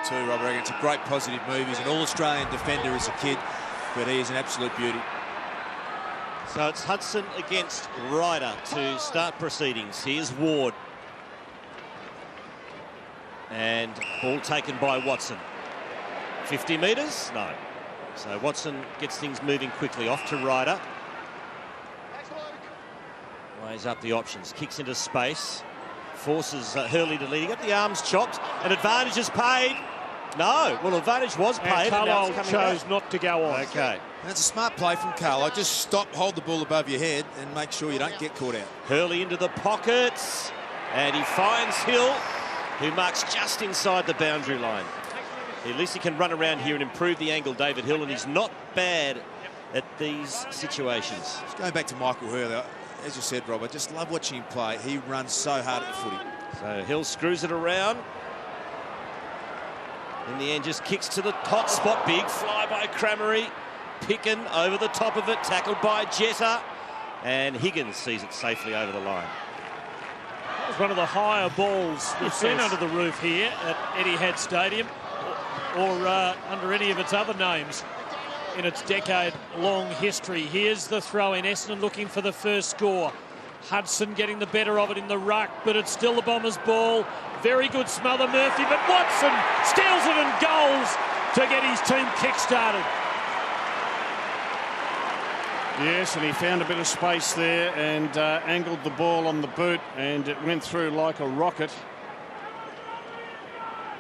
too, Rob. I reckon it's a great positive move. He's an all-Australian defender as a kid, but he is an absolute beauty. So it's Hudson against Ryder to start proceedings. Here's Ward. And ball taken by Watson. 50 metres? No. So Watson gets things moving quickly. Off to Ryder. Weighs up the options. Kicks into space. Forces Hurley to lead. He got the arms chopped. An advantage is paid. No. Well, advantage was paid. And Carlisle chose not to go on. Okay. That's a smart play from Carlisle. Just stop, hold the ball above your head and make sure you don't get caught out. Hurley into the pockets. And he finds Hill, who marks just inside the boundary line. At least he can run around here and improve the angle, David Hill, and he's not bad at these situations. Just going back to Michael Hurley, as you said, Rob, I just love watching him play. He runs so hard at the footy. So Hill screws it around. In the end, just kicks to the hot spot. Big fly by Cramery. Picken over the top of it, tackled by Jetta. And Higgins sees it safely over the line. That was one of the higher balls we've seen under the roof here at Etihad Stadium, or under any of its other names in its decade-long history. Here's the throw in. Essendon looking for the first score. Hudson getting the better of it in the ruck, but it's still the Bombers' ball. Very good smother, Murphy, but Watson steals it and goals to get his team kick-started. Yes, and he found a bit of space there and angled the ball on the boot, and it went through like a rocket.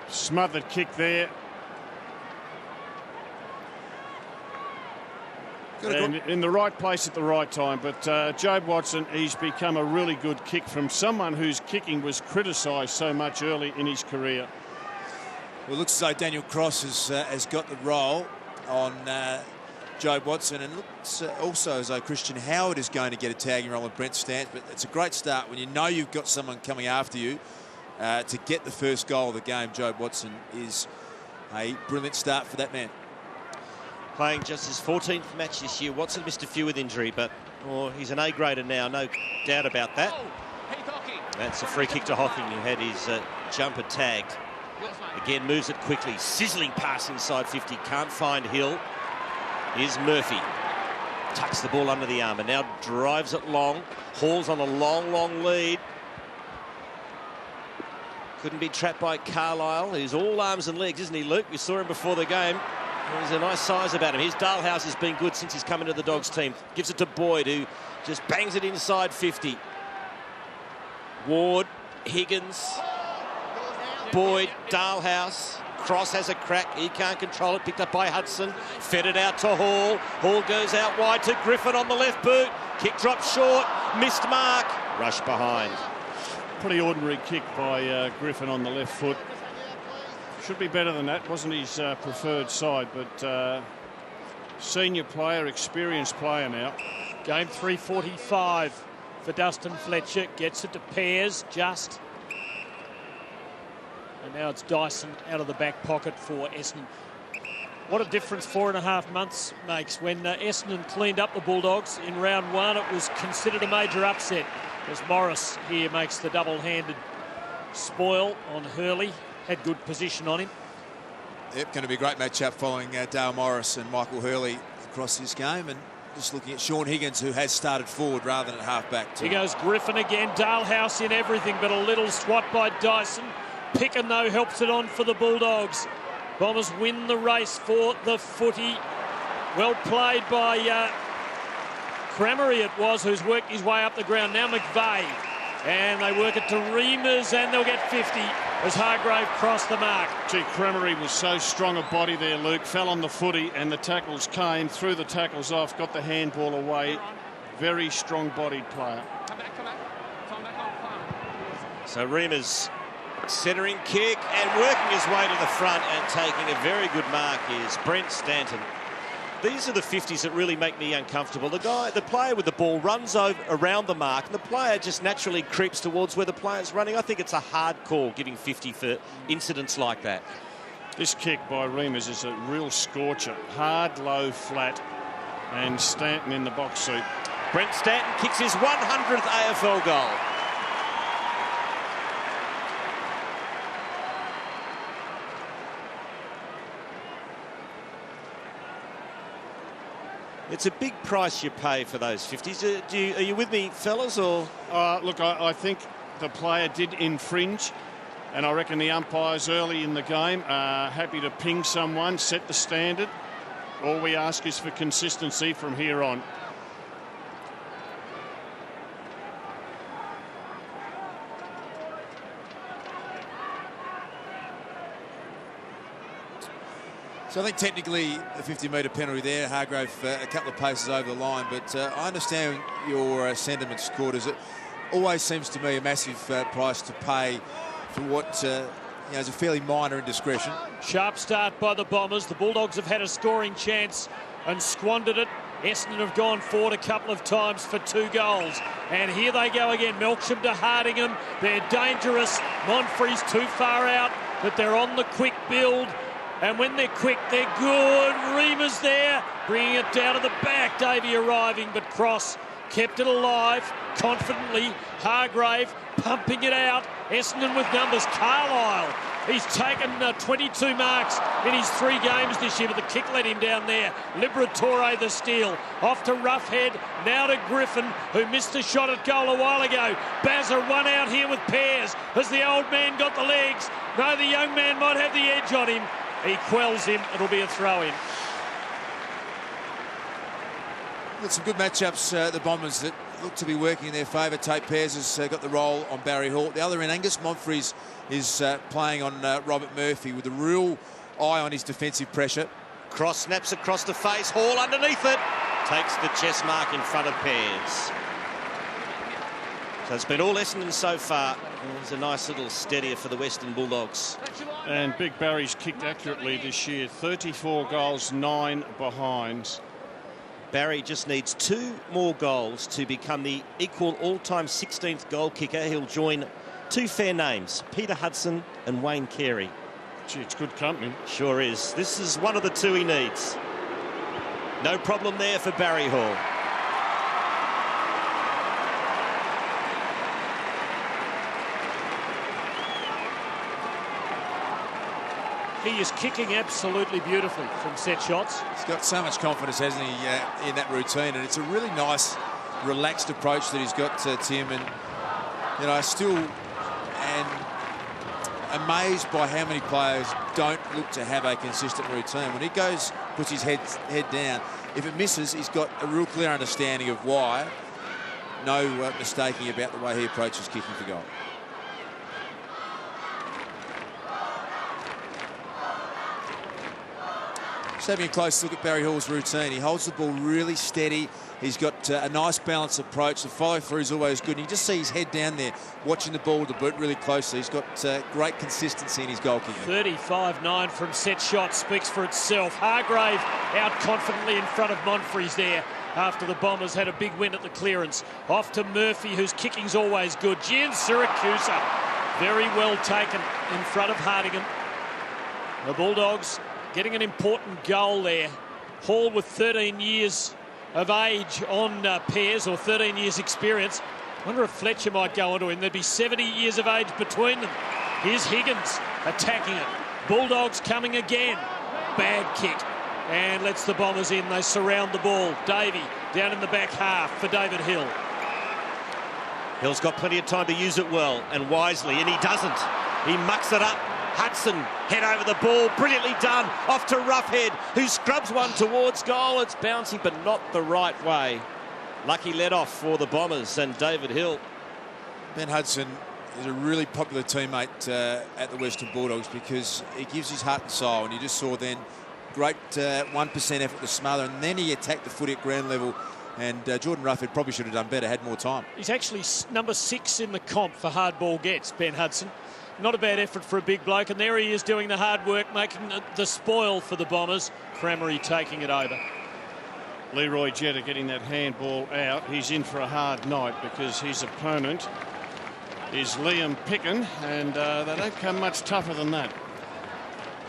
Smothered kick there. And in the right place at the right time. But Jobe Watson, he's become a really good kick from someone whose kicking was criticised so much early in his career. Well, it looks as though Daniel Cross has got the role on Jobe Watson, and looks also as though Christian Howard is going to get a tagging role on Brent Stant. But it's a great start when you know you've got someone coming after you to get the first goal of the game. Jobe Watson is a brilliant start for that man. Playing just his 14th match this year. Watson missed a few with injury, but he's an A-grader now, no doubt about that. That's a free kick to Hocking, who had his jumper tagged. Again, moves it quickly. Sizzling pass inside 50. Can't find Hill. Here's Murphy. Tucks the ball under the arm and now drives it long. Hall's on a long, long lead. Couldn't be trapped by Carlisle. He's all arms and legs, isn't he, Luke? We saw him before the game. There's a nice size about him. His Dalhouse has been good since he's come into the Dogs team. Gives it to Boyd, who just bangs it inside 50. Ward, Higgins, Boyd, Dalhouse. Cross has a crack. He can't control it. Picked up by Hudson. Fed it out to Hall. Hall goes out wide to Griffin on the left boot. Kick dropped short. Missed mark. Rush behind. Pretty ordinary kick by Griffin on the left foot. Should be better than that. Wasn't his preferred side, but senior player, experienced player now. Game 3:45 for Dustin Fletcher. Gets it to Pears, just. And now it's Dyson out of the back pocket for Essendon. What a difference 4.5 months makes. When Essendon cleaned up the Bulldogs in round one, it was considered a major upset, as Morris here makes the double-handed spoil on Hurley. Had good position on him. Yep, going to be a great matchup following Dale Morris and Michael Hurley across this game. And just looking at Sean Higgins, who has started forward rather than at half-back. Here goes Griffin again. Dalhouse in everything, but a little swat by Dyson. Picken, though, helps it on for the Bulldogs. Bombers win the race for the footy. Well played by Cramery, it was, who's worked his way up the ground. Now McVeigh. And they work it to Reamers, and they'll get 50 as Hargrave crossed the mark. Gee, Cramery was so strong a body there, Luke. Fell on the footy, and the tackles came, threw the tackles off, got the handball away. Very strong-bodied player. So Reamers centering kick and working his way to the front and taking a very good mark is Brent Stanton. These are the 50s that really make me uncomfortable. The player with the ball runs around the mark, and the player just naturally creeps towards where the player's running. I think it's a hard call giving 50 for incidents like that. This kick by Reamers is a real scorcher. Hard, low, flat, and Stanton in the box seat. Brent Stanton kicks his 100th AFL goal. It's a big price you pay for those 50s. Are you with me, fellas? Or Look, I think the player did infringe, and I reckon the umpires early in the game are happy to ping someone, set the standard. All we ask is for consistency from here on. So I think technically a 50-metre penalty there. Hargrave a couple of paces over the line, but I understand your sentiments, Quarters. It always seems to me a massive price to pay for what is a fairly minor indiscretion. Sharp start by the Bombers. The Bulldogs have had a scoring chance and squandered it. Essendon have gone forward a couple of times for 2 goals. And here they go again. Melksham to Hardingham. They're dangerous. Monfrey's too far out, but they're on the quick build. And when they're quick, they're good. Reema's there, bringing it down to the back. Davey arriving, but Cross kept it alive confidently. Hargrave pumping it out. Essendon with numbers. Carlisle, he's taken 22 marks in his 3 games this year, but the kick let him down there. Liberatore the steal. Off to Roughhead, now to Griffin, who missed a shot at goal a while ago. Bazza one out here with Pears. Has the old man got the legs? No, the young man might have the edge on him. He quells him. It'll be a throw-in. Got some good matchups, the Bombers, that look to be working in their favour. Tate Pears has got the role on Barry Hall. The other end, Angus Monfries is playing on Robert Murphy with a real eye on his defensive pressure. Cross snaps across the face. Hall underneath it. Takes the chest mark in front of Pears. So it's been all Essendon so far. It's a nice little steadier for the Western Bulldogs. And Big Barry's kicked accurately this year. 34 goals, 9 behinds. Barry just needs 2 more goals to become the equal all-time 16th goal kicker. He'll join 2 fair names, Peter Hudson and Wayne Carey. Gee, it's good company. Sure is. This is one of the 2 he needs. No problem there for Barry Hall. He is kicking absolutely beautifully from set shots. He's got so much confidence, hasn't he, in that routine, and it's a really nice, relaxed approach that he's got, Tim. And I still am amazed by how many players don't look to have a consistent routine. When he goes, puts his head down, if it misses, he's got a real clear understanding of why. No mistaking about the way he approaches kicking for goal. Just having a close look at Barry Hall's routine. He holds the ball really steady. He's got a nice balanced approach. The follow-through is always good. And you just see his head down there, watching the ball with the boot really closely. He's got great consistency in his goal kicking. 35-9 from set shots speaks for itself. Hargrave out confidently in front of Monfries there after the Bombers had a big win at the clearance. Off to Murphy, whose kicking's always good. Gian Siracusa, very well taken in front of Hardingham. The Bulldogs getting an important goal there. Hall with 13 years of age on Pears, or 13 years experience. Wonder if Fletcher might go onto him. There'd be 70 years of age between them. Here's Higgins attacking it. Bulldogs coming again. Bad kick. And lets the Bombers in. They surround the ball. Davey down in the back half for David Hill. Hill's got plenty of time to use it well and wisely, and he doesn't. He mucks it up. Hudson, head over the ball, brilliantly done, off to Roughhead, who scrubs one towards goal. It's bouncing, but not the right way. Lucky let off for the Bombers and David Hill. Ben Hudson is a really popular teammate at the Western Bulldogs because he gives his heart and soul, and you just saw then great 1% effort to smother, and then he attacked the footy at ground level, and Jordan Roughhead probably should have done better, had more time. He's actually number 6 in the comp for hard ball gets, Ben Hudson. Not a bad effort for a big bloke, and there he is doing the hard work, making the spoil for the Bombers. Cramery taking it over. Leroy Jetta getting that handball out. He's in for a hard night because his opponent is Liam Picken, and they don't come much tougher than that.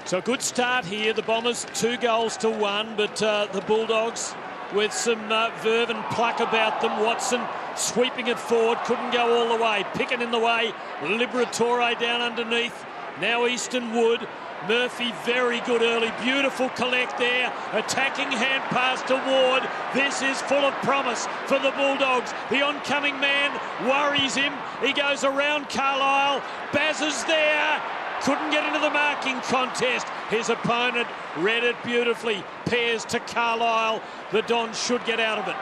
So a good start here. The Bombers 2 goals to 1, but the Bulldogs with some verve and pluck about them. Watson sweeping it forward, couldn't go all the way. Picken in the way, Liberatore down underneath. Now Easton Wood, Murphy, very good early. Beautiful collect there. Attacking hand pass to Ward. This is full of promise for the Bulldogs. The oncoming man worries him. He goes around Carlisle. Baz is there. Couldn't get into the marking contest. His opponent read it beautifully. Pears to Carlisle. The Dons should get out of it.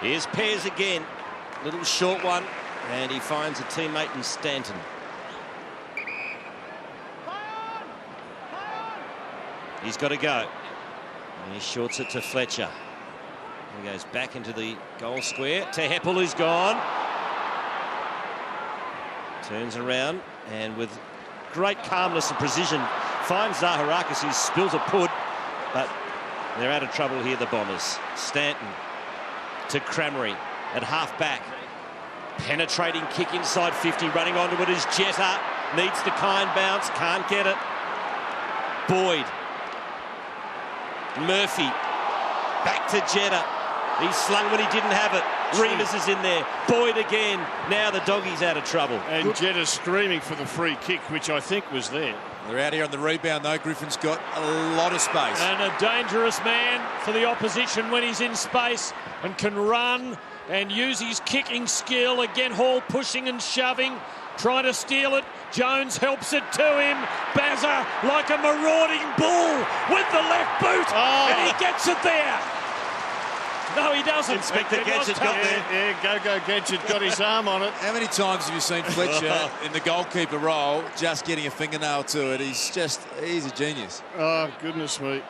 Here's Pears again. Little short one. And he finds a teammate in Stanton. He's got to go. And he shorts it to Fletcher. He goes back into the goal square. To Heppel, who's gone. Turns around and with great calmness and precision finds Zaharakis, who spills a put. But they're out of trouble here, the Bombers. Stanton to Crameri at half-back. Penetrating kick inside 50. Running onto it is Jetta. Needs the kind bounce. Can't get it. Boyd. Murphy, back to Jetta. He slung when he didn't have it. Remus is in there. Boyd again. Now the Doggies out of trouble. And Jetta screaming for the free kick, which I think was there. They're out here on the rebound, though. Griffin's got a lot of space. And a dangerous man for the opposition when he's in space and can run and use his kicking skill. Again, Hall pushing and shoving, trying to steal it. Jones helps it to him. Bazza like a marauding bull with the left boot. Oh. And he gets it there. No, he doesn't. Inspector Gadget got there. Yeah, Go Gadget got his arm on it. How many times have you seen Fletcher in the goalkeeper role just getting a fingernail to it? He's a genius. Oh, goodness me.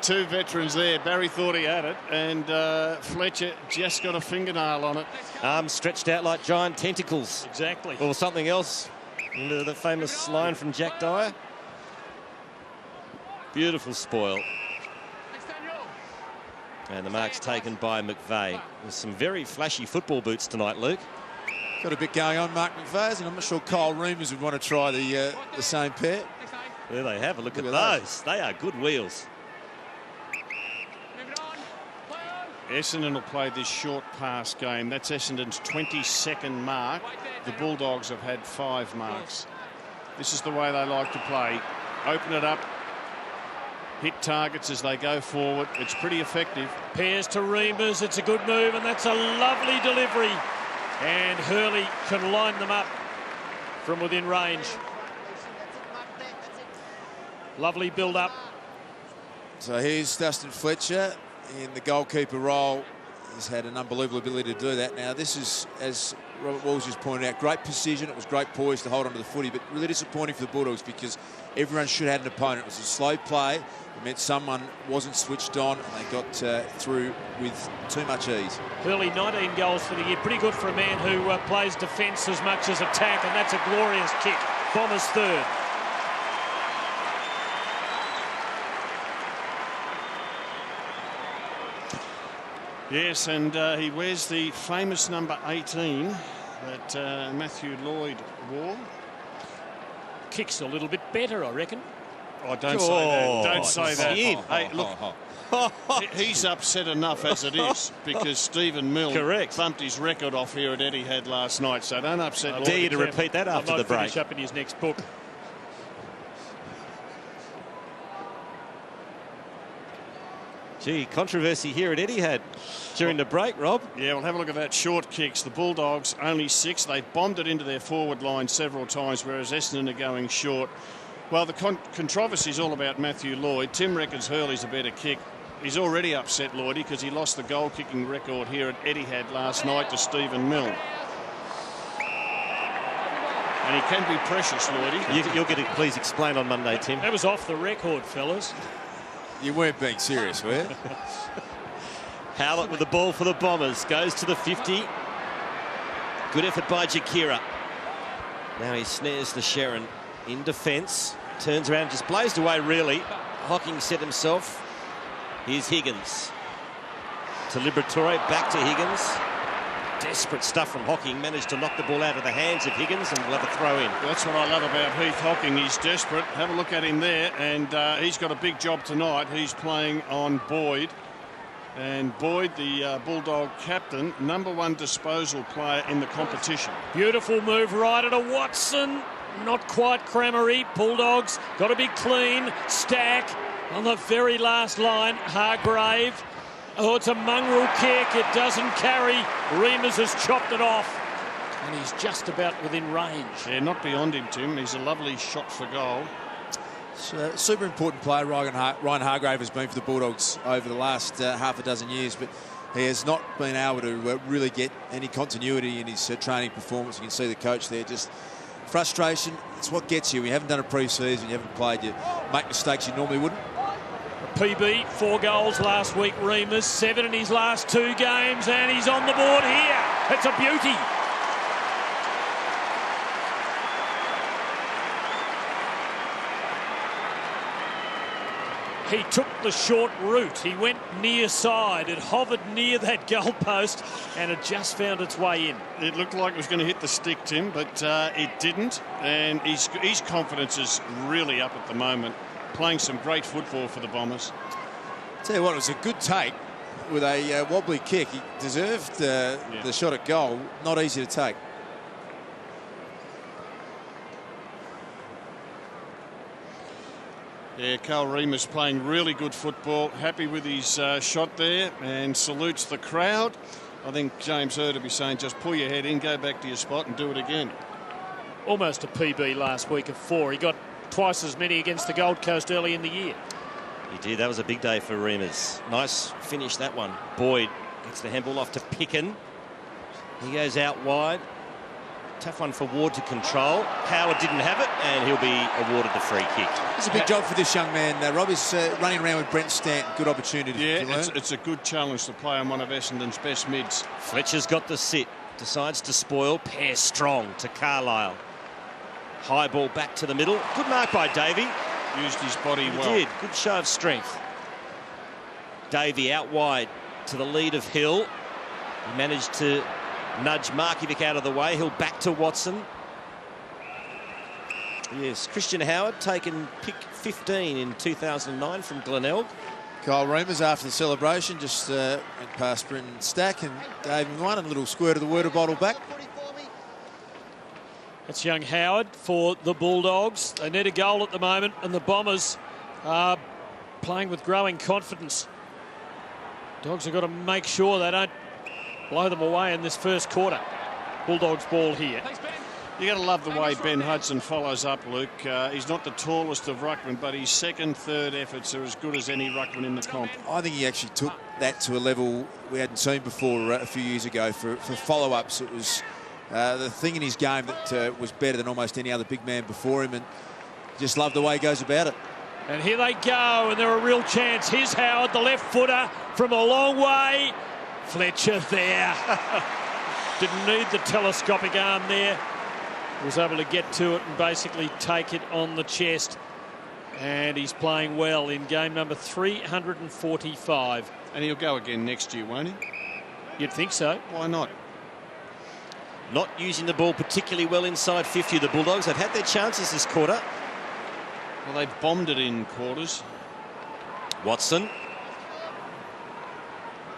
Two veterans there. Barry thought he had it, and Fletcher just got a fingernail on it. Arms stretched out like giant tentacles. Exactly. Or something else. Into the famous line from Jack Dyer. Beautiful spoil. And the mark's taken by McVeigh. With some very flashy football boots tonight, Luke. Got a bit going on, Mark McVeigh, and I'm not sure Kyle Reamers would want to try the same pair. There they have a look at those. They are good wheels. Essendon will play this short pass game. That's Essendon's 22nd mark. The Bulldogs have had 5 marks. This is the way they like to play. Open it up. Hit targets as they go forward. It's pretty effective. Pears to Reamers. It's a good move, and that's a lovely delivery. And Hurley can line them up from within range. Lovely build-up. So here's Dustin Fletcher in the goalkeeper role. He's had an unbelievable ability to do that. Now, this is, as Robert Walls just pointed out, great precision. It was great poise to hold onto the footy, but really disappointing for the Bulldogs because everyone should have had an opponent. It was a slow play. It meant someone wasn't switched on, and they got through with too much ease. Hurley, 19 goals for the year. Pretty good for a man who plays defence as much as attack, and that's a glorious kick. Bombers third. Yes, and he wears the famous number 18 that Matthew Lloyd wore. Kicks a little bit better, I reckon. Oh, don't say that. Don't say that. Sid. Hey, look, he's upset enough as it is because Stephen Mill bumped his record off here at Etihad last night, so don't upset Lloyd. Dare you to repeat that after the break. Finish up in his next book. Gee, controversy here at Etihad during the break, Rob. Yeah, we'll have a look at that. Short kicks. The Bulldogs only 6. They bombed it into their forward line several times, whereas Essendon are going short. Well, the controversy is all about Matthew Lloyd. Tim reckons Hurley's a better kick. He's already upset Lloydie because he lost the goal-kicking record here at Etihad last night to Stephen Mill. And he can be precious, Lloydie. You'll get it. Please explain on Monday, Tim. That was off the record, fellas. You weren't being serious, were you? Howlett with the ball for the Bombers. Goes to the 50. Good effort by Jakira. Now he snares the Sherrin in defence. Turns around, just blazed away, really. Hocking set himself. Here's Higgins. To Liberatore, back to Higgins. Desperate stuff from Hocking. Managed to knock the ball out of the hands of Higgins and we'll have a throw in. That's what I love about Heath Hocking. He's desperate. Have a look at him there, and he's got a big job tonight. He's playing on Boyd. And Boyd, the Bulldog captain, #1 disposal player in the competition. Beautiful move right at a Watson. not quite Cramery. Bulldogs got to be clean. Stack on the very last line. Hargrave. Oh, it's a mongrel kick. It doesn't carry. Remus has chopped it off. And he's just about within range. Yeah, not beyond him, Tim. He's a lovely shot for goal. Super important player Ryan Hargrave has been for the Bulldogs over the last half a dozen years, but he has not been able to really get any continuity in his training performance. You can see the coach there, just frustration. It's what gets you. You haven't done a pre-season, you haven't played, you make mistakes you normally wouldn't. PB, 4 goals last week. Remus, 7 in his last 2 games, and he's on the board here. It's a beauty. He took the short route. He went near side. It hovered near that goalpost and it just found its way in. It looked like it was going to hit the stick, Tim, but it didn't. And his confidence is really up at the moment. Playing some great football for the Bombers. Tell you what, it was a good take with a wobbly kick. He deserved the shot at goal. Not easy to take. Yeah, Carl Remus playing really good football. Happy with his shot there and salutes the crowd. I think James Hird will be saying, just pull your head in, go back to your spot and do it again. Almost a PB last week of 4. He got twice as many against the Gold Coast early in the year. He did. That was a big day for Remus. Nice finish, that one. Boyd gets the handball off to Picken. He goes out wide. Tough one for Ward to control. Howard didn't have it, and he'll be awarded the free kick. It's a big job for this young man. Rob is running around with Brent Stanton. Good opportunity. Yeah, it's a good challenge to play on one of Essendon's best mids. Fletcher's got the sit. Decides to spoil. Pair strong to Carlisle. High ball back to the middle. Good mark by Davey. Used his body well. He did. Good show of strength. Davey out wide to the lead of Hill. He managed to nudge Markovic out of the way. He'll back to Watson. Yes, Christian Howard taken pick 15 in 2009 from Glenelg. Kyle Remus after the celebration just went past Brendan Stack and gave him one, and a little squirt of the water bottle back. That's young Howard for the Bulldogs. They need a goal at the moment, and the Bombers are playing with growing confidence. Dogs have got to make sure they don't blow them away in this first quarter. Bulldogs ball here. You got to love the way Ben Hudson follows up, Luke. He's not the tallest of ruckmen, but his second, third efforts are as good as any ruckman in the comp. I think he actually took that to a level we hadn't seen before a few years ago. For follow-ups, it was the thing in his game that was better than almost any other big man before him, and just love the way he goes about it. And here they go, and they're a real chance. Here's Howard, the left footer from a long way. Fletcher there. Didn't need the telescopic arm there. Was able to get to it and basically take it on the chest. And he's playing well in game number 345. And he'll go again next year, won't he? You'd think so. Why not? Not using the ball particularly well inside 50, the Bulldogs. They've had their chances this quarter. Well, they've bombed it in quarters. Watson.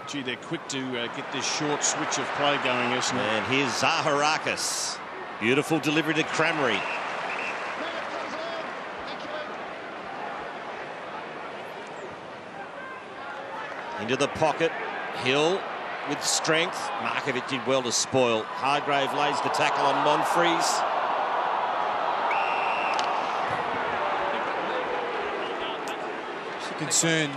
Gee, they're quick to get this short switch of play going, isn't it? And here's Zaharakis. Beautiful delivery to Cramery. Into the pocket. Hill with strength. Markovic did well to spoil. Hargrave lays the tackle on Monfries. Concern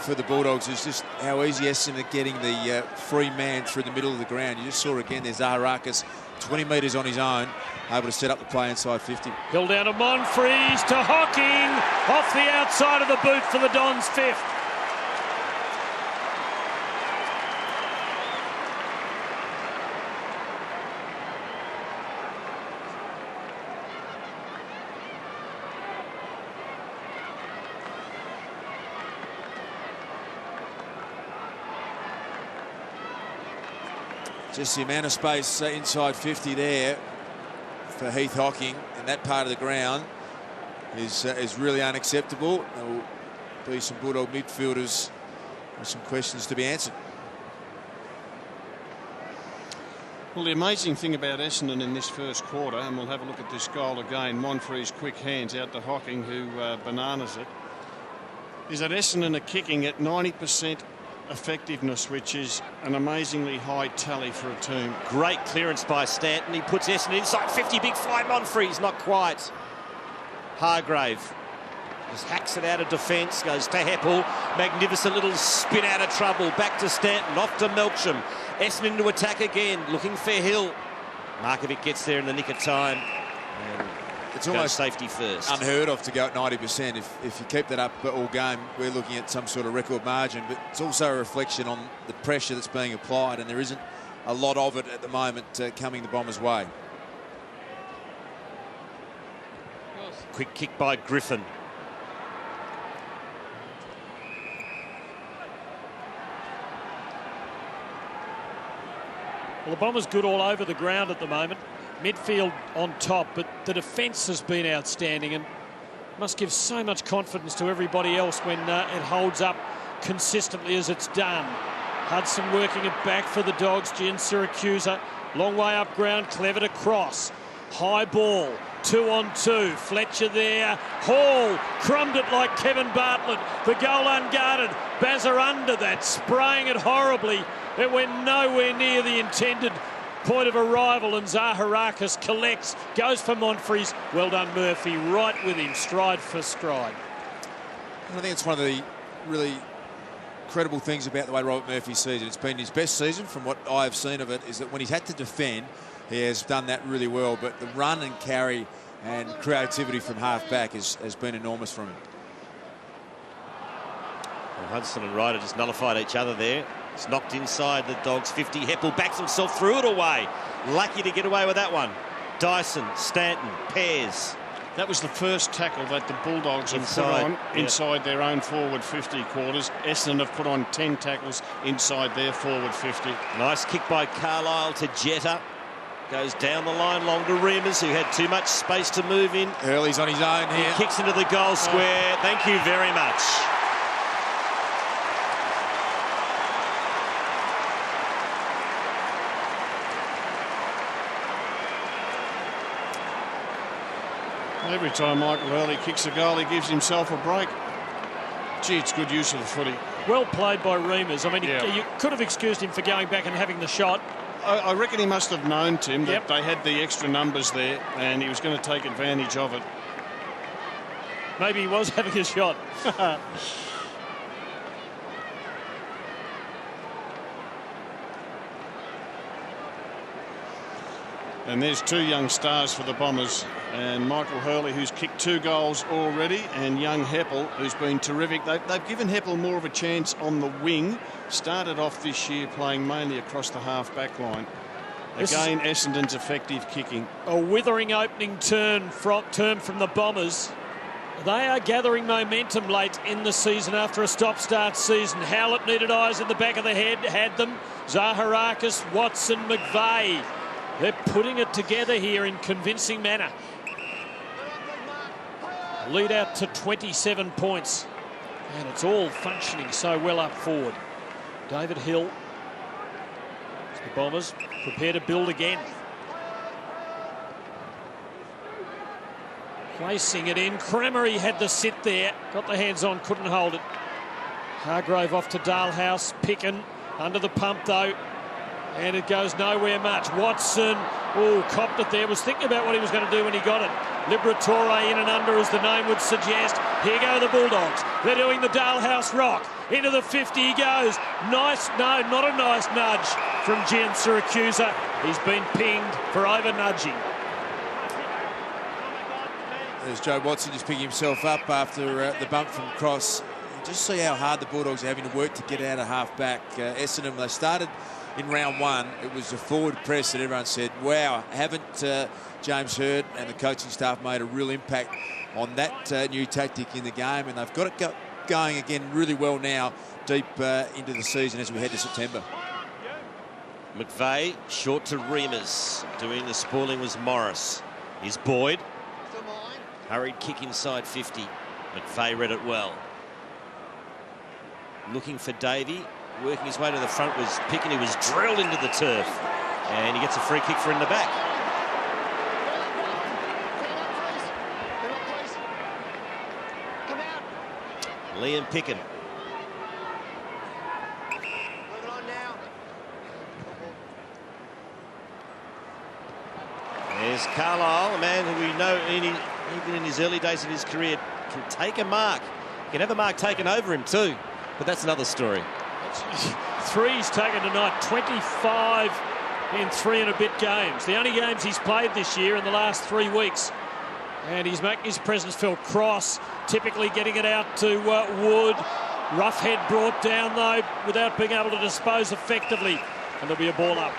for the Bulldogs is just how easy Essendon are getting the free man through the middle of the ground. You just saw again there's Zaharakis, 20 metres on his own, able to set up the play inside 50. Hill down to Monfries, to Hocking, off the outside of the boot for the Dons' 5th. Just the amount of space inside 50 there for Heath Hocking in that part of the ground is really unacceptable. There will be some Bulldog midfielders with some questions to be answered. Well, the amazing thing about Essendon in this first quarter, and we'll have a look at this goal again, Monfrey's quick hands out to Hocking, who bananas it, is that Essendon are kicking at 90% effectiveness, which is an amazingly high tally for a team. Great clearance by Stanton. He puts Essendon inside 50. Big fly. Monfrey's not quite. Hargrave just hacks it out of defence. Goes to Heppel. Magnificent little spin out of trouble. Back to Stanton. Off to Melksham. Essendon to attack again. Looking for Hill. Markovic gets there in the nick of time. And it's almost safety first. Unheard of to go at 90%. If you keep that up all game, we're looking at some sort of record margin, but it's also a reflection on the pressure that's being applied, and there isn't a lot of it at the moment coming the Bombers' way. Quick kick by Griffin. Well, the Bombers good all over the ground at the moment. Midfield on top, but the defence has been outstanding and must give so much confidence to everybody else when it holds up consistently as it's done. Hudson working it back for the Dogs. Gian Siracusa, long way up ground, clever to cross. High ball, 2-on-2. Fletcher there. Hall crumbed it like Kevin Bartlett. The goal unguarded. Bazza under that, spraying it horribly. It went nowhere near the intended point of arrival, and Zaharakis collects, goes for Monfrey's. Well done, Murphy, right with him, stride for stride. I think it's one of the really incredible things about the way Robert Murphy sees it. It's been his best season from what I've seen of it, is that when he's had to defend, he has done that really well, but the run and carry and creativity from half-back has been enormous from him. Well, Hudson and Ryder just nullified each other there. It's knocked inside the Dogs 50. Heppel backs himself, threw it away. Lucky to get away with that one. Dyson, Stanton, Pears. That was the first tackle that the Bulldogs have put on inside their own forward 50 quarters. Essendon have put on 10 tackles inside their forward 50. Nice kick by Carlisle to Jetta. Goes down the line long to Remus, who had too much space to move in. Hurley's on his own here. He kicks into the goal square. Thank you very much. Every time Michael Hurley kicks a goal, he gives himself a break. Gee, it's good use of the footy. Well played by Remus. I mean, you could have excused him for going back and having the shot. I reckon he must have known, Tim, that they had the extra numbers there and he was going to take advantage of it. Maybe he was having a shot. And there's two young stars for the Bombers, and Michael Hurley, who's kicked 2 goals already, and young Heppel, who's been terrific. They've given Heppel more of a chance on the wing. Started off this year playing mainly across the half-back line. Again, Essendon's effective kicking. A withering opening term from the Bombers. They are gathering momentum late in the season after a stop-start season. Howlett needed eyes in the back of the head, had them. Zaharakis, Watson, McVeigh. They're putting it together here in convincing manner. Lead out to 27 points. And it's all functioning so well up forward. David Hill. The Bombers prepare to build again. Placing it in. Cramery had the sit there. Got the hands on, couldn't hold it. Hargrave off to Dalhouse. Picken under the pump though. And it goes nowhere much. Watson, copped it there. Was thinking about what he was going to do when he got it. Liberatore in and under, as the name would suggest. Here go the Bulldogs. They're doing the Dalhouse rock. Into the 50 he goes. Nice, no, not a nice nudge from Gian Siracusa. He's been pinged for over-nudging. There's Joe Watson just picking himself up after the bump from Cross. Just see how hard the Bulldogs are having to work to get out of half-back. Essendon, they started in round 1, it was a forward press that everyone said, wow, haven't James Hird and the coaching staff made a real impact on that new tactic in the game, and they've got it going again really well now, deep into the season as we head to September. McVeigh, short to Remus. Doing the spooling was Morris. Here's Boyd. Hurried kick inside 50. McVeigh read it well. Looking for Davey. Working his way to the front was Picken, who was drilled into the turf. And he gets a free kick for in the back. Liam Picken. There's Carlisle, a man who we know even in his early days of his career can take a mark. Can have a mark taken over him too, but that's another story. 3's taken tonight, 25 in 3 and a bit games. The only games he's played this year in the last 3 weeks. And he's making his presence felt. Cross, typically getting it out to Wood. Rough head brought down though, without being able to dispose effectively. And there'll be a ball up.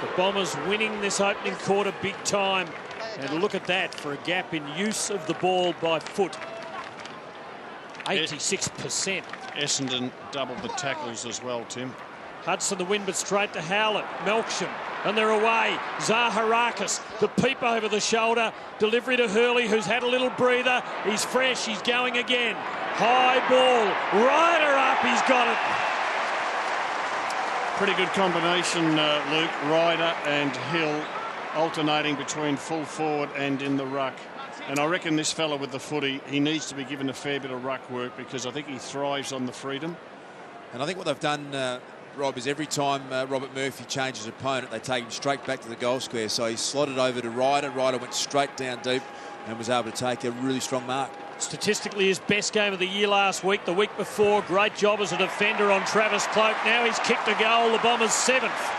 The Bombers winning this opening quarter big time. And look at that for a gap in use of the ball by foot. 86%. Essendon doubled the tackles as well, Tim. Hudson the win, but straight to Howlett. Melksham, and they're away. Zaharakis, the peep over the shoulder. Delivery to Hurley, who's had a little breather. He's fresh, he's going again. High ball, Ryder up, he's got it. Pretty good combination, Luke. Ryder and Hill alternating between full forward and in the ruck. And I reckon this fella with the footy, he needs to be given a fair bit of ruck work because I think he thrives on the freedom. And I think what they've done, Rob, is every time Robert Murphy changes opponent, they take him straight back to the goal square. So he slotted over to Ryder. Ryder went straight down deep and was able to take a really strong mark. Statistically his best game of the year last week. The week before, great job as a defender on Travis Cloke. Now he's kicked a goal, the Bombers' 7th.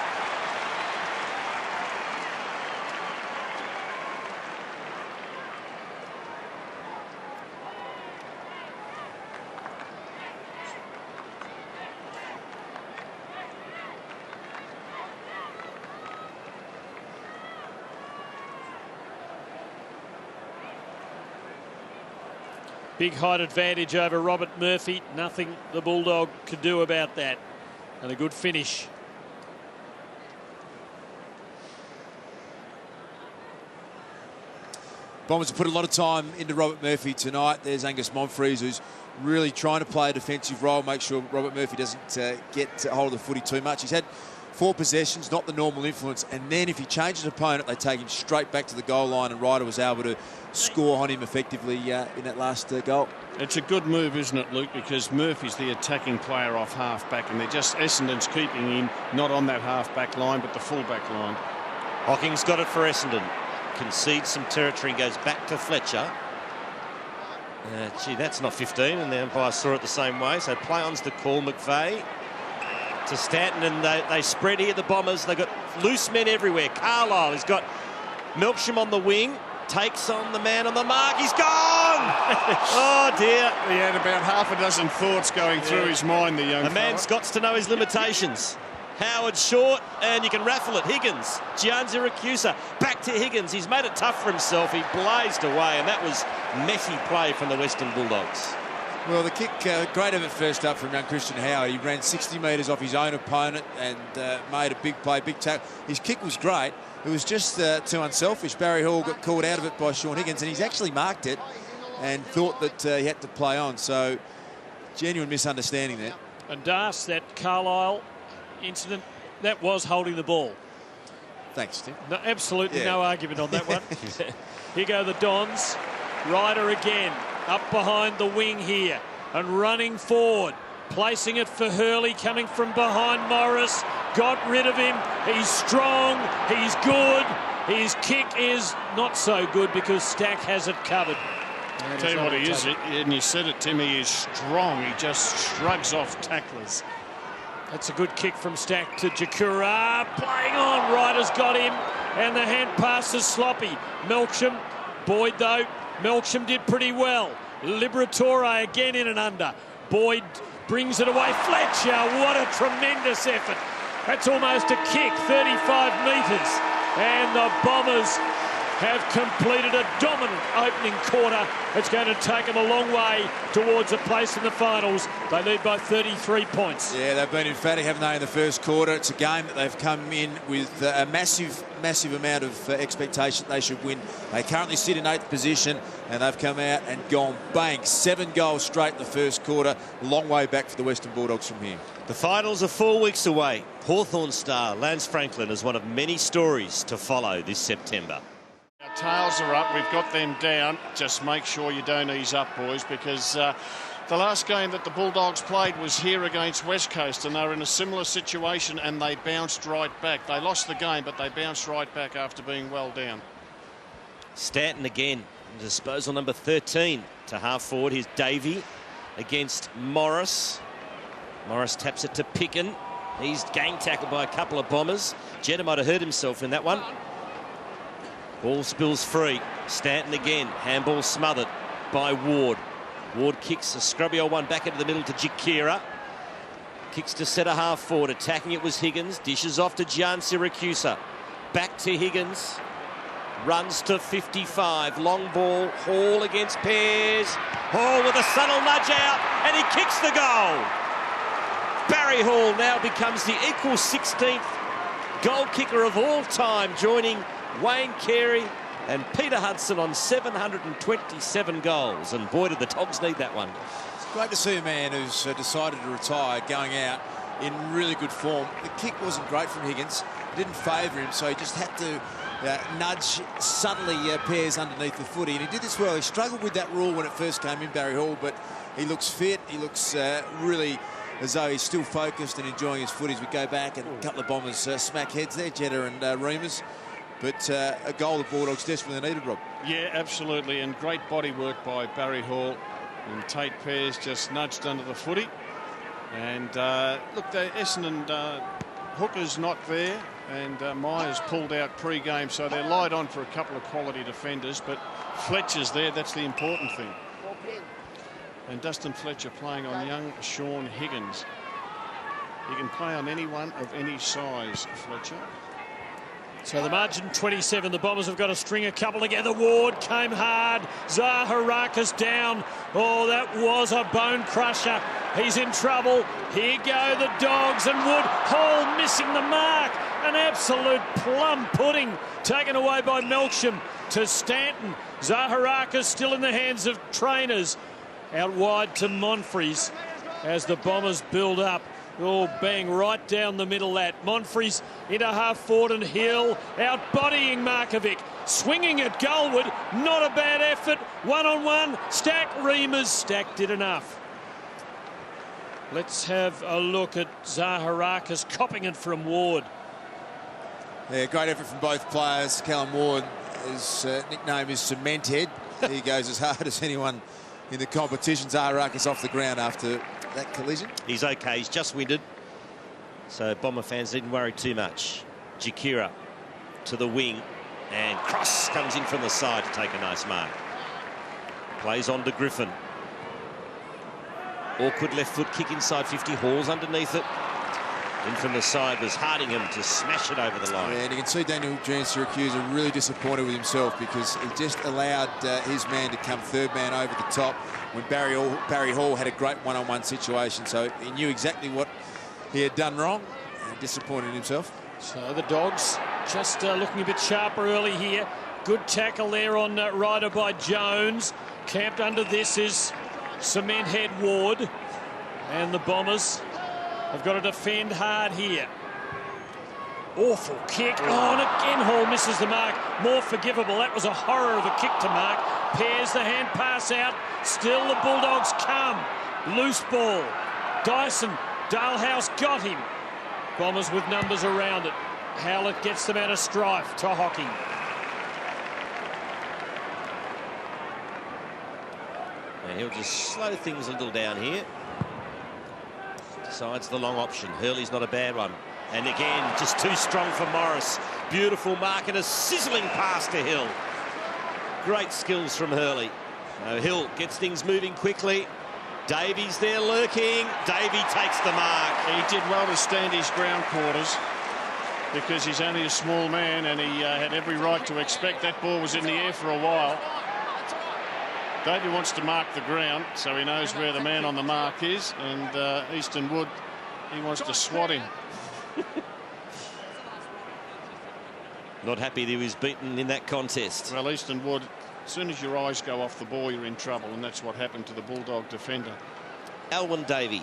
Big height advantage over Robert Murphy. Nothing the Bulldog could do about that. And a good finish. Bombers have put a lot of time into Robert Murphy tonight. There's Angus Monfries, who's really trying to play a defensive role, make sure Robert Murphy doesn't get hold of the footy too much. He's had 4 possessions, not the normal influence, and then if he changes opponent, they take him straight back to the goal line, and Ryder was able to score on him effectively in that last goal. It's a good move, isn't it, Luke, because Murphy's the attacking player off half-back, and they're just Essendon's keeping him not on that half-back line, but the full-back line. Hocking's got it for Essendon. Concedes some territory and goes back to Fletcher. Gee, that's not 15, and the umpire saw it the same way, so play on's the call. McVeigh to Stanton, and they spread here, the Bombers. They've got loose men everywhere. Carlisle has got Melksham on the wing, takes on the man on the mark. He's gone! Oh, dear. He had about half a dozen thoughts going through his mind, the young fella. A man's got to know his limitations. Howard short, and you can raffle it. Higgins, Gianziracusa, back to Higgins. He's made it tough for himself. He blazed away, and that was messy play from the Western Bulldogs. Well, the kick, great effort first up from young Christian Howard. He ran 60 metres off his own opponent and made a big play, big tackle. His kick was great. It was just too unselfish. Barry Hall got called out of it by Sean Higgins, and he's actually marked it and thought that he had to play on. So, genuine misunderstanding there. And Das, that Carlisle incident, that was holding the ball. Thanks, Tim. No, absolutely no argument on that one. Here go the Dons. Ryder again, up behind the wing here and running forward. Placing it for Hurley, coming from behind Morris. Got rid of him. He's strong. He's good. His kick is not so good because Stack has it covered. I'll tell you what he is, and you said it, Tim, he is strong. He just shrugs off tacklers. That's a good kick from Stack to Jakura. Playing on. Ryder's got him. And the hand pass is sloppy. Melksham. Boyd, though. Melksham did pretty well. Liberatore again in and under. Boyd brings it away. Fletcher, what a tremendous effort. That's almost a kick, 35 metres. And the Bombers have completed a dominant opening quarter. It's going to take them a long way towards a place in the finals. They lead by 33 points. Yeah, they've been emphatic, haven't they, in the first quarter? It's a game that they've come in with a massive amount of expectation they should win. They currently sit in 8th position, and they've come out and gone bang. 7 goals straight in the first quarter. Long way back for the Western Bulldogs from here. The finals are 4 weeks away. Hawthorn star Lance Franklin is one of many stories to follow this September. Our tails are up. We've got them down. Just make sure you don't ease up, boys, because the last game that the Bulldogs played was here against West Coast, and they were in a similar situation, and they bounced right back. They lost the game, but they bounced right back after being well down. Stanton again, disposal number 13 to half forward. Here's Davey against Morris. Morris taps it to Picken. He's gang tackled by a couple of Bombers. Jetta might have hurt himself in that one. Ball spills free. Stanton again. Handball smothered by Ward. Ward kicks a scrubby old one back into the middle to Jakira. Kicks to centre half forward. Attacking it was Higgins. Dishes off to Gian Siracusa. Back to Higgins. Runs to 55. Long ball. Hall against Pears. Hall with a subtle nudge out, and he kicks the goal. Barry Hall now becomes the equal 16th goal kicker of all time, joining Wayne Carey and Peter Hudson on 727 goals. And boy, did the Dogs need that one. It's great to see a man who's decided to retire going out in really good form. The kick wasn't great from Higgins. It didn't favour him, so he just had to nudge subtly Pears underneath the footy. And he did this well. He struggled with that rule when it first came in, Barry Hall, but he looks fit. He looks really as though he's still focused and enjoying his footy. As we go back, and a couple of Bombers smack heads there, Jetta and Reamers. But a goal the Bulldogs desperately needed, Rob. Yeah, absolutely, and great body work by Barry Hall. And Tate Pears just nudged under the footy. And look, the Essendon hooker's not there, and Myers pulled out pre-game, so they're light on for a couple of quality defenders. But Fletcher's there, that's the important thing. And Dustin Fletcher playing on young Sean Higgins. He can play on anyone of any size, Fletcher. So the margin 27. The Bombers have got to string a couple together. Ward came hard. Zaharakis down. Oh, that was a bone crusher. He's in trouble. Here go the Dogs, and Wood. Hall missing the mark. An absolute plum pudding taken away by Melksham to Stanton. Zaharakis still in the hands of trainers. Out wide to Monfries as the Bombers build up. Oh, bang right down the middle that. Monfries into half forward, and Hill out bodying Markovic. Swinging at goalward. Not a bad effort. One-on-one. Stack Reamers. Stack did enough. Let's have a look at Zaharakis copping it from Ward. Yeah, great effort from both players. Callum Ward, his nickname is Cement Head. He goes as hard as anyone in the competition. Zaharakis off the ground after that collision. He's okay. He's just winded, so Bomber fans didn't worry too much. Jakira to the wing, and Cross comes in from the side to take a nice mark. Plays on to Griffin. Awkward left foot kick inside 50. Hall's underneath it. In from the side was Hardingham to smash it over the line. Yeah, and you can see Daniel Siracusa really disappointed with himself, because he just allowed his man to come third man over the top when Barry Hall had a great one-on-one situation. So he knew exactly what he had done wrong and disappointed himself. So the Dogs just looking a bit sharper early here. Good tackle there on Ryder by Jones. Camped under this is Cement Head Ward. And the Bombers have got to defend hard here. Awful kick. Oh, and again Hall misses the mark. More forgivable. That was a horror of a kick to mark. Pears the hand pass out. Still the Bulldogs come. Loose ball. Dyson. Dalehouse got him. Bombers with numbers around it. Howlett gets them out of strife to Hockey. And he'll just slow things a little down here. Decides the long option. Hurley's not a bad one. And again, just too strong for Morris. Beautiful mark and a sizzling pass to Hill. Great skills from Hurley. Hill gets things moving quickly. Davies there lurking. Davey takes the mark. He did well to stand his ground quarters. because he's only a small man, and he had every right to expect that ball was in the air for a while. Davey wants to mark the ground, so he knows where the man on the mark is, and Easton Wood, he wants to swat him. Not happy that he was beaten in that contest. Well, Easton Wood, as soon as your eyes go off the ball, you're in trouble, and that's what happened to the Bulldog defender. Alwyn Davey.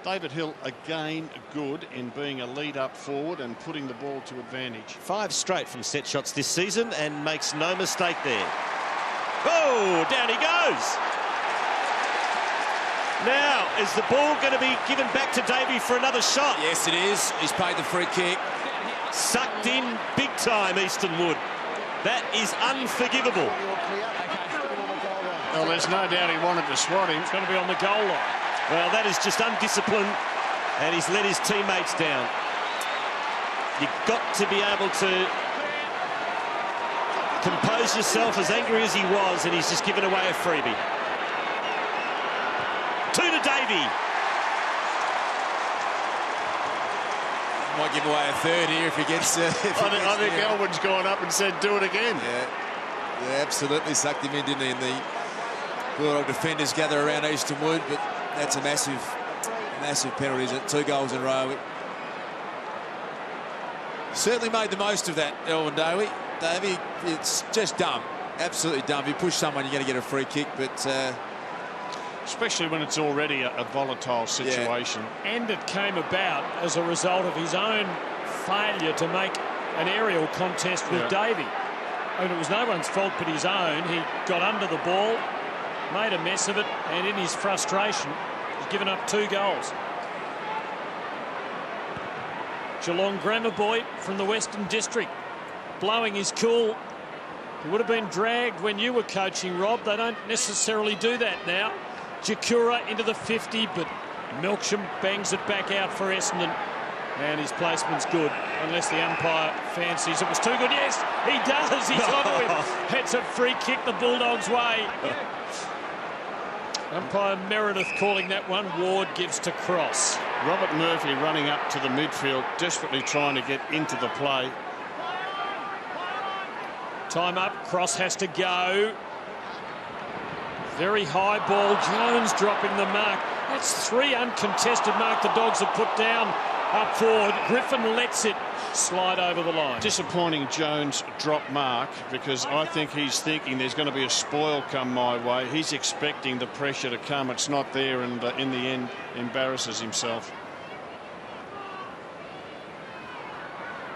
David Hill again good in being a lead up forward and putting the ball to advantage. 5 straight from set shots this season and makes no mistake there. Oh, down he goes. Now, is the ball going to be given back to Davey for another shot? Yes, it is. He's paid the free kick. Sucked in big time, Easton Wood. That is unforgivable. Well, there's no doubt he wanted to swat him. It's going to be on the goal line. Well, that is just undisciplined, and he's let his teammates down. You've got to be able to compose yourself, as angry as he was, and he's just given away a freebie. 2 to Davey. Might give away a third here if he gets... I think Elwood's gone up and said, do it again. Yeah, absolutely sucked him in, didn't he? And the Bulldog defenders gather around Easton Wood, but that's a massive penalty, isn't it? 2 goals in a row. Certainly made the most of that, Alwyn Davey. It's just dumb, absolutely dumb. If you push someone, you're going to get a free kick, but... especially when it's already a volatile situation. Yeah. And it came about as a result of his own failure to make an aerial contest with Davey. I mean, it was no one's fault but his own. He got under the ball, made a mess of it, and in his frustration, he's given up 2 goals. Geelong grammar boy from the Western District, blowing his cool. He would have been dragged when you were coaching, Rob. They don't necessarily do that now. Jakura into the 50, but Melksham bangs it back out for Essendon. And his placement's good, unless the umpire fancies it was too good. Yes, he does. He's onto him. It's a free kick the Bulldogs' way. Umpire Meredith calling that one. Ward gives to Cross. Robert Murphy running up to the midfield, desperately trying to get into the play. Time up. Cross has to go. Very high ball. Jones dropping the mark. That's 3 uncontested mark the Dogs have put down up forward. Griffin lets it slide over the line. Disappointing Jones drop mark, because I think he's thinking there's going to be a spoil come my way. He's expecting the pressure to come. It's not there, and in the end embarrasses himself.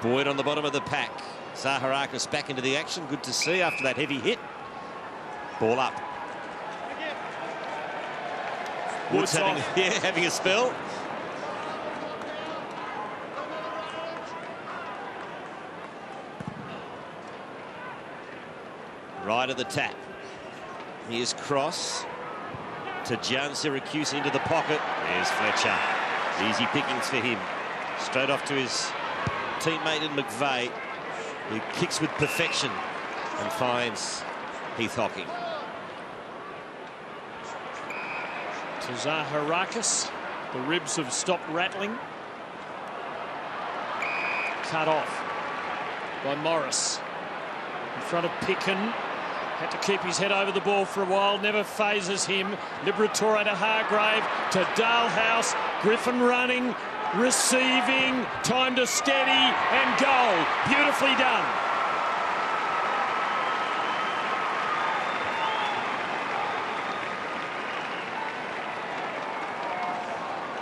Boyd on the bottom of the pack. Zaharakis back into the action. Good to see after that heavy hit. Ball up. Wood's having a spell. Right at the tap. Here's Cross to John Syracuse into the pocket. There's Fletcher. Easy pickings for him. Straight off to his teammate in McVeigh, who kicks with perfection and finds Heath Hocking. To Zaharakis. The ribs have stopped rattling. Cut off by Morris. In front of Picken. Had to keep his head over the ball for a while. Never phases him. Liberatore to Hargrave. To Dalehouse. Griffin running. Receiving. Time to steady. And goal. Beautifully done.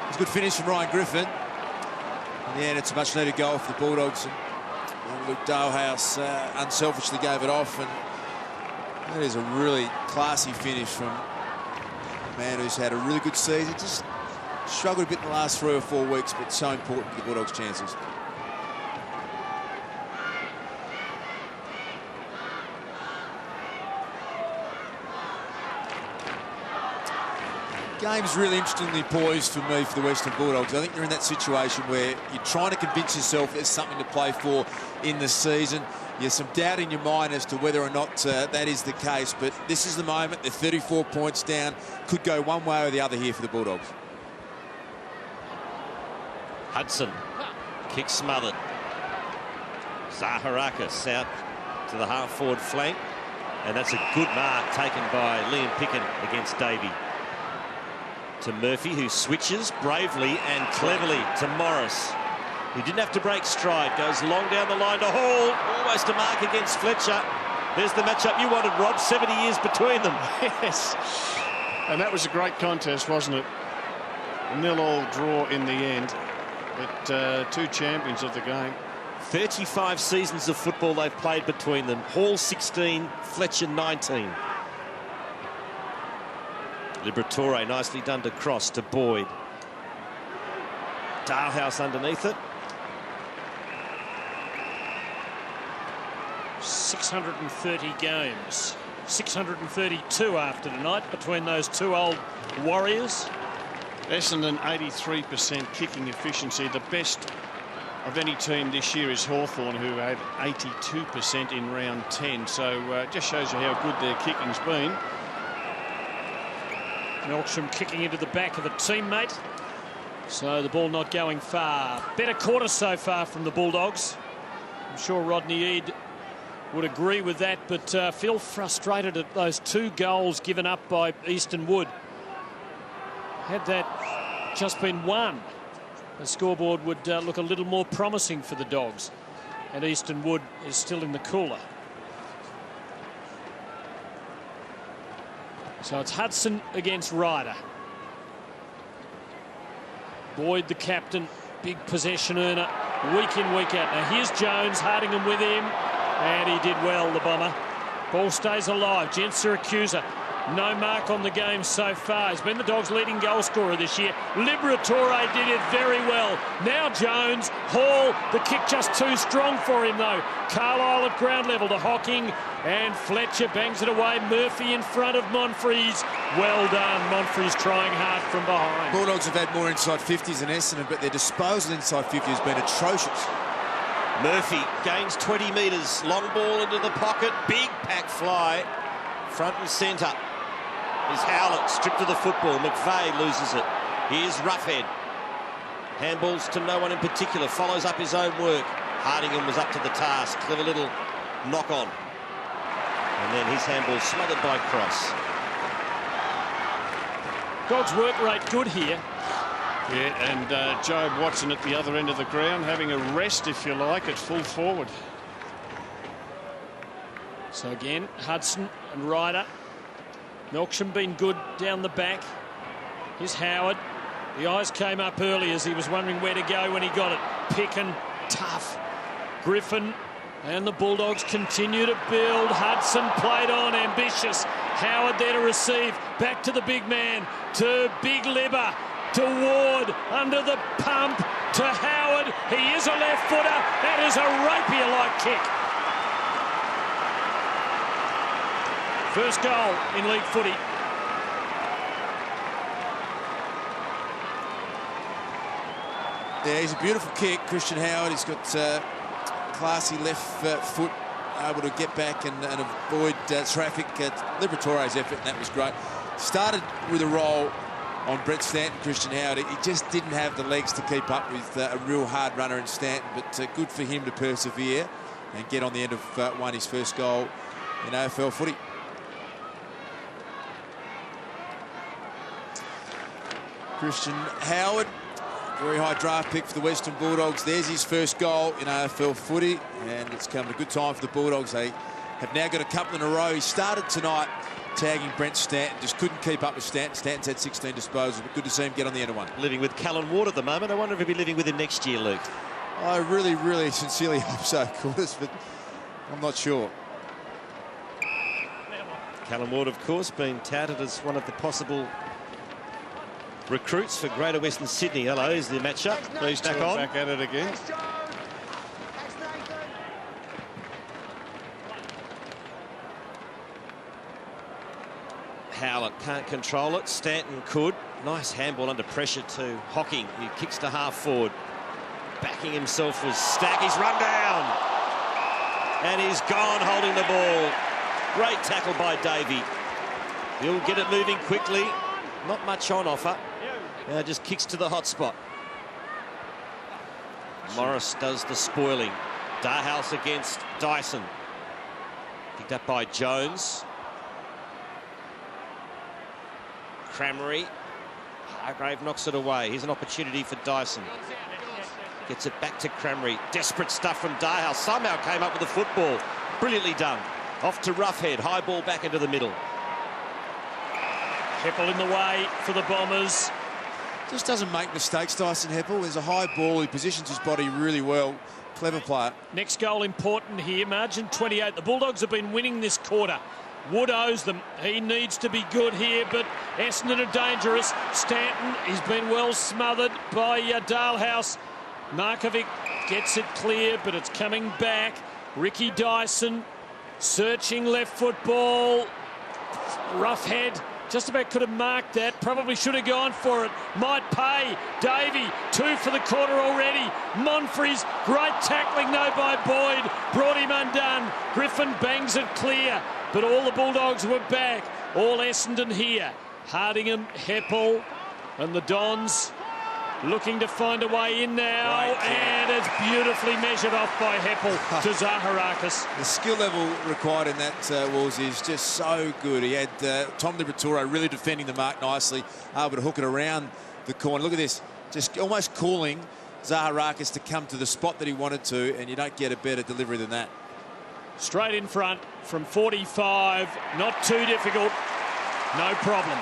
It's a good finish from Ryan Griffin. In the end, it's a much needed goal for the Bulldogs. And Luke Dalehouse unselfishly gave it off, and that is a really classy finish from a man who's had a really good season. Just struggled a bit in the last 3 or 4 weeks, but so important to the Bulldogs' chances. Game's really interestingly poised for me for the Western Bulldogs. I think you're in that situation where you're trying to convince yourself there's something to play for in the season. There's some doubt in your mind as to whether or not that is the case, but this is the moment. They're 34 points down. Could go one way or the other here for the Bulldogs. Hudson. Kick smothered. Zaharakis out to the half-forward flank. And that's a good mark taken by Liam Picken against Davey. To Murphy, who switches bravely and cleverly to Morris. He didn't have to break stride. Goes long down the line to Hall. Almost a mark against Fletcher. There's the matchup you wanted, Rob. 70 years between them. Yes. And that was a great contest, wasn't it? A 0-0 draw in the end. But two champions of the game. 35 seasons of football they've played between them. Hall 16, Fletcher 19. Liberatore nicely done to cross to Boyd. Dalhouse underneath it. 630 games. 632 after tonight between those two old warriors. Essendon 83% kicking efficiency. The best of any team this year is Hawthorn, who had 82% in round 10. So it just shows you how good their kicking's been. Melksham kicking into the back of a teammate. So the ball not going far. Better quarter so far from the Bulldogs. I'm sure Rodney Eade would agree with that, but feel frustrated at those 2 goals given up by Easton Wood. Had that just been one, the scoreboard would look a little more promising for the Dogs. And Easton Wood is still in the cooler. So it's Hudson against Ryder. Boyd, the captain, big possession earner, week in, week out. Now here's Jones, Hardingham with him, and he did well, the bomber. Ball stays alive. Gent Syracusa, no mark on the game so far. He's been the Dogs' leading goal scorer this year. Liberatore did it very well. Now Jones, Hall, the kick just too strong for him though. Carlisle at ground level to Hocking, and Fletcher bangs it away. Murphy in front of Monfries. Well done. Monfries trying hard from behind. Bulldogs have had more inside 50s than Essendon, but their disposal inside 50 has been atrocious. Murphy gains 20 metres. Long ball into the pocket. Big pack fly. Front and centre is Howlett. Stripped of the football. McVeigh loses it. Here's Roughhead. Handballs to no one in particular. Follows up his own work. Hardingham was up to the task. Clever little knock on. And then his handball smothered by Cross. Dogs' work rate good here. Yeah, and Job Watson at the other end of the ground, having a rest, if you like, at full forward. So again, Hudson and Ryder. Melksham been good down the back. Here's Howard. The eyes came up early as he was wondering where to go when he got it. Picken, tough. Griffin and the Bulldogs continue to build. Hudson played on, ambitious. Howard there to receive. Back to the big man, to Big Libber, to Ward, under the pump, to Howard. He is a left footer. That is a rapier-like kick. First goal in league footy. Yeah, he's a beautiful kick. Christian Howard, he's got classy left foot, able to get back and avoid traffic. Liberatore's effort, and that was great. Started with a roll on Brett Stanton, Christian Howard. He just didn't have the legs to keep up with a real hard runner in Stanton, but good for him to persevere and get on the end of won his first goal in AFL footy. Christian Howard, very high draft pick for the Western Bulldogs. There's his first goal in AFL footy, and it's come at a good time for the Bulldogs. They have now got a couple in a row. He started tonight tagging Brent Stanton, just couldn't keep up with Stanton. Stanton's had 16 disposals, but good to see him get on the end of one. Living with Callan Ward at the moment. I wonder if he'll be living with him next year, Luke. I really, really sincerely hope so, Quarters, but I'm not sure. Callan Ward, of course, being touted as one of the possible recruits for Greater Western Sydney. Hello, is the matchup. These two are back at it again. Howlett can't control it. Stanton could. Nice handball under pressure to Hocking. He kicks to half forward. Backing himself was Stack. He's run down. And he's gone holding the ball. Great tackle by Davey. He'll get it moving quickly. Not much on offer. Just kicks to the hot spot. Morris does the spoiling. Darhouse against Dyson. Picked up by Jones. Crammery. Hargrave knocks it away. Here's an opportunity for Dyson. Gets it back to Crammery. Desperate stuff from Darhouse. Somehow came up with the football. Brilliantly done. Off to Roughhead. High ball back into the middle. Heppel in the way for the Bombers. Just doesn't make mistakes, Dyson Heppel. There's a high ball. He positions his body really well. Clever player. Next goal important here. Margin 28. The Bulldogs have been winning this quarter. Wood owes them. He needs to be good here, but Essendon are dangerous. Stanton, he's been well smothered by Dalhouse. Markovic gets it clear, but it's coming back. Ricky Dyson searching left foot ball. Roughhead just about could have marked that. Probably should have gone for it. Might pay. Davey, 2 for the quarter already. Monfries, great tackling, no by Boyd. Brought him undone. Griffin bangs it clear. But all the Bulldogs were back. All Essendon here. Hardingham, Heppel, and the Dons looking to find a way in now. And it's beautifully measured off by Heppel to Zaharakis. The skill level required in that, Walls, is just so good. He had Tom Liberatore really defending the mark nicely, able to hook it around the corner. Look at this, just almost calling Zaharakis to come to the spot that he wanted to, and you don't get a better delivery than that. Straight in front from 45, not too difficult, no problem.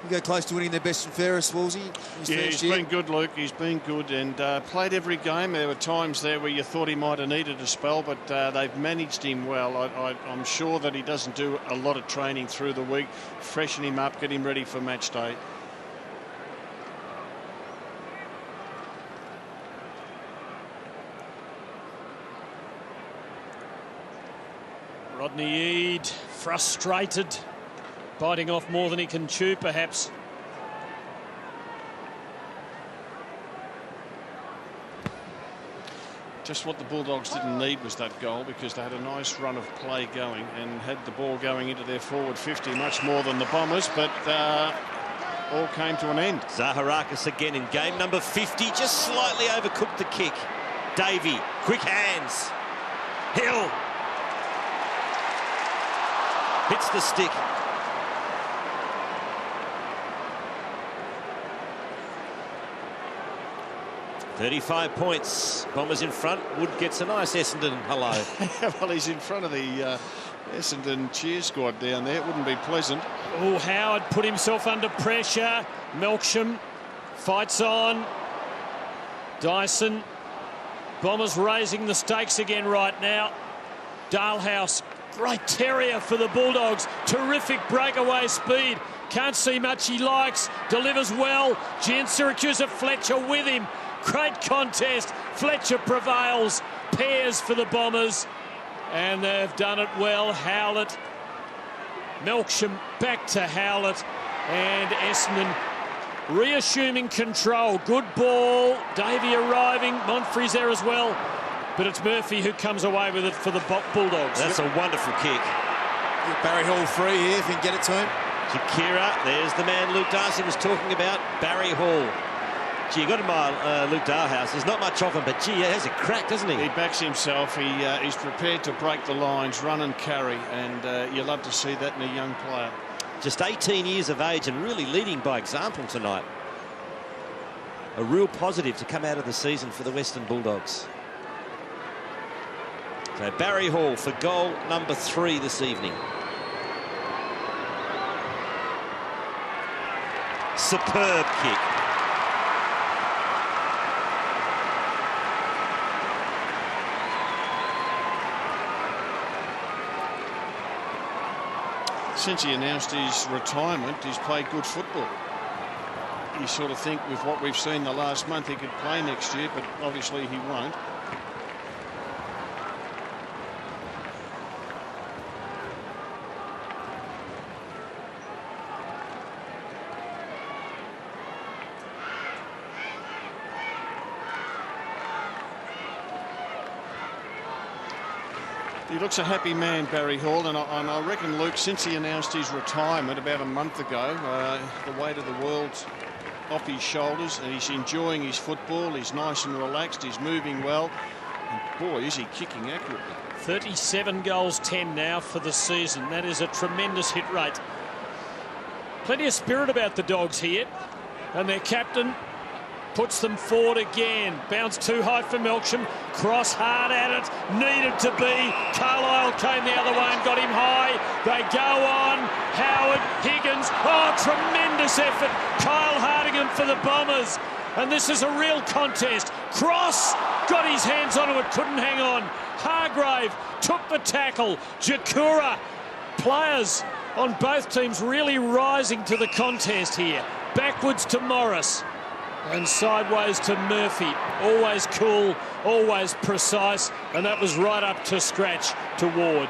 You go close to winning their best and fairest, Woolsey. Yeah, he's been good, Luke. He's been good and played every game. There were times there where you thought he might have needed a spell, but they've managed him well. I'm sure that he doesn't do a lot of training through the week. Freshen him up, get him ready for match day. Rodney Eade, frustrated. Biting off more than he can chew, perhaps. Just what the Bulldogs didn't need was that goal, because they had a nice run of play going and had the ball going into their forward 50 much more than the Bombers, but all came to an end. Zaharakis again in game number 50, just slightly overcooked the kick. Davey, quick hands. Hill hits the stick. $35 points. Bombers in front. Wood gets a nice Essendon hello. Well, he's in front of the Essendon cheer squad down there. It wouldn't be pleasant. Oh, Howard put himself under pressure. Melksham fights on. Dyson. Bombers raising the stakes again right now. Dalhouse, great terrier for the Bulldogs. Terrific breakaway speed. Can't see much he likes. Delivers well. Gian Syracuse, Fletcher with him. Great contest. Fletcher prevails. Pairs for the Bombers. And they've done it well. Howlett. Melksham back to Howlett. And Essendon reassuming control. Good ball. Davey arriving. Monfries there as well. But it's Murphy who comes away with it for the Bulldogs. That's a wonderful kick. Barry Hall free here if you can get it to him. Shakira, there's the man Luke Darcy was talking about, Barry Hall. Gee, you got to admire Luke Darhouse. There's not much of him, but gee, he has a crack, doesn't he? He backs himself. He's prepared to break the lines, run and carry, and you love to see that in a young player. Just 18 years of age and really leading by example tonight. A real positive to come out of the season for the Western Bulldogs. So Barry Hall for goal number 3 this evening. Superb kick. Since he announced his retirement, he's played good football. You sort of think with what we've seen the last month he could play next year, but obviously he won't. He looks a happy man, Barry Hall, and I reckon, Luke, since he announced his retirement about a month ago, the weight of the world's off his shoulders, and he's enjoying his football. He's nice and relaxed. He's moving well. And boy, is he kicking accurately. 37 goals, 10 now for the season. That is a tremendous hit rate. Plenty of spirit about the Dogs here, and their captain puts them forward again. Bounce too high for Melksham. Cross hard at it. Needed to be. Carlisle came the other way and got him high. They go on. Howard, Higgins. Oh, tremendous effort. Kyle Hardigan for the Bombers. And this is a real contest. Cross got his hands onto it. Couldn't hang on. Hargrave took the tackle. Jakura. Players on both teams really rising to the contest here. Backwards to Morris. And sideways to Murphy. Always cool, always precise, and that was right up to scratch to Ward.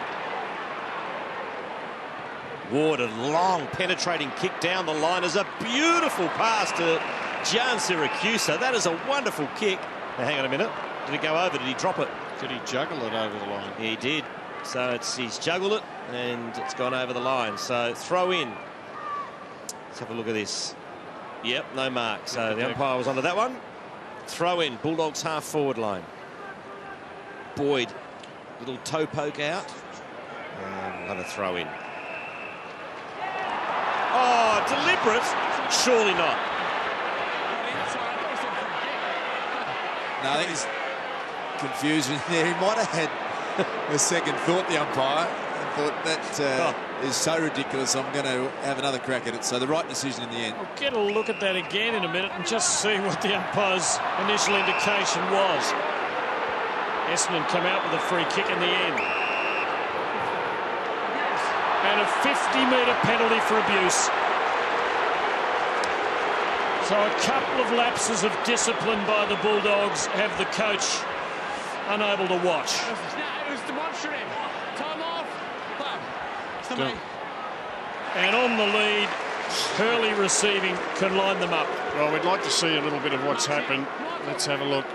Ward, a long penetrating kick down the line, is a beautiful pass to Jan Siracusa. That is a wonderful kick. Now, hang on a minute. Did it go over? Did he drop it? Did he juggle it over the line? He did. So he's juggled it and it's gone over the line. So throw in. Let's have a look at this. Yep, no mark. So the umpire was onto that one. Throw in. Bulldogs half forward line. Boyd, little toe poke out. And we'll have a throw in. Oh, deliberate? Surely not. No, I think he's confused there. He might have had a second thought, the umpire, and thought that is so ridiculous, I'm going to have another crack at it. So the right decision in the end. We'll get a look at that again in a minute and just see what the umpire's initial indication was. Essendon come out with a free kick in the end. And a 50-metre penalty for abuse. So a couple of lapses of discipline by the Bulldogs have the coach unable to watch. It was demonstrative. Time off. And on the lead, Hurley receiving can line them up. Well, we'd like to see a little bit of what's happened. Let's have a look.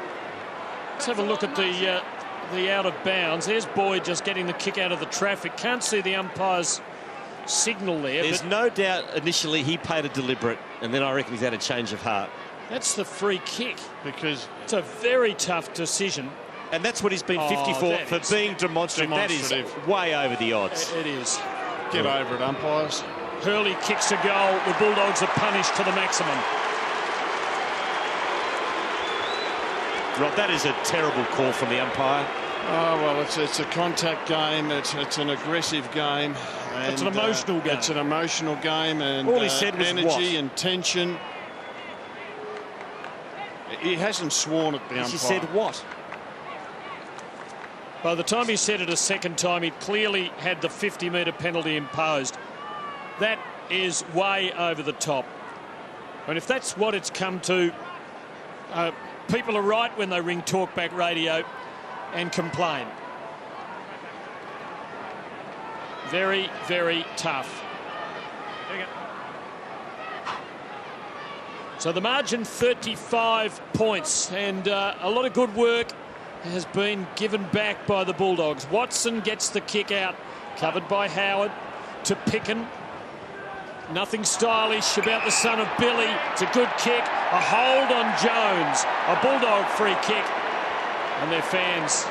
Let's have a look at the out of bounds. There's Boyd just getting the kick out of the traffic. Can't see the umpire's signal there. There's no doubt initially he played a deliberate, and then I reckon he's had a change of heart. That's the free kick. Because it's a very tough decision. And that's what he's been 50 for being demonstrative. That is way over the odds. It is. Get over it, umpires. Hurley kicks a goal. The Bulldogs are punished to the maximum. Rob, that is a terrible call from the umpire. Oh, well, it's a contact game. It's an aggressive game. And, it's an emotional game. It's an emotional game, and all he said was energy what? And tension. He hasn't sworn at the umpire. He said what? By the time he said it a second time, he clearly had the 50-metre penalty imposed. That is way over the top. And if that's what it's come to, people are right when they ring talkback radio and complain. Very, very tough. So the margin 35 points, and a lot of good work has been given back by the Bulldogs. Watson gets the kick out, covered by Howard to Picken. Nothing stylish about the son of Billy. It's a good kick. A hold on Jones. A Bulldog free kick. And their fans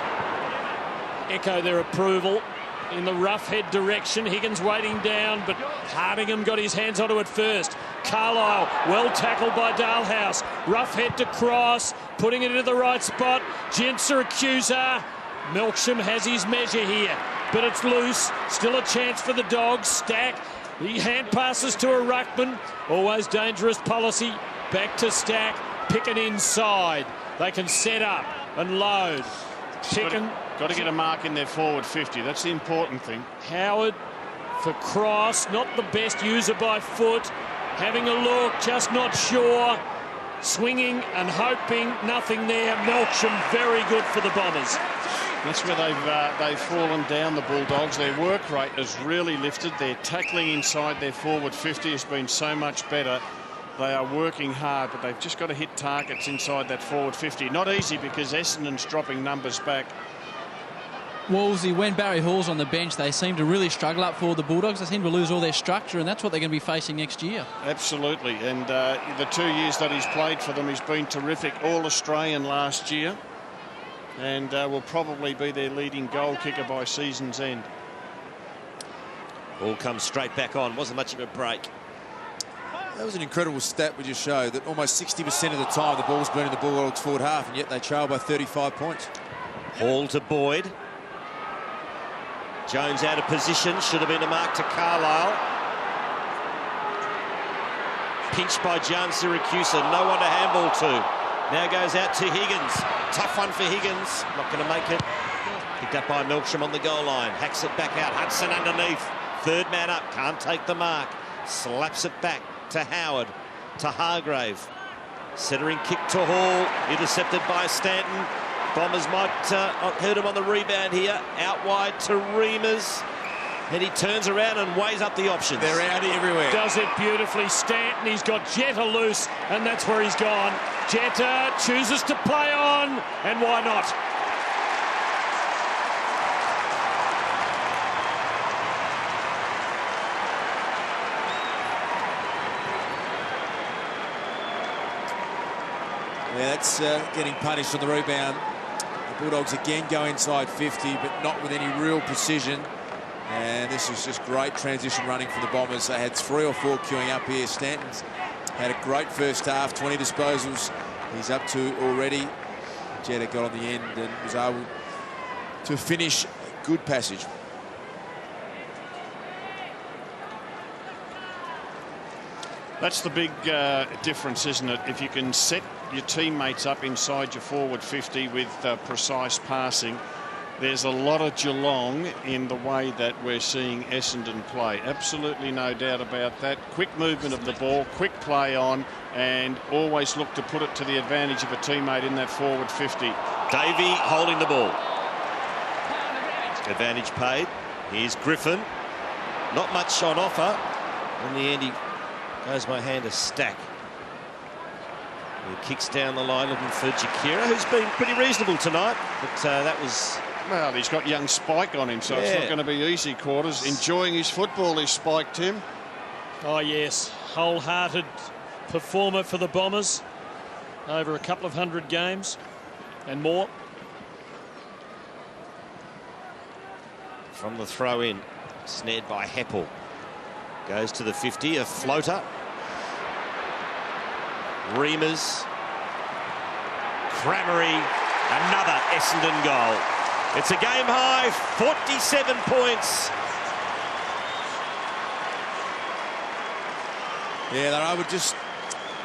echo their approval in the rough head direction. Higgins waiting down, but Hardingham got his hands onto it first. Carlisle, well tackled by Dalhouse. Rough head to Cross, putting it into the right spot. Siracusa. Melksham has his measure here, but it's loose. Still a chance for the Dogs. Stack. He hand passes to a ruckman. Always dangerous policy. Back to Stack. Picken inside. They can set up and load. Picken. Got to get a mark in their forward 50. That's the important thing. Howard for Cross. Not the best user by foot. Having a look, just not sure. Swinging and hoping, nothing there. Melksham very good for the Bombers. That's where they've fallen down, the Bulldogs. Their work rate has really lifted. Their tackling inside their forward 50 has been so much better. They are working hard, but they've just got to hit targets inside that forward 50. Not easy because Essendon's dropping numbers back. Wolsey, when Barry Hall's on the bench, they seem to really struggle up for the Bulldogs. They seem to lose all their structure, and that's what they're going to be facing next year. Absolutely, and the 2 years that he's played for them, he's been terrific. All-Australian last year, and will probably be their leading goal kicker by season's end. Ball comes straight back on. Wasn't much of a break. That was an incredible stat we just showed, that almost 60% of the time the ball's been in the Bulldogs' forward half, and yet they trail by 35 points. Hall to Boyd. Jones out of position. Should have been a mark to Carlisle. Pinched by Jan Siracusa. No one to handball to. Now goes out to Higgins. Tough one for Higgins. Not going to make it. Picked up by Milksham on the goal line. Hacks it back out. Hudson underneath. Third man up. Can't take the mark. Slaps it back to Howard. To Hargrave. Centering kick to Hall. Intercepted by Stanton. Bombers might hurt him on the rebound here. Out wide to Reimers. And he turns around and weighs up the options. They're out everywhere. Does it beautifully. Stanton, he's got Jetta loose, and that's where he's gone. Jetta chooses to play on, and why not? Yeah, that's getting punished on the rebound. The Bulldogs again go inside 50, but not with any real precision. And this is just great transition running from the Bombers. They had 3 or 4 queuing up here. Stanton's had a great first half, 20 disposals. He's up to already. Jetta got on the end and was able to finish a good passage. That's the big difference, isn't it? If you can set your teammates up inside your forward 50 with precise passing, there's a lot of Geelong in the way that we're seeing Essendon play. Absolutely no doubt about that. Quick movement of the ball, quick play on, and always look to put it to the advantage of a teammate in that forward 50. Davey holding the ball. Advantage paid. Here's Griffin. Not much on offer. In the end, he goes by hand a stack. He kicks down the line looking for Jakira, who's been pretty reasonable tonight. But that was... Well, he's got young Spike on him, so it's not going to be easy quarters. Enjoying his football, is Spike, Tim. Oh, yes. Wholehearted performer for the Bombers. Over a couple of 100 games and more. From the throw in, snared by Heppel. Goes to the 50, a floater. Reimers. Crammery, another Essendon goal. It's a game high, 47 points. Yeah, they're able to just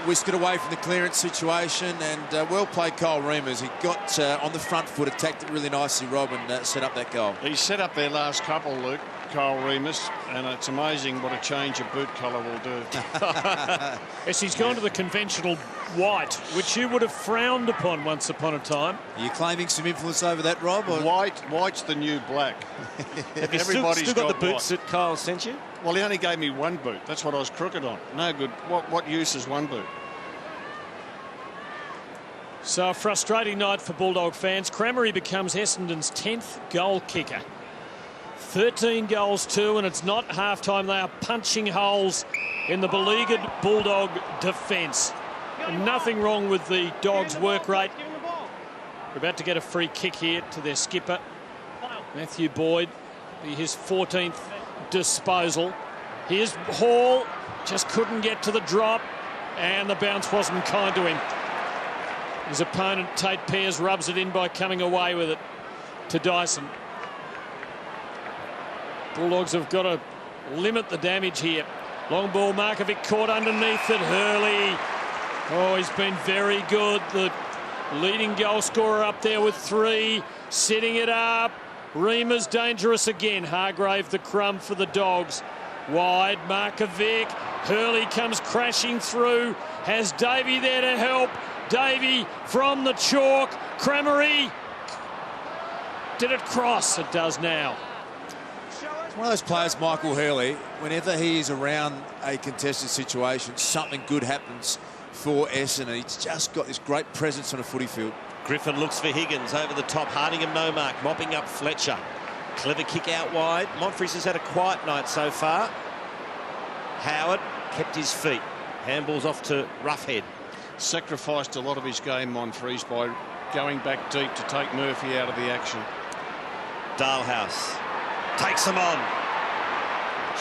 whisk it away from the clearance situation, and well played Kyle Reimers. He got on the front foot, attacked it really nicely, Rob, and set up that goal. He set up their last couple, Luke, Kyle Reimers, and it's amazing what a change of boot colour will do. Yes, he's gone to the conventional white, which you would have frowned upon once upon a time. Are you claiming some influence over that, Rob? Or? White's the new black. Have you still got the boots that Kyle sent you? Well, he only gave me one boot. That's what I was crooked on. No good. What use is one boot? So a frustrating night for Bulldog fans. Crammery becomes Essendon's 10th goal kicker. 13 goals too, and it's not half-time. They are punching holes in the beleaguered Bulldog defence. Nothing wrong with the Dogs' work rate. We're about to get a free kick here to their skipper, Matthew Boyd. His 14th disposal. Here's Hall. Just couldn't get to the drop, and the bounce wasn't kind to him. His opponent, Tate Pears, rubs it in by coming away with it to Dyson. Bulldogs have got to limit the damage here. Long ball, Markovic caught underneath it. Hurley. Oh, he's been very good. The leading goal scorer up there with 3. Setting it up. Reimers dangerous again. Hargrave the crumb for the Dogs. Wide, Markovic. Hurley comes crashing through. Has Davey there to help. Davey from the chalk. Crammery. Did it cross? It does now. One of those players, Michael Hurley, whenever he is around a contested situation, something good happens for Essendon. He's just got this great presence on a footy field. Griffin looks for Higgins over the top. Hardingham no mark, mopping up Fletcher. Clever kick out wide. Monfries has had a quiet night so far. Howard kept his feet. Handball's off to Roughhead. Sacrificed a lot of his game, Monfries, by going back deep to take Murphy out of the action. Dalhouse takes him on.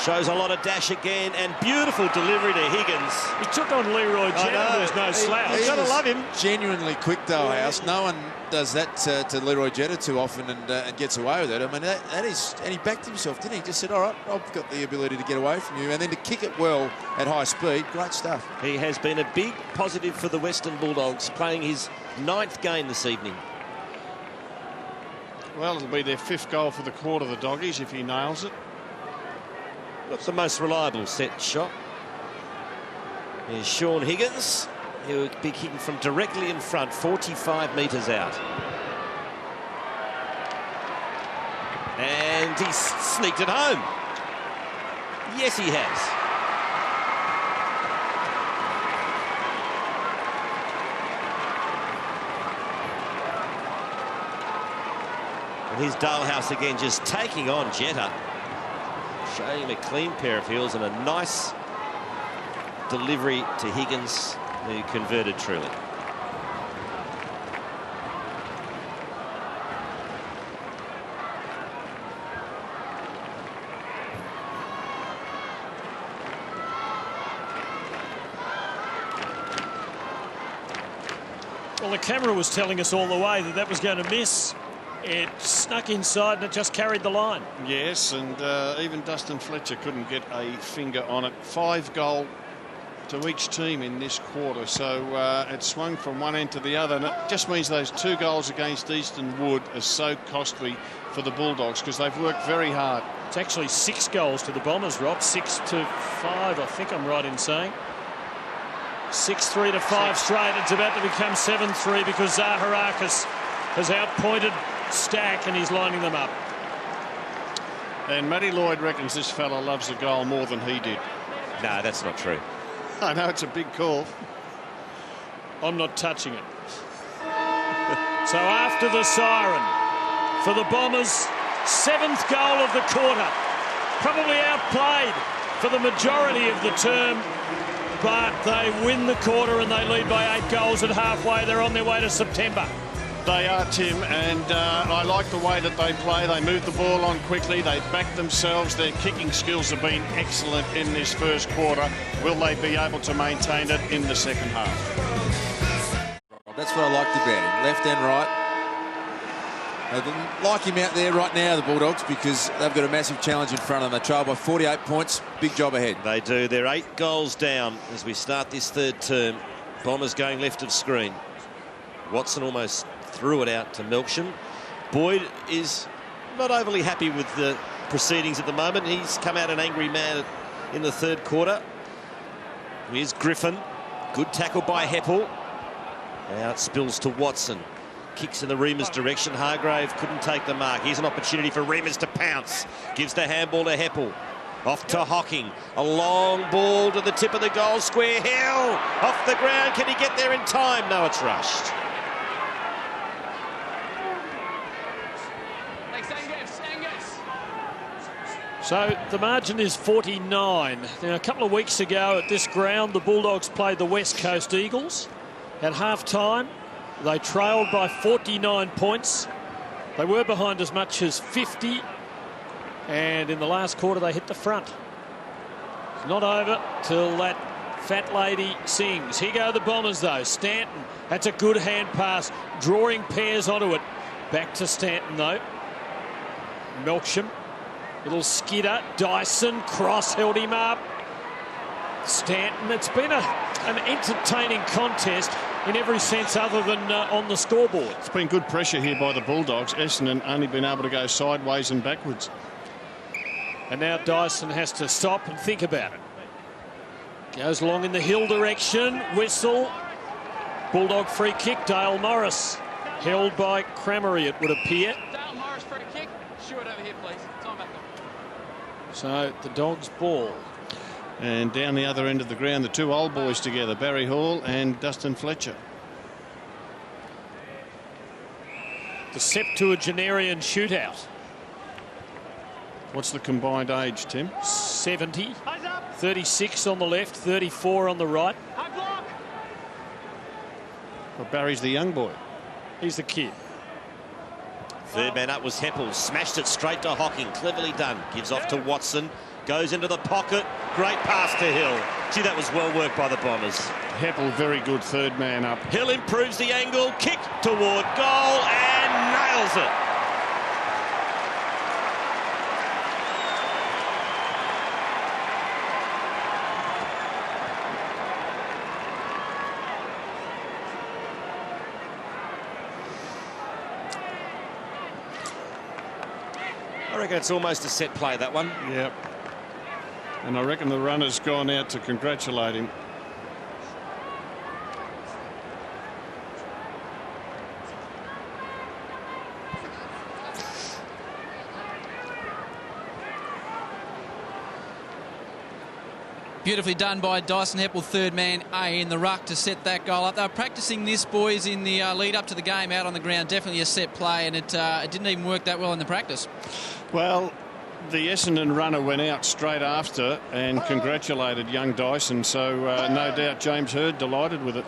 Shows a lot of dash again, and beautiful delivery to Higgins. He took on Leroy Jetta. There's no slouch. You've got to love him. Genuinely quick, Dalhouse. No one does that to Leroy Jetta too often and gets away with it. I mean, that is, and he backed himself, didn't he? Just said, all right, I've got the ability to get away from you. And then to kick it well at high speed, great stuff. He has been a big positive for the Western Bulldogs, playing his 9th game this evening. Well, it'll be their 5th goal for the quarter, the Doggies, if he nails it. Not the most reliable set shot. Here's Sean Higgins. He'll be kicking from directly in front, 45 metres out. And he's sneaked it home. Yes, he has. And here's Dalhouse again, just taking on Jetta. Showing him a clean pair of heels and a nice delivery to Higgins, who converted truly. Well, the camera was telling us all the way that that was going to miss. It snuck inside and it just carried the line. Yes, and even Dustin Fletcher couldn't get a finger on it. 5 goal to each team in this quarter, so it swung from one end to the other, and it just means those 2 goals against Eastern Wood are so costly for the Bulldogs because they've worked very hard. It's actually 6 goals to the Bombers, Rob. 6-5, I think I'm right in saying. 6-3 to 5 straight. It's about to become 7-3 because Zaharakis has outpointed Stack and he's lining them up. And Matty Lloyd reckons this fella loves the goal more than he did. No, that's not true. I know it's a big call. I'm not touching it. So after the siren for the Bombers, 7th goal of the quarter. Probably outplayed for the majority of the term, but they win the quarter and they lead by 8 goals at halfway. They're on their way to September. They are, Tim, and I like the way that they play. They move the ball on quickly. They back themselves. Their kicking skills have been excellent in this first quarter. Will they be able to maintain it in the second half? That's what I liked about him, left and right. They like him out there right now, the Bulldogs, because they've got a massive challenge in front of them. They trail by 48 points. Big job ahead. They do. They're 8 goals down as we start this 3rd term. Bombers going left of screen. Watson almost threw it out to Melksham. Boyd is not overly happy with the proceedings at the moment. He's come out an angry man in the 3rd quarter. Here's Griffin. Good tackle by Heppel. Now it spills to Watson. Kicks in the Remus direction. Hargrave couldn't take the mark. Here's an opportunity for Remus to pounce. Gives the handball to Heppel. Off to Hocking. A long ball to the tip of the goal square. Hill off the ground. Can he get there in time? No, it's rushed. So the margin is 49. Now, a couple of weeks ago at this ground, the Bulldogs played the West Coast Eagles. At half-time, they trailed by 49 points. They were behind as much as 50. And in the last quarter, they hit the front. It's not over till that fat lady sings. Here go the Bombers, though. Stanton, that's a good hand pass, drawing pairs onto it. Back to Stanton, though. Melksham. Little skidder, Dyson, Cross held him up. Stanton, it's been an entertaining contest in every sense other than on the scoreboard. It's been good pressure here by the Bulldogs. Essendon only been able to go sideways and backwards. And now Dyson has to stop and think about it. Goes along in the hill direction, whistle. Bulldog free kick, Dale Morris. Held by Cramery, it would appear. Dale Morris free kick. Shoot it over here, please. Time back. So the Dogs' ball. And down the other end of the ground, the 2 old boys together, Barry Hall and Dustin Fletcher. The septuagenarian shootout. What's the combined age, Tim? 70. 36 on the left, 34 on the right. Well, Barry's the young boy. He's the kid. Third man up was Heppel. Smashed it straight to Hocking. Cleverly done. Gives off to Watson. Goes into the pocket. Great pass to Hill. Gee, that was well worked by the Bombers. Heppel, very good third man up. Hill improves the angle. Kick toward goal and nails it. I reckon it's almost a set play, that one. Yep. And I reckon the runner's gone out to congratulate him. Beautifully done by Dyson Heppel, third man A in the ruck to set that goal up. They were practicing this, boys, in the lead up to the game out on the ground. Definitely a set play, and it didn't even work that well in the practice. Well, the Essendon runner went out straight after and congratulated young Dyson, so no doubt James Hird delighted with it.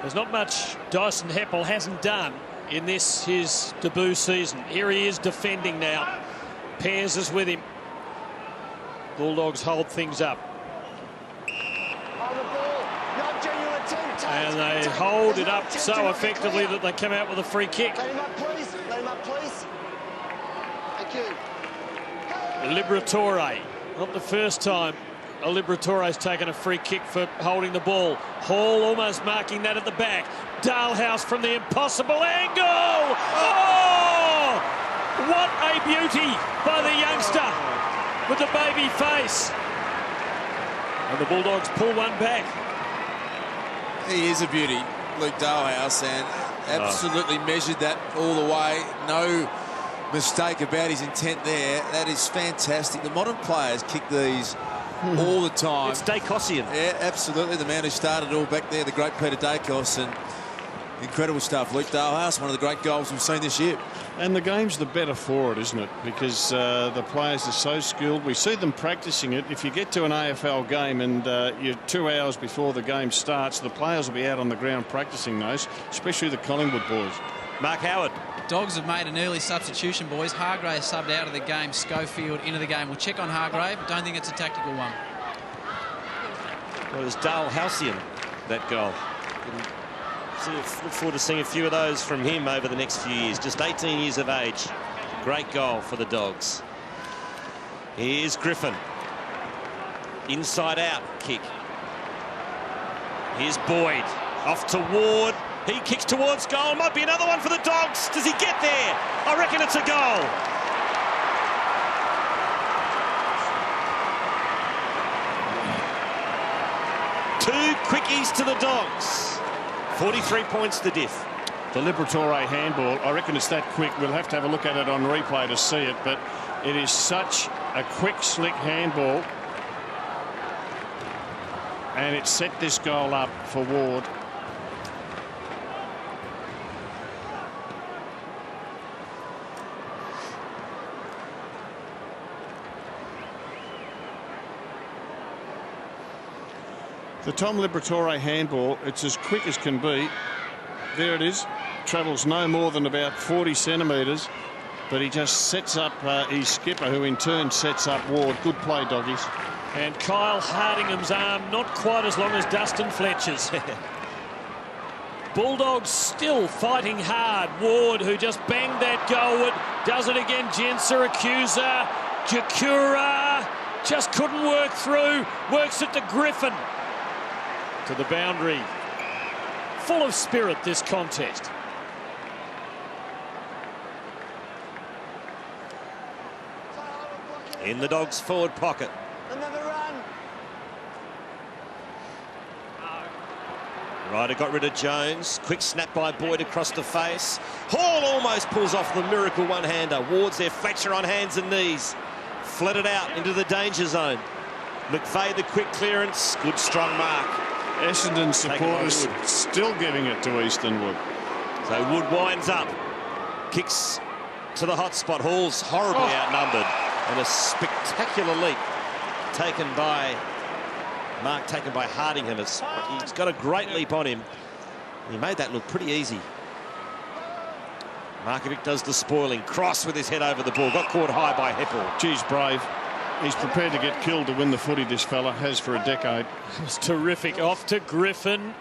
There's not much Dyson Heppel hasn't done in this, his debut season. Here he is defending now. Pears is with him. Bulldogs hold things up. And they hold it up so effectively that they come out with a free kick. Let him up, please. Let him up, please. Thank you. Liberatore. Not the first time a Liberatore's taken a free kick for holding the ball. Hall almost marking that at the back. Dalehouse from the impossible angle. Oh! What a beauty by the youngster with the baby face. And the Bulldogs pull one back. He is a beauty, Luke Dalehouse, and absolutely measured that all the way. No mistake about his intent there. That is fantastic. The modern players kick these all the time. It's Dacossian. Yeah, absolutely. The man who started it all back there, the great Peter Dacos, and incredible stuff. Luke Dalehouse, one of the great goals we've seen this year. And the game's the better for it, isn't it? Because the players are so skilled. We see them practicing it. If you get to an AFL game and you're 2 hours before the game starts, the players will be out on the ground practicing those, especially the Collingwood boys. Mark Howard. Dogs have made an early substitution, boys. Hargrave subbed out of the game. Schofield into the game. We'll check on Hargrave. Don't think it's a tactical one. Well, it was Dalehousian, that goal. Look forward to seeing a few of those from him over the next few years. Just 18 years of age. Great goal for the Dogs. Here's Griffin. Inside out kick. Here's Boyd. Off to Ward. He kicks towards goal. Might be another one for the Dogs. Does he get there? I reckon it's a goal. Two quickies to the Dogs. 43 points to diff. The Liberatore handball, I reckon it's that quick. We'll have to have a look at it on replay to see it, but it is such a quick, slick handball. And it set this goal up for Ward. The Tom Liberatore handball, it's as quick as can be. There it is. Travels no more than about 40 centimetres, but he just sets up his skipper, who in turn sets up Ward. Good play, Doggies. And Kyle Hardingham's arm not quite as long as Dustin Fletcher's. Bulldogs still fighting hard. Ward, who just banged that goalward, does it again. Jenser, Accuser, Jakura just couldn't work through. Works it to Griffin. To the boundary. Full of spirit, this contest. In the Dogs' forward pocket. Another run. Ryder got rid of Jones. Quick snap by Boyd across the face. Hall almost pulls off the miracle one-hander. Ward's there. Fletcher on hands and knees. Fled it out into the danger zone. McVeigh the quick clearance. Good strong mark. Essendon supporters still giving it to Easton Wood. So Wood winds up. Kicks to the hot spot. Hall's horribly outnumbered. And a spectacular leap taken by Hardingham. He's got a great leap on him. He made that look pretty easy. Markovic does the spoiling. Cross with his head over the ball. Got caught high by Heppel. Geez, brave. He's prepared to get killed to win the footy, this fella. Has for a decade. It was terrific. Off to Griffin.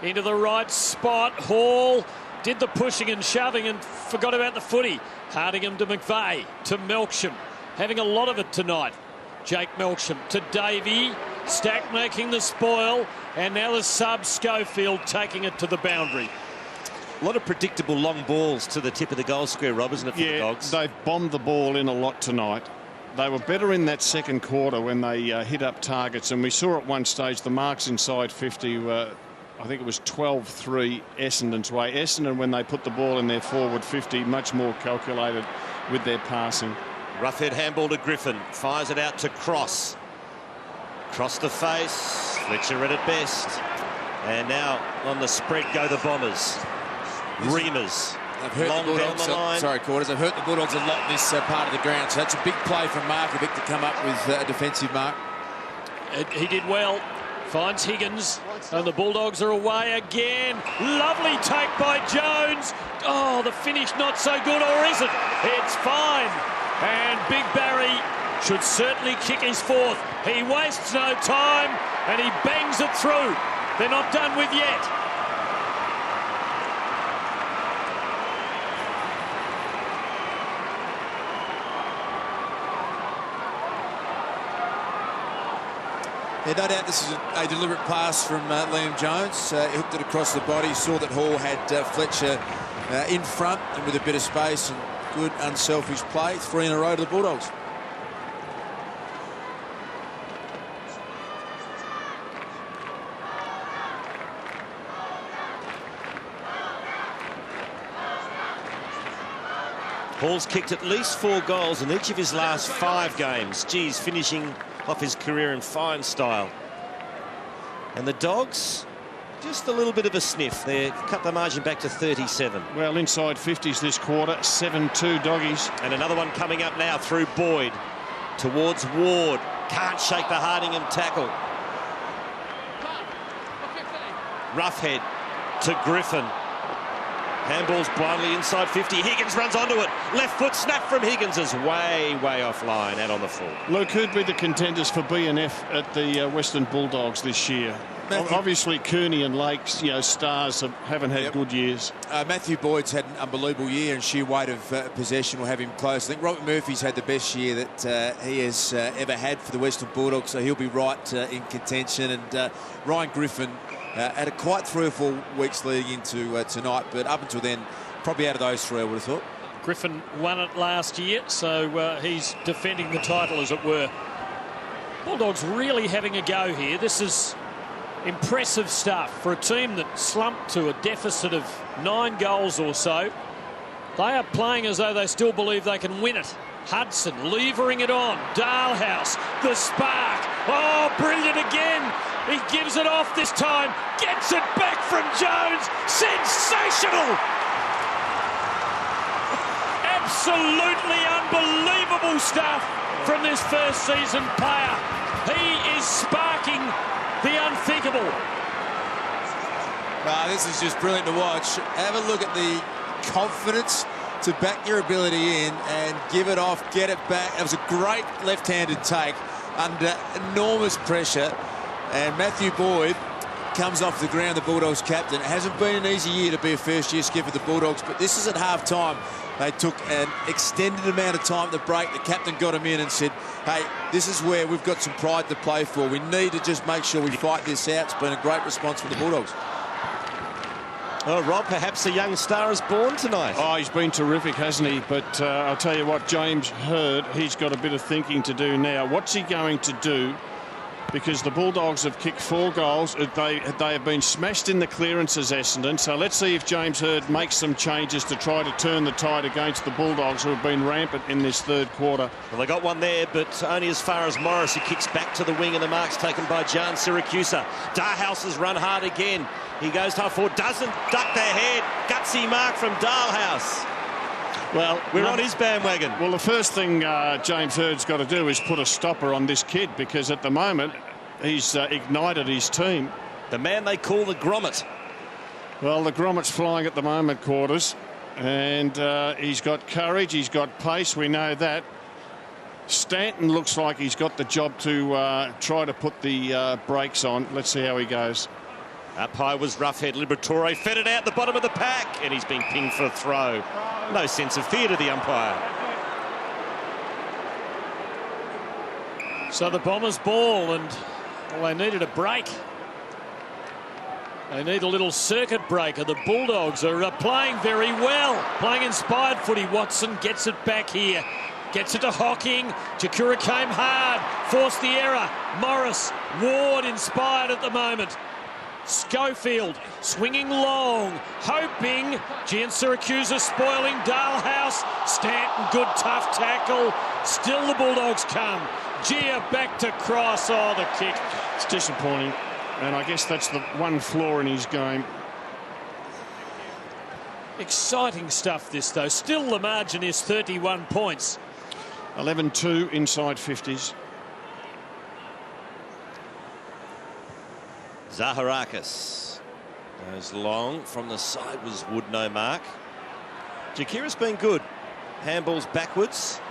Into the right spot. Hall did the pushing and shoving and forgot about the footy. Hardingham to McVeigh. To Melksham. Having a lot of it tonight. Jake Melksham to Davey. Stack making the spoil. And now the sub, Schofield, taking it to the boundary. A lot of predictable long balls to the tip of the goal square, Rob, isn't it, for the Dogs? They've bombed the ball in a lot tonight. They were better in that second quarter when they hit up targets, and we saw at one stage the marks inside 50 were, I think it was 12-3 Essendon's way. Essendon, when they put the ball in their forward 50, much more calculated with their passing. Roughhead handball to Griffin. Fires it out to Cross. Cross the face. Fletcher read it best. And now on the spread go the Bombers. Reamers. They've hurt long the down Bulldogs. the line. Sorry, Quarters. They've hurt the Bulldogs a lot in this part of the ground. So that's a big play from Markovic to come up with a defensive mark. He did well. Finds Higgins. And the Bulldogs are away again. Lovely take by Jones. Oh, the finish not so good, or is it? It's fine. And Big Barry should certainly kick his fourth. He wastes no time and he bangs it through. They're not done with yet. Yeah, no doubt this is a deliberate pass from Liam Jones. He hooked it across the body, saw that Hall had Fletcher in front and with a bit of space, and good unselfish play. 3 in a row to the Bulldogs. Hall's kicked at least 4 goals in each of his last 5 games. Geez, finishing off his career in fine style. And the Dogs, just a little bit of a sniff. They cut the margin back to 37. Well, inside 50s this quarter, 7-2 Doggies. And another one coming up now through Boyd towards Ward. Can't shake the Hardingham tackle. Roughhead to Griffin. Handballs blindly inside 50. Higgins runs onto it. Left foot snap from Higgins is way offline out on the full. Luke, who'd be the contenders for B&F at the Western Bulldogs this year? Obviously, Cooney and Lakes, stars haven't had good years. Matthew Boyd's had an unbelievable year, and sheer weight of possession will have him close. I think Robert Murphy's had the best year that he has ever had for the Western Bulldogs, so he'll be right in contention. And Ryan Griffin had a quiet 3 or 4 weeks leading into tonight, but up until then, probably out of those 3, I would have thought. Griffin won it last year, so he's defending the title, as it were. Bulldogs really having a go here. This is impressive stuff for a team that slumped to a deficit of 9 goals or so. They are playing as though they still believe they can win it. Hudson levering it on. Dalhouse, the spark. Oh, brilliant again. He gives it off this time. Gets it back from Jones. Sensational. Absolutely unbelievable stuff from this first season player. He is sparking the unthinkable. This is just brilliant to watch. Have a look at the confidence to back your ability in and give it off, get it back. It was a great left-handed take under enormous pressure. And Matthew Boyd comes off the ground, the Bulldogs captain. It hasn't been an easy year to be a first-year skipper for the Bulldogs, but this is at half-time. They took an extended amount of time to break. The captain got him in and said, hey, this is where we've got some pride to play for. We need to just make sure we fight this out. It's been a great response for the Bulldogs. Oh, Rob, perhaps a young star is born tonight. Oh, he's been terrific, hasn't he? But I'll tell you what, James Hird, he's got a bit of thinking to do now. What's he going to do? Because the Bulldogs have kicked 4 goals. They have been smashed in the clearances, Essendon. So let's see if James Hird makes some changes to try to turn the tide against the Bulldogs, who have been rampant in this 3rd quarter. Well, they got one there, but only as far as Morris, who kicks back to the wing, and the mark's taken by Jan Siracusa. Dalhouse has run hard again. He goes half forward, doesn't duck their head. Gutsy mark from Dalhouse. Well, we're on his bandwagon. Well, the first thing James Hird's got to do is put a stopper on this kid, because at the moment he's ignited his team. The man they call the Grommet. Well, the Grommet's flying at the moment, Quarters, and he's got courage, he's got pace, we know that. Stanton looks like he's got the job to try to put the brakes on. Let's see how he goes. Up high was Roughhead. Liberatore fed it out the bottom of the pack, and he's been pinged for a throw. No sense of fear to the umpire. So the Bombers ball, and well, they needed a break. They need a little circuit breaker. The Bulldogs are playing very well, playing inspired footy. Watson gets it back here. Gets it to Hocking. Jakura came hard, forced the error. Morris, Ward inspired at the moment. Schofield swinging long, hoping. Gian Syracuse spoiling Dalhouse. Stanton, good tough tackle. Still the Bulldogs come. Gia back to Cross. Oh, the kick. It's disappointing, and I guess that's the one flaw in his game. Exciting stuff this, though. Still the margin is 31 points. 11-2 inside 50s. Zaharakis goes long. From the side was Wood, no mark. Jakira's been good. Handballs backwards.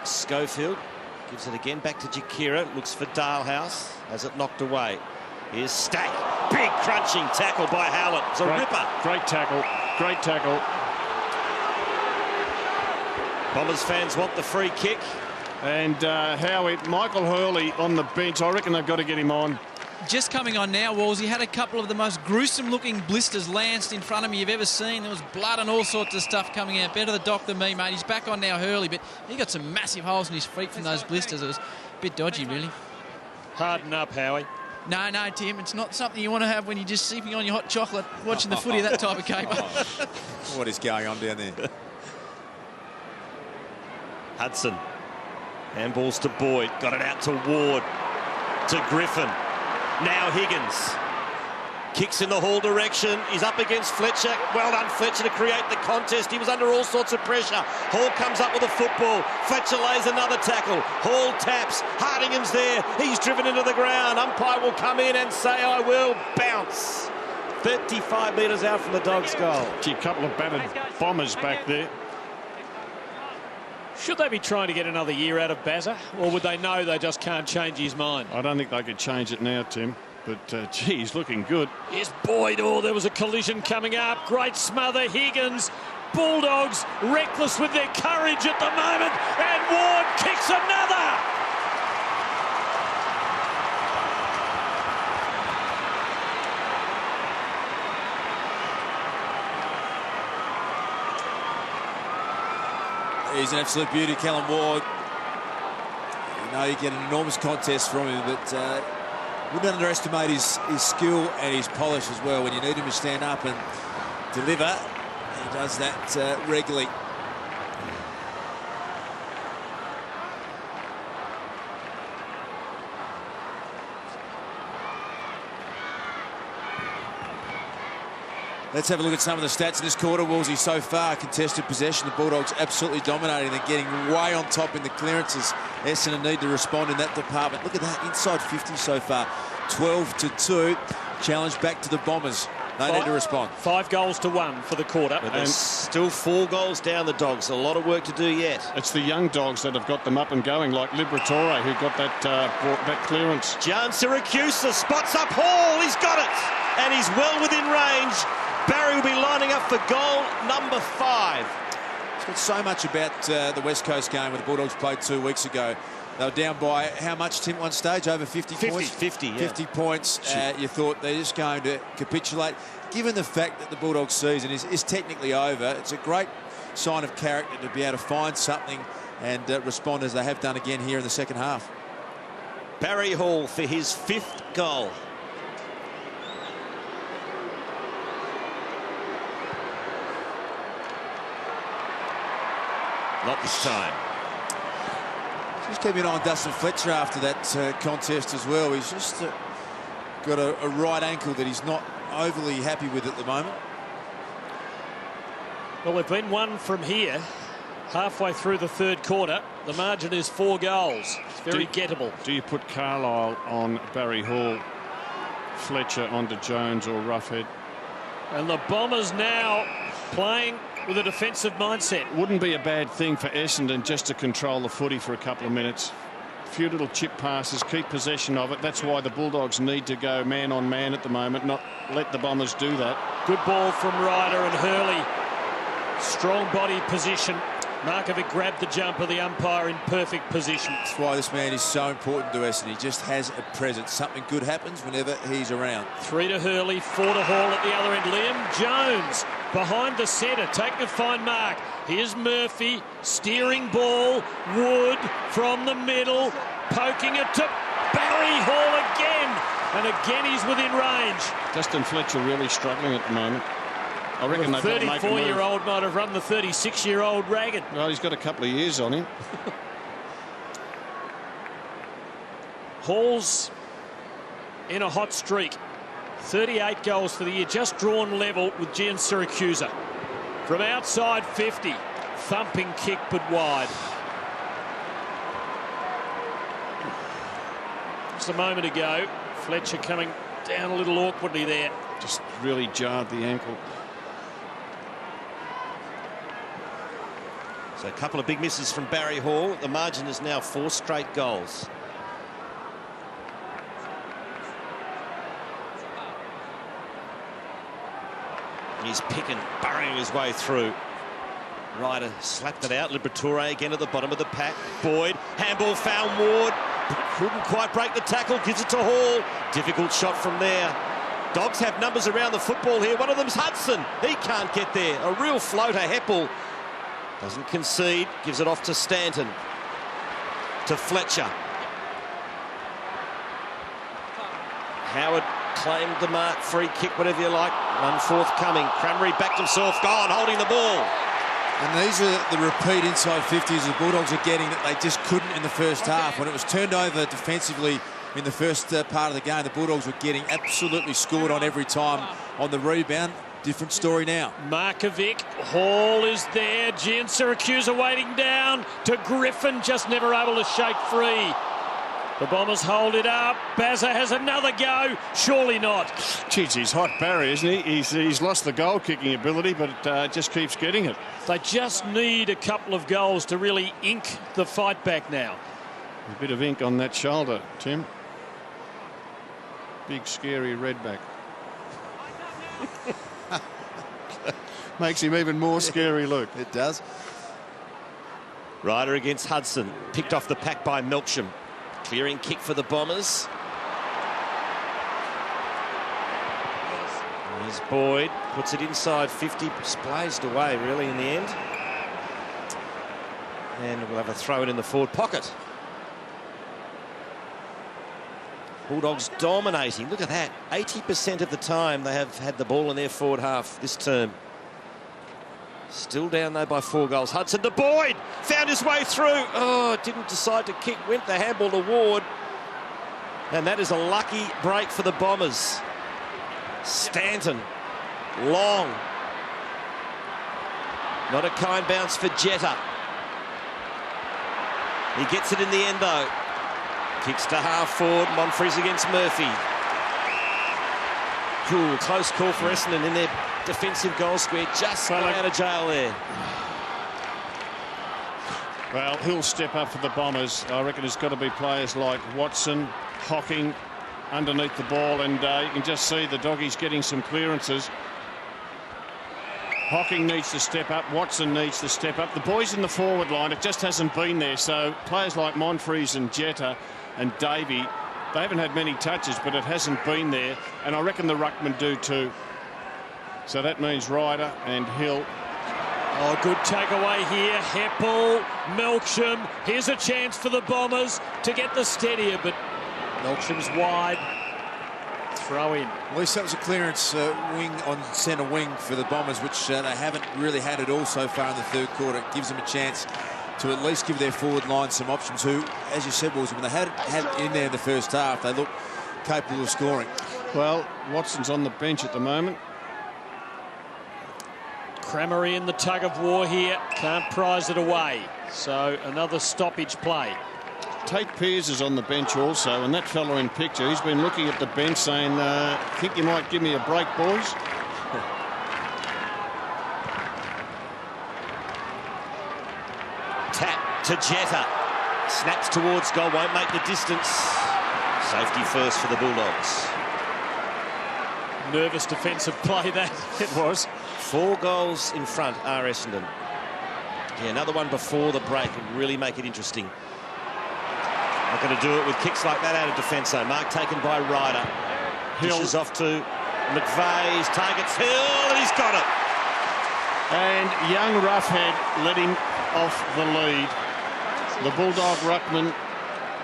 Schofield gives it again back to Jakira. Looks for Dalhouse. Has it knocked away. Here's Stack. Big crunching tackle by Howlett. It's a ripper. Great tackle. Great tackle. Bombers fans want the free kick. And Howie, Michael Hurley on the bench. I reckon they've got to get him on. Just coming on now, Walls. He had a couple of the most gruesome-looking blisters lanced in front of me you've ever seen. There was blood and all sorts of stuff coming out. Better the doc than me, mate. He's back on now, Hurley, but he got some massive holes in his feet from those blisters. It was a bit dodgy, really. Harden up, Howie. No, Tim, it's not something you want to have when you're just sipping on your hot chocolate, watching the footy, that type of caper. What is going on down there? Hudson. Handballs to Boyd. Got it out to Ward. To Griffin. Now Higgins. Kicks in the Hall direction. He's up against Fletcher. Well done, Fletcher, to create the contest. He was under all sorts of pressure. Hall comes up with a football. Fletcher lays another tackle. Hall taps. Hardingham's there. He's driven into the ground. Umpire will come in and say, I will. Bounce. 35 metres out from the Dogs' goal. Gee, a couple of battered Bombers back there. Should they be trying to get another year out of Bazza, or would they know they just can't change his mind? I don't think they could change it now, Tim. But, gee, he's looking good. Here's Boyd. Oh, there was a collision coming up. Great smother. Higgins. Bulldogs reckless with their courage at the moment. And Ward kicks another. He's an absolute beauty, Callum Ward. You know, you get an enormous contest from him, but wouldn't underestimate his skill and his polish as well. When you need him to stand up and deliver, he does that regularly. Let's have a look at some of the stats in this quarter. Woolsey so far, contested possession. The Bulldogs absolutely dominating. They're getting way on top in the clearances. Essendon need to respond in that department. Look at that, inside 50 so far. 12-2. Challenge back to the Bombers. They need to respond. 5 goals to 1 for the quarter. But there's still 4 goals down the Dogs. A lot of work to do yet. It's the young Dogs that have got them up and going, like Liberatore, who got that clearance. Gian Syracuse spots up Hall. He's got it. And he's well within range. Barry will be lining up for goal number 5. It's got so much about the West Coast game where the Bulldogs played 2 weeks ago. They were down by how much, Tim, one stage? Over 50 points? 50, yeah. 50 points. You thought they're just going to capitulate. Given the fact that the Bulldogs season is technically over, it's a great sign of character to be able to find something and respond as they have done again here in the second half. Barry Hall for his 5th goal. Not this time. Just keeping an eye on Dustin Fletcher after that contest as well. He's just got a right ankle that he's not overly happy with at the moment. Well, they've been one from here. Halfway through the third quarter, the margin is 4 goals. It's very gettable. Do you put Carlisle on Barry Hall, Fletcher onto Jones or Roughhead? And the Bombers now playing with a defensive mindset. Wouldn't be a bad thing for Essendon just to control the footy for a couple of minutes. A few little chip passes, keep possession of it. That's why the Bulldogs need to go man on man at the moment, not let the Bombers do that. Good ball from Ryder and Hurley. Strong body position. Markovic grabbed the jumper, the umpire in perfect position. That's why this man is so important to Essendon. He just has a presence. Something good happens whenever he's around. 3 to Hurley, 4 to Hall at the other end. Liam Jones behind the centre, taking a fine mark. Here's Murphy, steering ball. Wood from the middle, poking it to Barry Hall again. And again he's within range. Justin Fletcher really struggling at the moment. I reckon the they've got to make a move. 34-year-old might have run the 36-year-old ragged. Well, he's got a couple of years on him. Hall's in a hot streak. 38 goals for the year, just drawn level with Gian Siracusa. From outside 50, thumping kick but wide. Just a moment ago, Fletcher coming down a little awkwardly there. Just really jarred the ankle. So a couple of big misses from Barry Hall. The margin is now 4 straight goals. He's picking, burrowing his way through. Ryder slapped it out. Liberatore again at the bottom of the pack. Boyd, handball found Ward. Couldn't quite break the tackle, gives it to Hall. Difficult shot from there. Dogs have numbers around the football here. One of them's Hudson. He can't get there. A real floater. Heppel doesn't concede. Gives it off to Stanton. To Fletcher. Howard claimed the mark. Free kick, whatever you like. One forthcoming. Cranberry backed himself. Gone, holding the ball. And these are the repeat inside 50s the Bulldogs are getting that they just couldn't in the first half. When it was turned over defensively in the first part of the game, the Bulldogs were getting absolutely scored on every time on the rebound. Different story now. Markovic, Hall is there. Gian Siracusa waiting down to Griffin, just never able to shake free. The Bombers hold it up. Bazza has another go. Surely not. Jeez, he's hot Barry, isn't he? He's lost the goal-kicking ability, but just keeps getting it. They just need a couple of goals to really ink the fight back now. A bit of ink on that shoulder, Tim. Big, scary redback. Makes him even more scary, Luke. It does. Ryder against Hudson. Picked off the pack by Melksham. Clearing kick for the Bombers. There's Boyd. Puts it inside 50. Splashed away, really, in the end. And we'll have a throw it in the forward pocket. Bulldogs dominating. Look at that. 80% of the time they have had the ball in their forward half this term. Still down, though, by 4 goals. Hudson to Boyd. Found his way through. Oh, didn't decide to kick. Went the handball to Ward. And that is a lucky break for the Bombers. Stanton. Long. Not a kind bounce for Jetta. He gets it in the end, though. Kicks to half forward. Monfries against Murphy. Cool. Close call for Essendon in their defensive goal square. Just got out of jail there. Well, he'll step up for the Bombers. I reckon there's got to be players like Watson, Hocking underneath the ball, and you can just see the Doggies getting some clearances. Hocking needs to step up. Watson needs to step up. The boys in the forward line, it just hasn't been there. So players like Monfries and Jetta and Davey, they haven't had many touches, but it hasn't been there. And I reckon the ruckmen do too. So that means Ryder and Hill. Oh, good takeaway here. Heppel, Melksham. Here's a chance for the Bombers to get the steadier, but Melksham's wide. Throw in. At least that was a clearance wing on centre wing for the Bombers, which they haven't really had at all so far in the third quarter. It gives them a chance to at least give their forward line some options who, as you said, Wilson, when they had in there in the first half, they looked capable of scoring. Well, Watson's on the bench at the moment. Cremery in the tug of war here. Can't prize it away. So another stoppage play. Tate Pearce is on the bench also, and that fella in picture, he's been looking at the bench saying, think you might give me a break, boys? Tap to Jetta. Snaps towards goal, won't make the distance. Safety first for the Bulldogs. Nervous defensive play that it was. 4 goals in front are Essendon. Yeah, another one before the break would really make it interesting. Not going to do it with kicks like that out of defence, though. Mark taken by Ryder. Dishes off to McVeigh. Targets Hill, and he's got it. And young Roughhead let him off the lead. The Bulldog ruckman,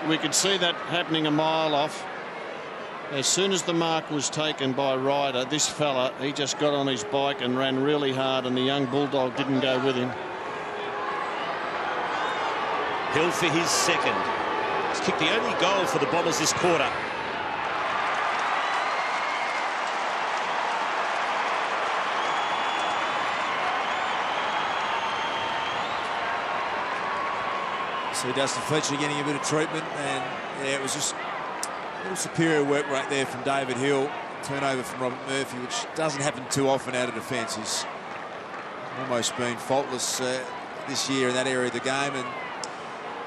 we could see that happening a mile off. As soon as the mark was taken by Ryder, this fella, he just got on his bike and ran really hard, and the young Bulldog didn't go with him. Hill for his second. He's kicked the only goal for the Bombers this quarter. So Dustin Fletcher getting a bit of treatment, and yeah, it was just a little superior work right there from David Hill. Turnover from Robert Murphy, which doesn't happen too often out of defence. He's almost been faultless this year in that area of the game, and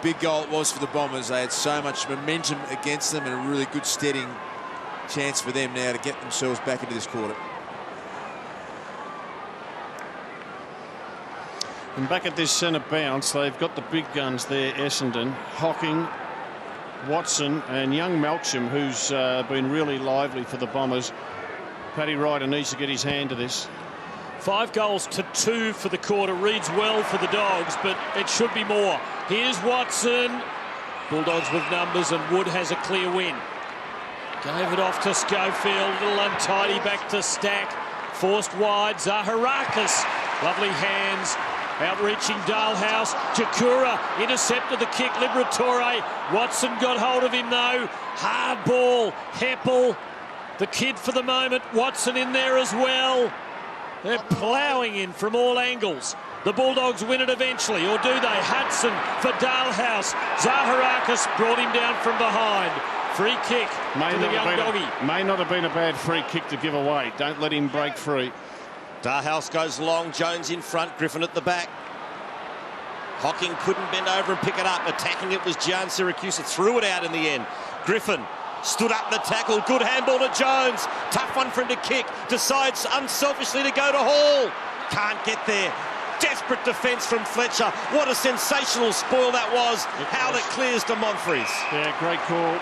big goal it was for the Bombers. They had so much momentum against them, and a really good steadying chance for them now to get themselves back into this quarter. And back at this centre bounce, they've got the big guns there, Essendon. Hocking, Watson and young Melksham, who's been really lively for the Bombers. Paddy Ryder needs to get his hand to this. 5 goals to 2 for the quarter. Reads well for the Dogs, but it should be more. Here's Watson. Bulldogs with numbers, and Wood has a clear win. Gave it off to Schofield. A little untidy back to Stack. Forced wide. Zaharakis. Lovely hands. Outreaching Dalhouse. Jakura intercepted the kick. Liberatore. Watson got hold of him though. Hard ball. Heppel. The kid for the moment. Watson in there as well. They're ploughing in from all angles. The Bulldogs win it eventually, or do they? Hudson for Dalhouse. Zaharakis brought him down from behind. Free kick to the young doggy. May not have been a bad free kick to give away. Don't let him break free. Dalhouse goes long, Jones in front, Griffin at the back. Hocking couldn't bend over and pick it up. Attacking it was Jan Syracuse, threw it out in the end. Griffin stood up the tackle, good handball to Jones. Tough one for him to kick, decides unselfishly to go to Hall. Can't get there. Desperate defence from Fletcher. What a sensational spoil that was. How it clears to Monfries. Yeah, great call.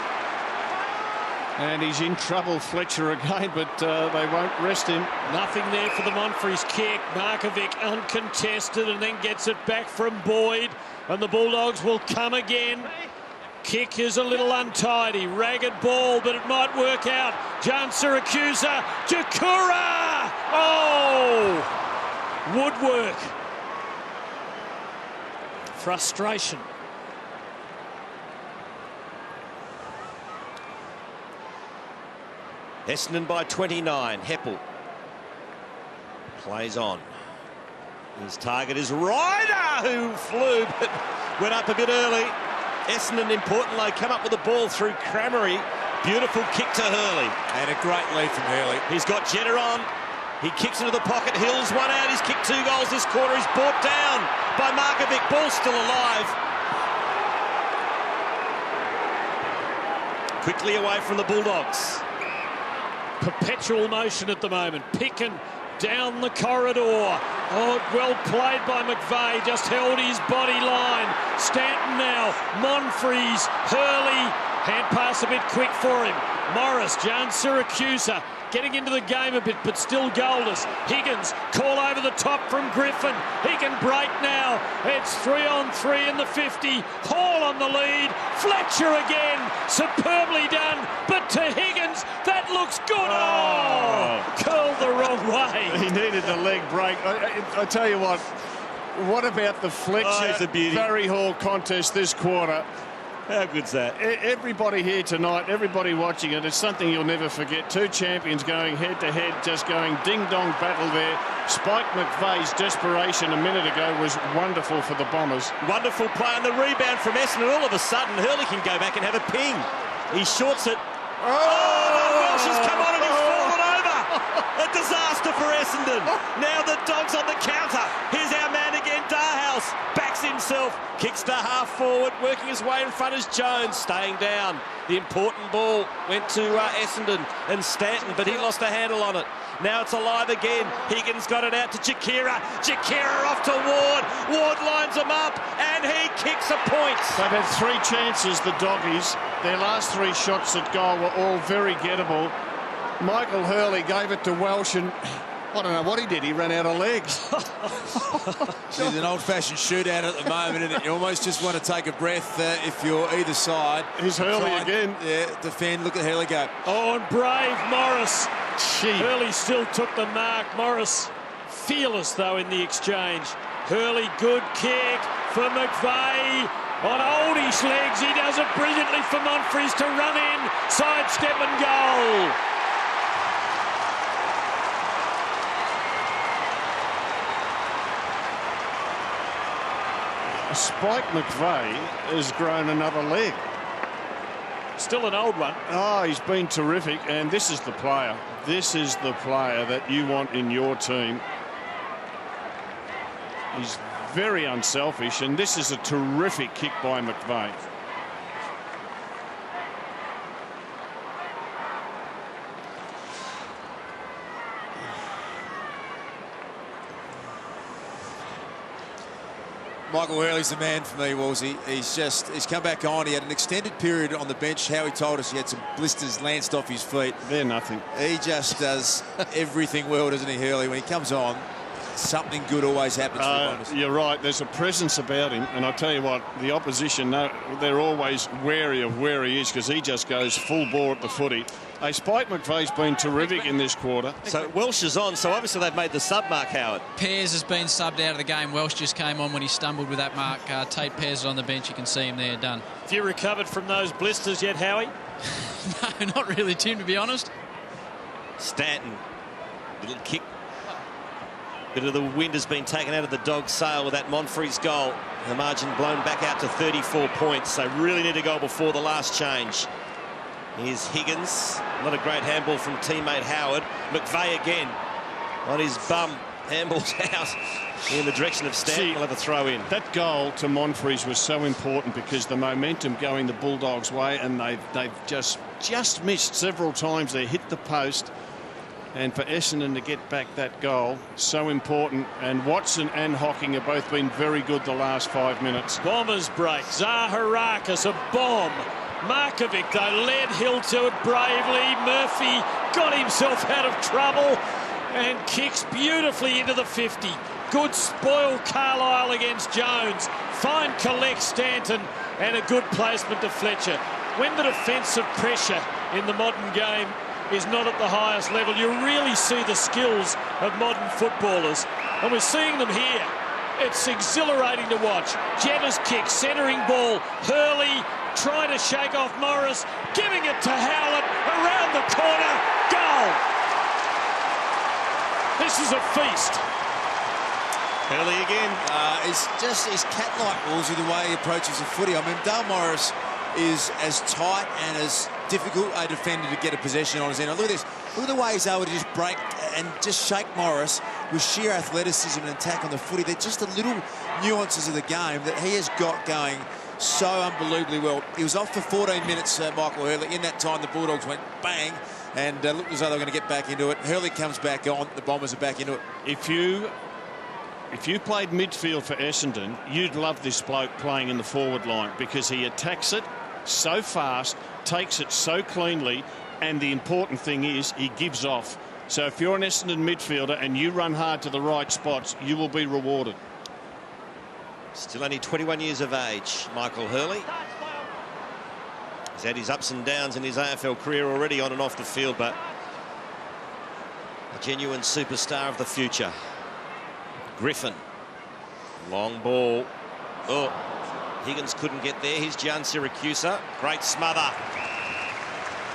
And he's in trouble, Fletcher, again, but they won't rest him. Nothing there for the Monfries kick. Markovic uncontested and then gets it back from Boyd. And the Bulldogs will come again. Kick is a little untidy. Ragged ball, but it might work out. Jan Syracuse. Jakura! Oh! Woodwork. Frustration. Essendon by 29. Heppel plays on. His target is Ryder, who flew but went up a bit early. Essendon important though, come up with the ball through Cremery. Beautiful kick to Hurley. And a great lead from Hurley. He's got Jetta on. He kicks into the pocket. Hill's one out. He's kicked 2 goals this quarter. He's brought down by Markovic. Ball still alive. Quickly away from the Bulldogs. Perpetual motion at the moment. Picking down the corridor. Oh, well played by McVeigh. Just held his body line. Stanton now. Monfries. Hurley. Hand pass a bit quick for him. Morris. Jan Syracuse. Getting into the game a bit, but still goalless. Higgins, call over the top from Griffin. He can break now. It's 3-on-3 in the 50. Hall on the lead. Fletcher again. Superbly done. But to Higgins, that looks good. Oh! Curled the wrong way. He needed the leg break. I tell you what about the Fletcher Barry Hall contest this quarter? How good's that? Everybody here tonight, everybody watching it, it's something you'll never forget. Two champions going head-to-head, just going ding-dong battle there. Spike McVeigh's desperation a minute ago was wonderful for the Bombers. Wonderful play on the rebound from Essendon. All of a sudden, Hurley can go back and have a ping. He shorts it. Welsh has come on and he's fallen over. A disaster for Essendon. Now the Dogs on the counter. Here's our man again, Darhouse. Backs himself, kicks to half forward, working his way in front is Jones, staying down. The important ball went to Essendon and Stanton, but he lost a handle on it. Now it's alive again. Higgins got it out to Jakira. Jakira off to Ward. Ward lines him up and he kicks a point. They've had 3 chances, the Doggies. Their last 3 shots at goal were all very gettable. Michael Hurley gave it to Welsh and I don't know what he did. He ran out of legs. It's an old-fashioned shootout at the moment, and you almost just want to take a breath if you're either side. Here's Hurley again. Yeah, defend. Look at Hurley go. Oh, and brave Morris. Gee. Hurley still took the mark. Morris fearless, though, in the exchange. Hurley, good kick for McVeigh. On oldish legs, he does it brilliantly for Monfries to run in, sidestep and goal. Spike McVeigh has grown another leg. Still an old one. Oh, he's been terrific, and this is the player. This is the player that you want in your team. He's very unselfish, and this is a terrific kick by McVeigh. Michael Hurley's the man for me, Wolsey. He's come back on. He had an extended period on the bench. Howie told us he had some blisters lanced off his feet. They're nothing. He just does everything well, doesn't he, Hurley? When he comes on, something good always happens for the Bombers. You're right. There's a presence about him, and I'll tell you what, the opposition, they're always wary of where he is because he just goes full bore at the footy. Hey, Spike McVeigh's been terrific in this quarter. So Welsh is on, so obviously they've made the sub mark, Howard. Pears has been subbed out of the game. Welsh just came on when he stumbled with that mark. Tate Pears is on the bench. You can see him there, done. Have you recovered from those blisters yet, Howie? No, not really, Tim, to be honest. Stanton, little kick. Bit of the wind has been taken out of the Dogs' sail with that Monfries goal. The margin blown back out to 34 points. So really need a goal before the last change. Here's Higgins. Not a great handball from teammate Howard. McVeigh again on his bum. Handballs out in the direction of Stanton. We'll have a throw in. That goal to Monfries was so important because the momentum going the Bulldogs' way, and they've just missed several times. They hit the post. And for Essendon to get back that goal, so important. And Watson and Hocking have both been very good the last 5 minutes. Bombers break. Zaharakis, a bomb. Markovic, though, led Hill to it bravely. Murphy got himself out of trouble and kicks beautifully into the 50. Good spoil Carlisle against Jones. Fine collect Stanton and a good placement to Fletcher. When the defensive pressure in the modern game is not at the highest level, you really see the skills of modern footballers. And we're seeing them here. It's exhilarating to watch. Jetta's kick, centering ball. Hurley trying to shake off Morris, giving it to Howard, around the corner, goal! This is a feast. Hurley again. He's cat-like, Wolsey, the way he approaches the footy. I mean, Dale Morris is as tight and as difficult a defender to get a possession on his end. Look at this. Look at the way he's able to just break and just shake Morris with sheer athleticism and attack on the footy. They're just the little nuances of the game that he has got going so unbelievably well. He was off for 14 minutes, Michael Hurley. In that time, the Bulldogs went bang and looked as though they were going to get back into it. Hurley comes back on. The Bombers are back into it. If you played midfield for Essendon, you'd love this bloke playing in the forward line because he attacks it so fast, takes it so cleanly, and the important thing is he gives off. So if you're an Essendon midfielder and you run hard to the right spots, you will be rewarded. Still only 21 years of age, Michael Hurley. He's had his ups and downs in his AFL career already on and off the field, but a genuine superstar of the future. Griffin. Long ball. Oh, Higgins couldn't get there. Here's Gian Siracusa. Great smother.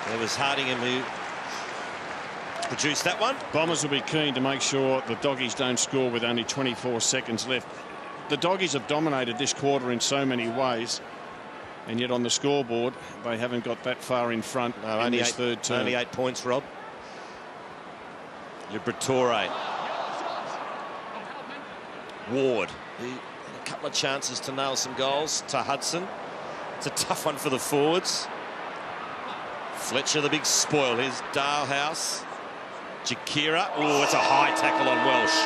There was Hardingham who produced that one. Bombers will be keen to make sure the Doggies don't score with only 24 seconds left. The Doggies have dominated this quarter in so many ways, and yet on the scoreboard they haven't got that far in front. No, in only this third term. Only 8 points, Rob. Liberatore. Ward. He had a couple of chances to nail some goals to Hudson. It's a tough one for the forwards. Fletcher, the big spoil. Here's Dalehouse. Jakira. Oh, it's a high tackle on Welsh.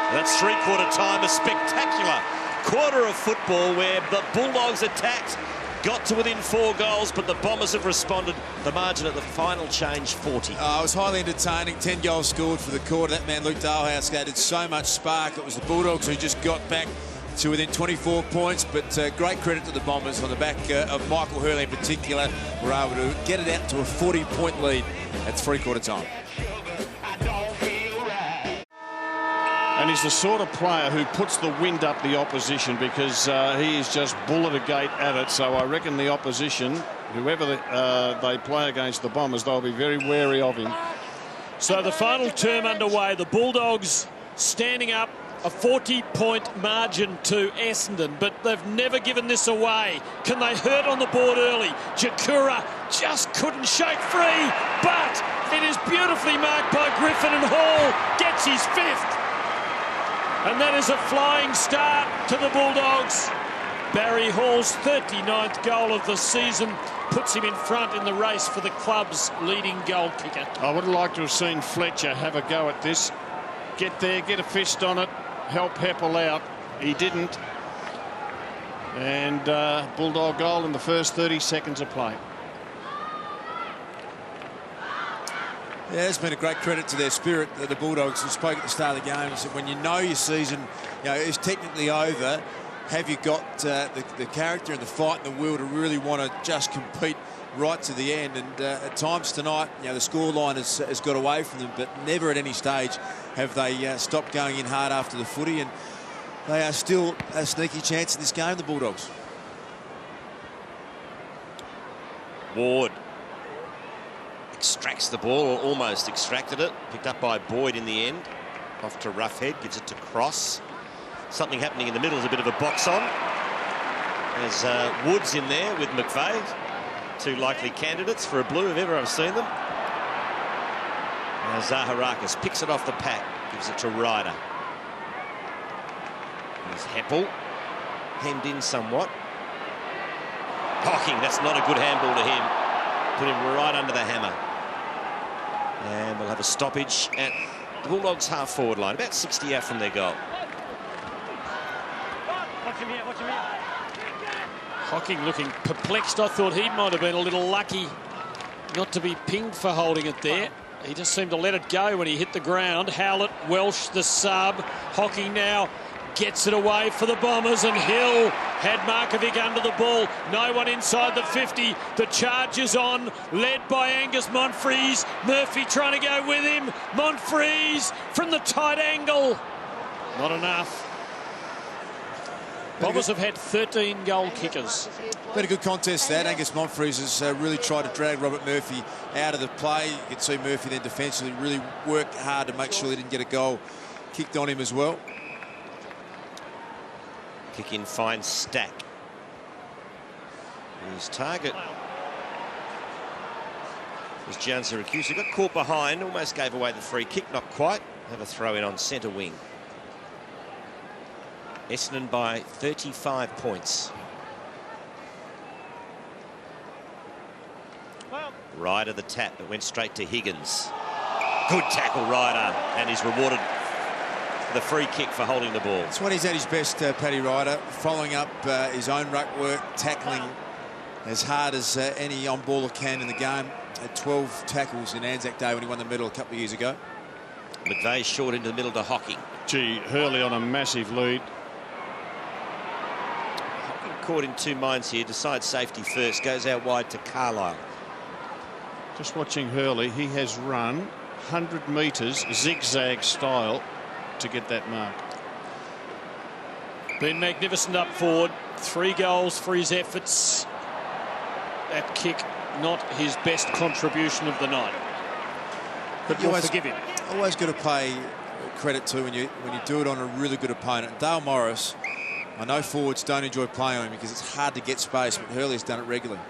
And that's three-quarter time. A spectacular quarter of football where the Bulldogs attacked, got to within 4 goals, but the Bombers have responded. The margin at the final change, 40. It was highly entertaining. 10 goals scored for the quarter. That man, Luke Dalehouse, added so much spark. It was the Bulldogs who just got back to within 24 points, but great credit to the Bombers on the back of Michael Hurley in particular. Were able to get it out to a 40-point lead at three-quarter time. And he's the sort of player who puts the wind up the opposition, because he is just bullet a gate at it. So I reckon the opposition, whoever they play against the Bombers, they'll be very wary of him. So the final term underway. The Bulldogs standing up a 40-point margin to Essendon, but they've never given this away. Can they hurt on the board early? Jakura just couldn't shake free, but it is beautifully marked by Griffin, and Hall gets his 5th. And that is a flying start to the Bulldogs. Barry Hall's 39th goal of the season puts him in front in the race for the club's leading goal kicker. I would have liked to have seen Fletcher have a go at this. Get there, get a fist on it, help Heppel out. He didn't. And Bulldog goal in the first 30 seconds of play. Yeah, it's been a great credit to their spirit, the Bulldogs, who spoke at the start of the game. Said when you know your season is technically over, have you got the character and the fight and the will to really want to just compete right to the end? And at times tonight, the scoreline has got away from them, but never at any stage have they stopped going in hard after the footy, and they are still a sneaky chance in this game, the Bulldogs. Ward extracts the ball, or almost extracted it. Picked up by Boyd in the end. Off to Roughhead, gives it to Cross. Something happening in the middle is a bit of a box on. There's Woods in there with McVeigh. 2 likely candidates for a blue if ever I've seen them. Now Zaharakis picks it off the pack, gives it to Ryder. There's Heppel, hemmed in somewhat. Hocking, that's not a good handball to him. Put him right under the hammer. And we'll have a stoppage at the Bulldogs' half-forward line, about 60 out from their goal. Hocking looking perplexed. I thought he might have been a little lucky not to be pinged for holding it there. He just seemed to let it go when he hit the ground. Howlett, Welsh, the sub. Hocking now gets it away for the Bombers, and Hill had Markovic under the ball. No one inside the 50. The charge is on, led by Angus Monfries. Murphy trying to go with him. Monfries from the tight angle. Not enough. Bombers have had 13 goal kickers. Been a good contest, that. Angus Monfries has really tried to drag Robert Murphy out of the play. You can see Murphy then defensively really worked hard to make sure he didn't get a goal kicked on him as well. Kick in, fine Stack. His target was Gian Siracusa. Got caught behind, almost gave away the free kick, not quite. Have a throw in on centre wing. Essendon by 35 points. Ryder the tap, it went straight to Higgins. Good tackle, Ryder, and he's rewarded the free kick for holding the ball. It's when he's at his best, Paddy Ryder, following up his own ruck work, tackling as hard as any on-baller can in the game. Had 12 tackles in Anzac Day when he won the medal a couple of years ago. McVeigh short into the middle to Hocking. Gee, Hurley on a massive lead. Hocking caught in 2 minds here, decides safety first, goes out wide to Carlisle. Just watching Hurley, he has run 100 metres zigzag style to get that mark. Been magnificent up forward. 3 goals for his efforts. That kick, not his best contribution of the night. But we'll forgive him. Always got to pay credit to when you do it on a really good opponent. Dale Morris, I know forwards don't enjoy playing on him because it's hard to get space, but Hurley's done it regularly.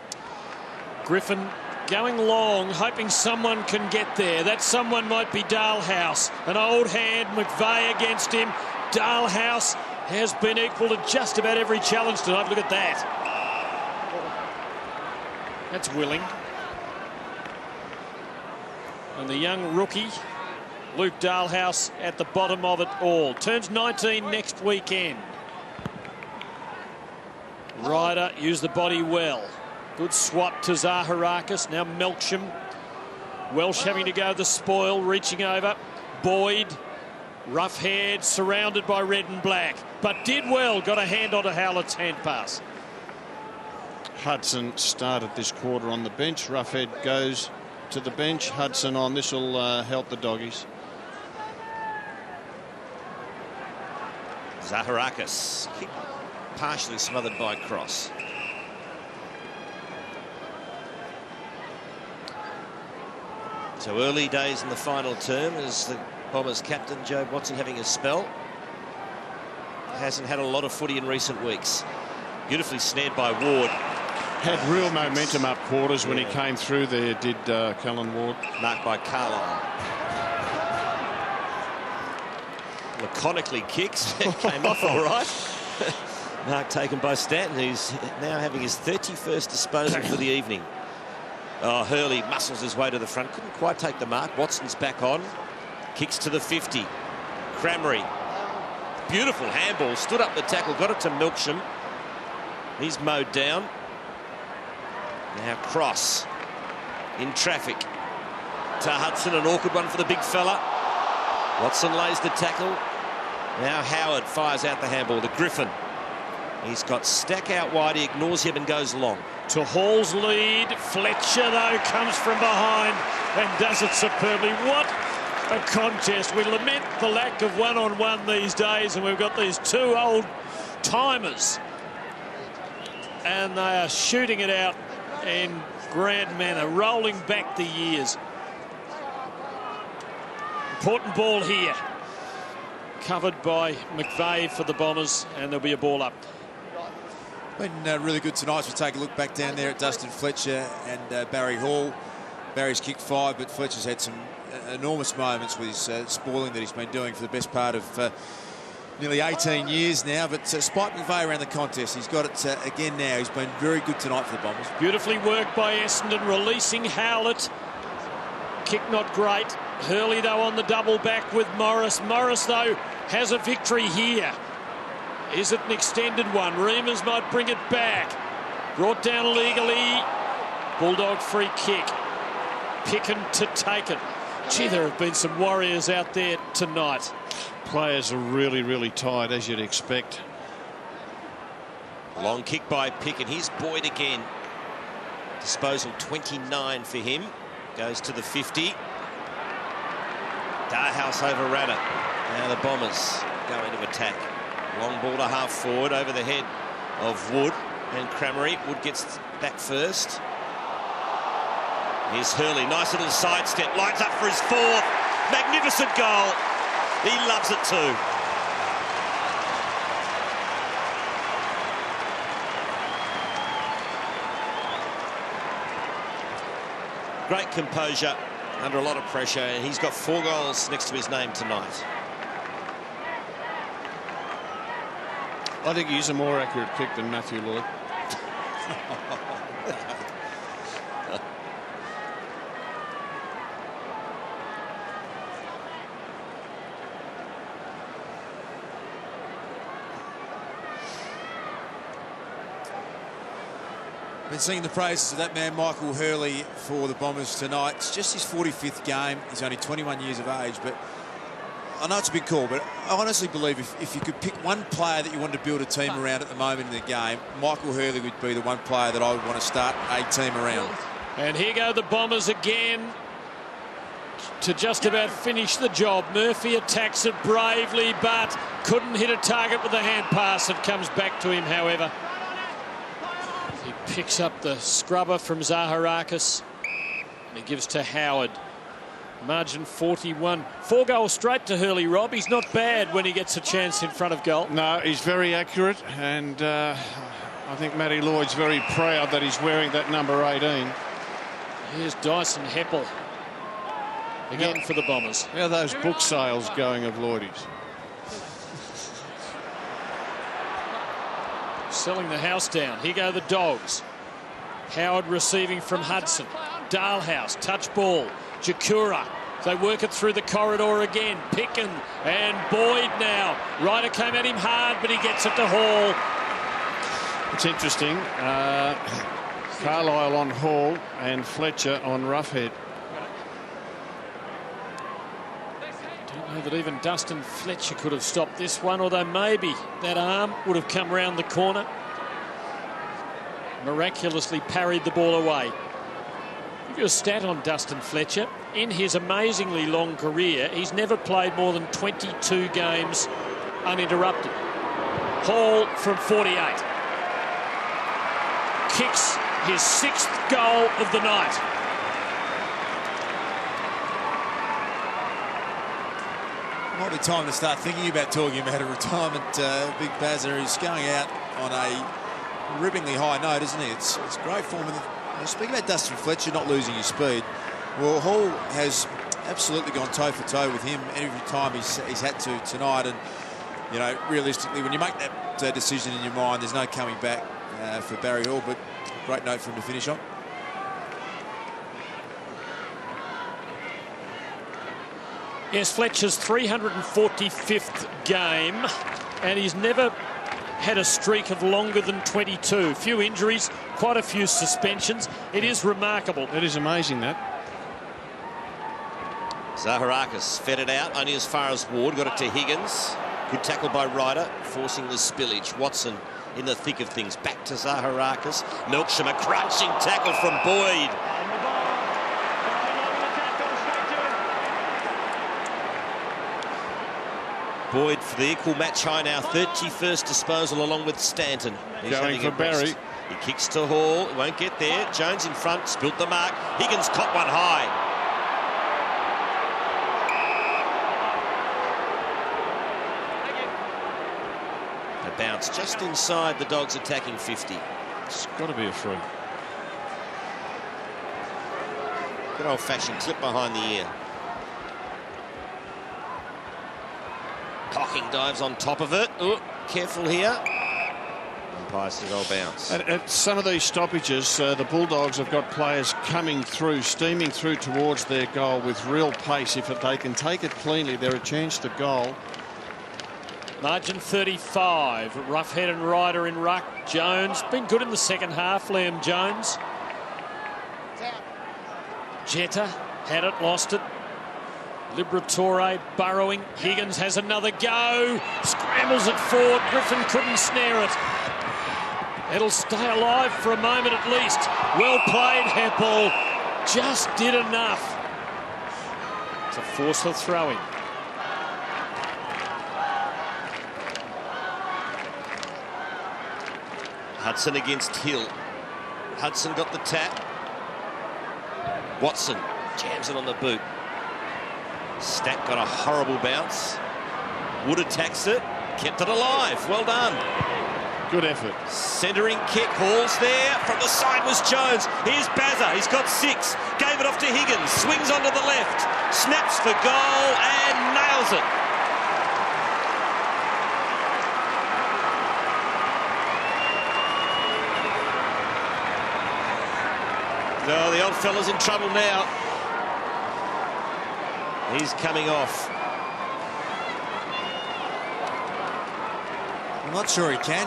Griffin going long, hoping someone can get there. That someone might be Dalhouse. An old hand, McVeigh against him. Dalhouse has been equal to just about every challenge tonight. Look at that. That's willing. And the young rookie, Luke Dalhouse, at the bottom of it all. Turns 19 next weekend. Ryder used the body well. Good swap to Zaharakis. Now Melksham. Welsh having to go the spoil, reaching over. Boyd, rough-haired, surrounded by red and black. But did well, got a hand onto Howlett's hand pass. Hudson started this quarter on the bench. Roughhead goes to the bench. Hudson on. This will help the Doggies. Zaharakis, kick partially smothered by Cross. So early days in the final term as the Bombers captain, Jobe Watson, having a spell. Hasn't had a lot of footy in recent weeks. Beautifully snared by Ward. Had real momentum up quarters when he came through there, did Callan Ward. Marked by Carlisle. Laconically kicks. Came off all right. Mark taken by Stanton, who's now having his 31st disposal for the evening. Oh, Hurley muscles his way to the front. Couldn't quite take the mark. Watson's back on. Kicks to the 50. Cramry. Beautiful handball. Stood up the tackle. Got it to Melksham. He's mowed down. Now Cross. In traffic. To Hudson. An awkward one for the big fella. Watson lays the tackle. Now Howard fires out the handball. The Griffin. He's got Stack out wide. He ignores him and goes long. To Hall's lead. Fletcher, though, comes from behind and does it superbly. What a contest. We lament the lack of one-on-one these days, and we've got these two old timers. And they are shooting it out in grand manner, rolling back the years. Important ball here. Covered by McVeigh for the Bombers, and there'll be a ball up. Been really good tonight. So we'll take a look back down there at Dustin Fletcher and Barry Hall. Barry's kicked 5, but Fletcher's had some enormous moments with his spoiling that he's been doing for the best part of nearly 18 years now. But Spike McVeigh around the contest. He's got it again now. He's been very good tonight for the Bombers. Beautifully worked by Essendon, releasing Howlett. Kick not great. Hurley, though, on the double back with Morris. Morris, though, has a victory here. Is it an extended one? Reamers might bring it back. Brought down illegally. Bulldog free kick. Picken to take it. Gee, there have been some warriors out there tonight. Players are really, really tired, as you'd expect. Long kick by Picken. Here's Boyd again. Disposal 29 for him. Goes to the 50. Darhouse overran it. Now the Bombers go into attack. Long ball to half forward over the head of Wood and Crammery. Wood gets back first. Here's Hurley. Nice little sidestep. Lines up for his 4th. Magnificent goal. He loves it too. Great composure under a lot of pressure, and he's got 4 goals next to his name tonight. I think he's a more accurate kick than Matthew Lloyd. Been singing the praises of that man, Michael Hurley, for the Bombers tonight. It's just his 45th game. He's only 21 years of age, but I know it's a big call, but I honestly believe if you could pick one player that you wanted to build a team around at the moment in the game, Michael Hurley would be the one player that I would want to start a team around. And here go the Bombers again. to just about finish the job. Murphy attacks it bravely, but couldn't hit a target with the hand pass. It comes back to him, however. He picks up the scrubber from Zaharakis, and he gives to Howard. Margin 41. 4 goals straight to Hurley, Rob. He's not bad when he gets a chance in front of goal. No, he's very accurate, and I think Matty Lloyd's very proud that he's wearing that number 18. Here's Dyson Heppel again for the Bombers. How are those book sales going of Lloydies? Selling the house down. Here go the Dogs. Howard receiving from Hudson. Dalhouse, touch ball. Jakura. They work it through the corridor again. Picken and Boyd now. Ryder came at him hard, but he gets it to Hall. It's interesting. Carlisle on Hall and Fletcher on Roughhead. Don't know that even Dustin Fletcher could have stopped this one, although maybe that arm would have come round the corner. Miraculously parried the ball away. Give you a stat on Dustin Fletcher. In his amazingly long career, he's never played more than 22 games uninterrupted. Hall from 48. Kicks his 6th goal of the night. Might be time to start thinking about talking about a retirement. Big Bazza is going out on a ribblingly high note, isn't he? It's great form. Speaking about Dustin Fletcher not losing his speed, well, Hall has absolutely gone toe for toe with him every time he's had to tonight. And you know, realistically, when you make that decision in your mind, there's no coming back for Barry Hall. But great note for him to finish on. Yes, Fletcher's 345th game, and he's never had a streak of longer than 22. Few injuries, quite a few suspensions. It is remarkable. It is amazing, that. Zaharakis fed it out only as far as Ward. Got it to Higgins. Good tackle by Ryder, forcing the spillage. Watson in the thick of things. Back to Zaharakis. Melksham, a crunching tackle from Boyd. Boyd for the equal match high now, 31st disposal along with Stanton. He's going for Barry. He kicks to Hall, won't get there. Jones in front, spilt the mark. Higgins caught one high. A bounce just inside the Dogs attacking 50. It's got to be a free. Good old-fashioned clip behind the ear. Cocking dives on top of it. Ooh, careful here. Umpire says I'll bounce. At some of these stoppages, the Bulldogs have got players coming through, steaming through towards their goal with real pace. If they can take it cleanly, they're a chance to goal. Margin 35. Roughhead and Ryder in ruck. Jones been good in the second half. Liam Jones. Jetta had it, lost it. Liberatore burrowing. Higgins has another go. Scrambles it forward. Griffin couldn't snare it. It'll stay alive for a moment at least. Well played, Heppel. Just did enough to force the throw-in. Hudson against Hill. Hudson got the tap. Watson jams it on the boot. Stack got a horrible bounce. Wood attacks it, kept it alive. Well done. Good effort. Centering kick, Hall's there. From the side was Jones. Here's Bazza, he's got 6. Gave it off to Higgins, swings onto the left. Snaps for goal and nails it. No, the old fella's in trouble now. He's coming off. I'm not sure he can,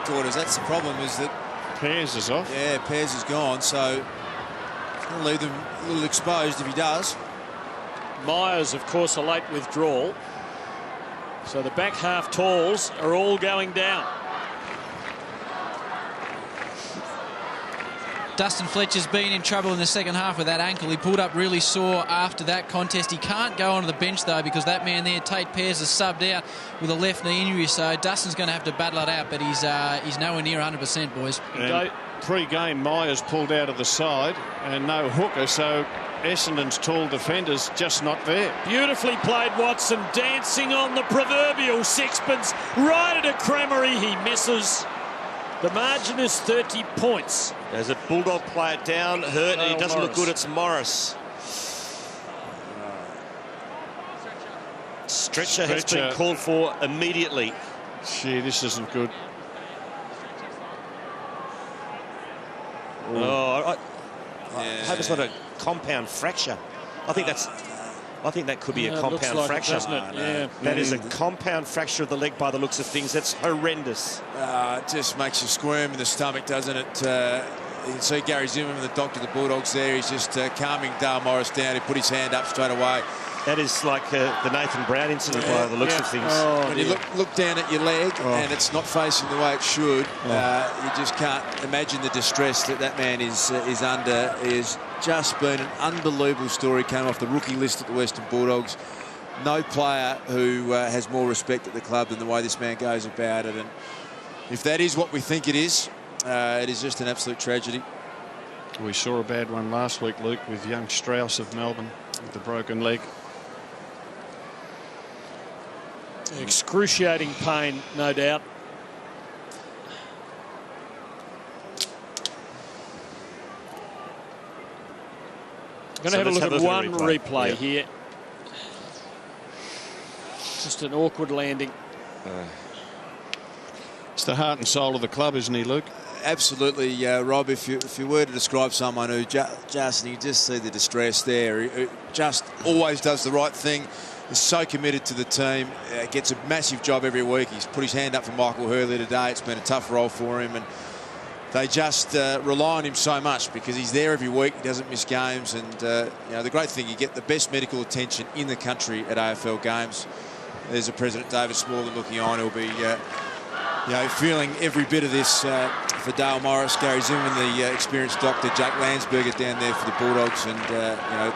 Daughters. That's the problem, is that Pears is off. Yeah, Pears is gone, so it's going to leave them a little exposed if he does. Myers, of course, a late withdrawal. So the back half talls are all going down. Dustin Fletcher's been in trouble in the second half with that ankle. He pulled up really sore after that contest. He can't go onto the bench, though, because that man there, Tate Pears, is subbed out with a left knee injury. So Dustin's going to have to battle it out, but he's nowhere near 100%, boys. Pre-game, Myers pulled out of the side and no hooker, so Essendon's tall defenders just not there. Beautifully played, Watson, dancing on the proverbial sixpence, right at a Cremery. He misses. The margin is 30 points. There's a Bulldog player down, hurt, and he doesn't look good. It's Morris. Stretcher has been called for immediately. Gee, this isn't good. Oh, I hope it's not a compound fracture. I think that could be a compound fracture. That is a compound fracture of the leg by the looks of things. That's horrendous. It just makes you squirm in the stomach, doesn't it? You can see Gary Zimmerman, the doctor of the Bulldogs there. He's just calming Dale Morris down. He put his hand up straight away. That is like the Nathan Brown incident by the looks of things. When you look down at your leg and it's not facing the way it should, you just can't imagine the distress that man is under. It has just been an unbelievable story. Came off the rookie list at the Western Bulldogs. No player who has more respect at the club than the way this man goes about it. And if that is what we think it is just an absolute tragedy. We saw a bad one last week, Luke, with young Strauss of Melbourne with the broken leg. Excruciating pain, no doubt. Going to have a look at one replay here. Just an awkward landing. It's the heart and soul of the club, isn't he, Luke? Absolutely, Rob. If you were to describe someone who you just see the distress there, who just always does the right thing, is so committed to the team, gets a massive job every week. He's put his hand up for Michael Hurley today. It's been a tough role for him, and they just rely on him so much because he's there every week. He doesn't miss games, and the great thing, you get the best medical attention in the country at AFL games. There's a President David Smallman looking on. He'll be feeling every bit of this for Dale Morris, Gary Zimmerman, the experienced doctor, Jake Landsberger down there for the Bulldogs, and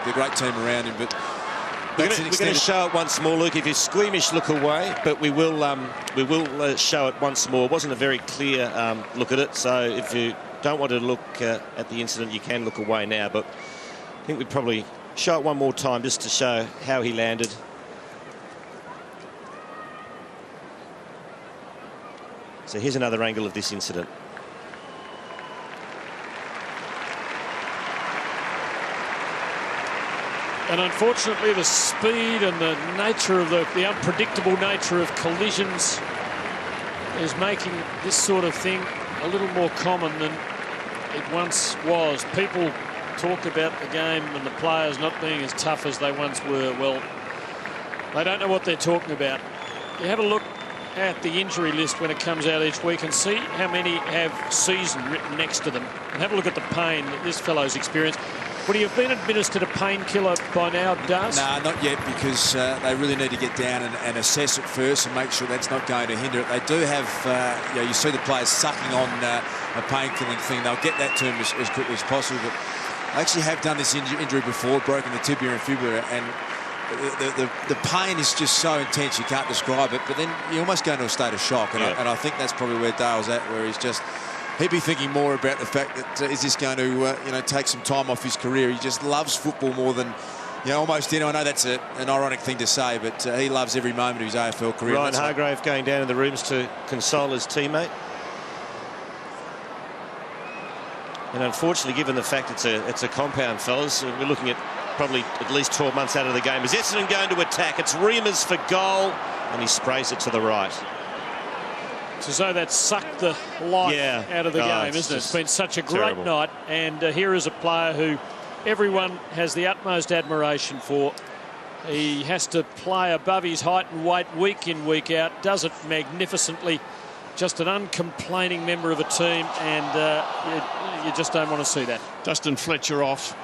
the great team around him. But we're going to show it once more, Luke. If you're squeamish, look away. But we will show it once more. It wasn't a very clear look at it, so if you don't want to look at the incident, you can look away now. But I think we'd probably show it one more time just to show how he landed. So here's another angle of this incident. And unfortunately, the speed and the nature of the unpredictable nature of collisions is making this sort of thing a little more common than it once was. People talk about the game and the players not being as tough as they once were. Well, they don't know what they're talking about. You have a look at the injury list when it comes out each week and see how many have season written next to them, and have a look at the pain that this fellow's experienced. Would he have been administered a painkiller by now, Dust? No, not yet, because they really need to get down and assess it first and make sure that's not going to hinder it. They do have, you see the players sucking on a pain-killing thing. They'll get that to him as quickly as possible. But they actually have done this injury before, broken the tibia and fibula, and the pain is just so intense you can't describe it. But then you almost go into a state of shock, and I think that's probably where Dale's at, where he's just. He'd be thinking more about the fact that is this going to take some time off his career. He just loves football more than almost I know that's an ironic thing to say, but he loves every moment of his AFL career. Ryan Hargrave going down in the rooms to console his teammate. And unfortunately, given the fact it's a compound, fellas, we're looking at probably at least 12 months out of the game. Is Essendon going to attack? It's Reimers for goal, and he sprays it to the right. It's as though that sucked the life out of the game, isn't it? It's been such a great night, and here is a player who everyone has the utmost admiration for. He has to play above his height and weight week in, week out, does it magnificently. Just an uncomplaining member of a team, and you just don't want to see that. Dustin Fletcher off,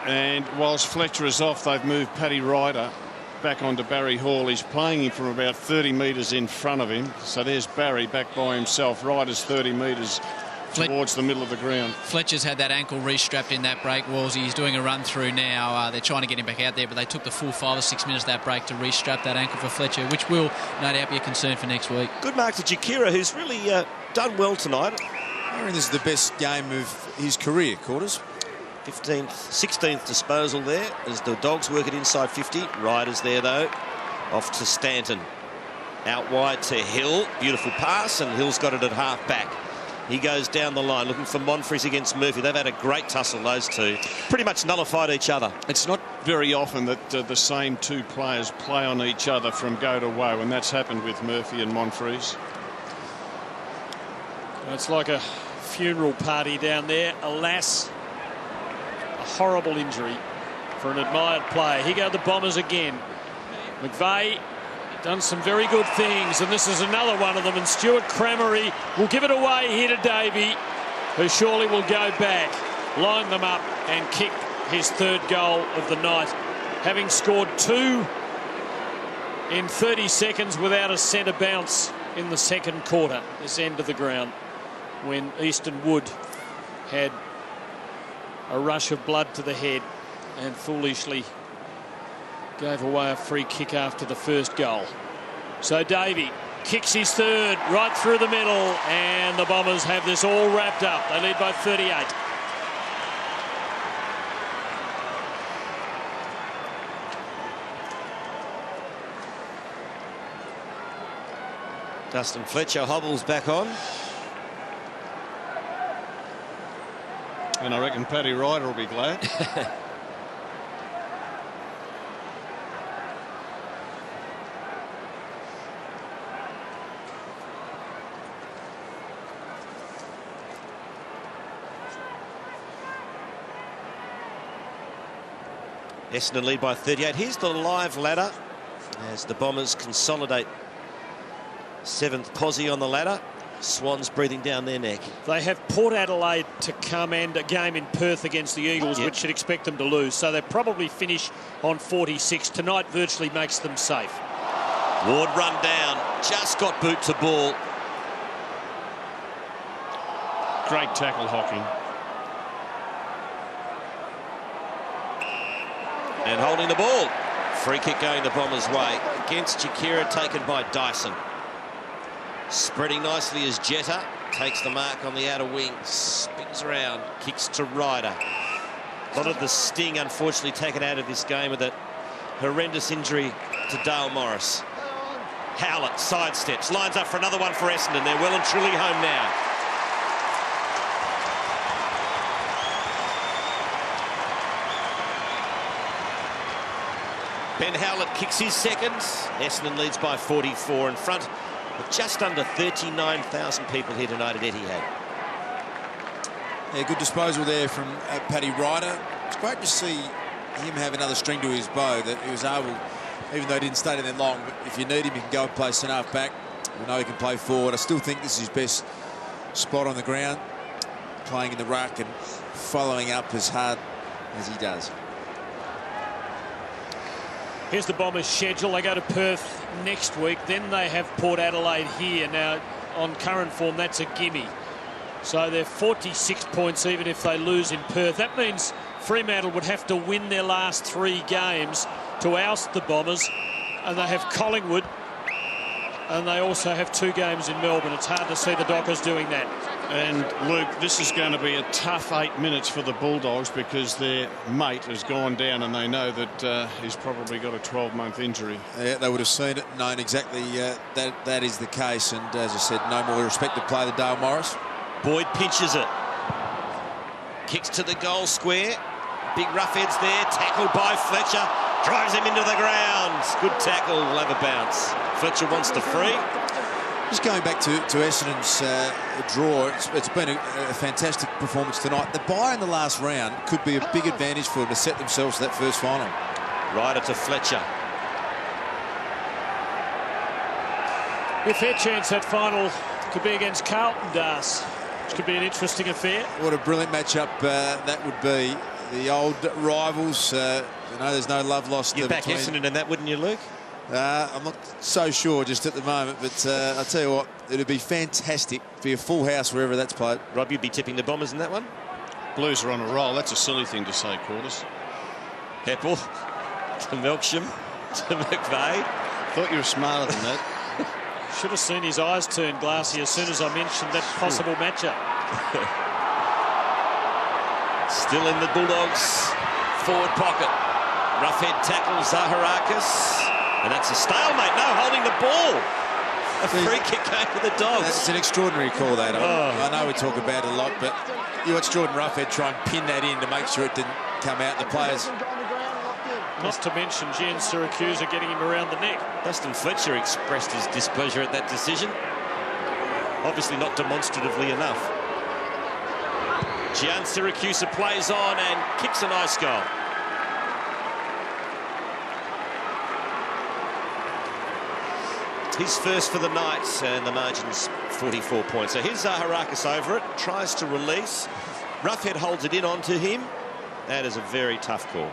and whilst Fletcher is off, they've moved Paddy Ryder back onto Barry Hall. He's playing him from about 30 metres in front of him. So there's Barry back by himself. Ryder's 30 metres towards the middle of the ground. Fletcher's had that ankle restrapped in that break, Wallsy. He's doing a run through now. They're trying to get him back out there, but they took the full 5 or 6 minutes of that break to restrap that ankle for Fletcher, which will no doubt be a concern for next week. Good mark to Jakira, who's really done well tonight. I reckon this is the best game of his career, Quarters. 15th, 16th disposal there as the Dogs work it inside 50. Riders there, though. Off to Stanton. Out wide to Hill. Beautiful pass, and Hill's got it at half back. He goes down the line looking for Monfries against Murphy. They've had a great tussle, those two. Pretty much nullified each other. It's not very often that the same two players play on each other from go to woe, and that's happened with Murphy and Monfries. It's like a funeral party down there. Alas, a horrible injury for an admired player. Here go the Bombers again. McVeigh done some very good things, and this is another one of them, and Stuart Cramery will give it away here to Davey, who surely will go back, line them up and kick his 3rd goal of the night, having scored 2 in 30 seconds without a centre bounce in the 2nd quarter, this end of the ground, when Easton Wood had a rush of blood to the head and foolishly gave away a free kick after the 1st goal. So Davey kicks his 3rd right through the middle, and the Bombers have this all wrapped up. They lead by 38. Dustin Fletcher hobbles back on. And I reckon Paddy Ryder will be glad. Essendon lead by 38. Here's the live ladder as the Bombers consolidate 7th posse on the ladder. Swans breathing down their neck. They have Port Adelaide to come and a game in Perth against the Eagles, which should expect them to lose. So they probably finish on 46. Tonight virtually makes them safe. Ward run down, just got boot to ball. Great tackle, Hocking. And holding the ball. Free kick going the Bombers' way. Against Jakira, taken by Dyson. Spreading nicely as Jetta takes the mark on the outer wing. Spins around, kicks to Ryder. A lot of the sting, unfortunately, taken out of this game with that horrendous injury to Dale Morris. Howlett sidesteps, lines up for another one for Essendon. They're well and truly home now. Ben Howlett kicks his 2nd. Essendon leads by 44 in front of just under 39,000 people here tonight at Etihad. Yeah, good disposal there from Paddy Ryder. It's great to see him have another string to his bow, that he was able, even though he didn't stay in there long, but if you need him, he can go and play centre-half back. We know he can play forward. I still think this is his best spot on the ground, playing in the ruck and following up as hard as he does. Here's the Bombers' schedule. They go to Perth next week. Then they have Port Adelaide here. Now, on current form, that's a gimme. So they're 46 points even if they lose in Perth. That means Fremantle would have to win their last 3 games to oust the Bombers. And they have Collingwood. And they also have 2 games in Melbourne. It's hard to see the Dockers doing that. And Luke, this is going to be a tough 8 minutes for the Bulldogs because their mate has gone down and they know that he's probably got a 12-month injury. Yeah, they would have seen it, known exactly that is the case. And as I said, no more respected play than Dale Morris. Boyd pinches it. Kicks to the goal square. Big rough heads there. Tackled by Fletcher. Drives him into the ground. Good tackle. Will have a bounce. Fletcher wants the free. Just going back to Essendon's draw, it's been a fantastic performance tonight. The bye in the last round could be a big advantage for them to set themselves to that first final. Ryder to Fletcher. A fair chance that final could be against Carlton, Das, which could be an interesting affair. What a brilliant matchup that would be. The old rivals, you know, there's no love lost. You'd back between... Essendon in that, wouldn't you, Luke? I'm not so sure just at the moment, but I'll tell you what, it'd be fantastic for your full house wherever that's played. Rob, you'd be tipping the Bombers in that one? Blues are on a roll. That's a silly thing to say, Quarters. Heppel to Melksham to McVeigh. Thought you were smarter than that. Should have seen his eyes turn glassy as soon as I mentioned that possible matchup. Still in the Bulldogs' forward pocket. Roughhead tackles Zaharakis. And that's a stalemate. No, holding the ball. A free kick going for the Dogs. That's an extraordinary call, that. I know we talk about it a lot, but you watch Jordan Roughhead try and pin that in to make sure it didn't come out. The players... Not to mention Gian Syracuse are getting him around the neck. Dustin Fletcher expressed his displeasure at that decision. Obviously not demonstratively enough. Gian Syracuse plays on and kicks a nice goal. His first for the Knights, and the margin's 44 points. So here's Zaharakis over it, tries to release. Roughhead holds it in onto him. That is a very tough call.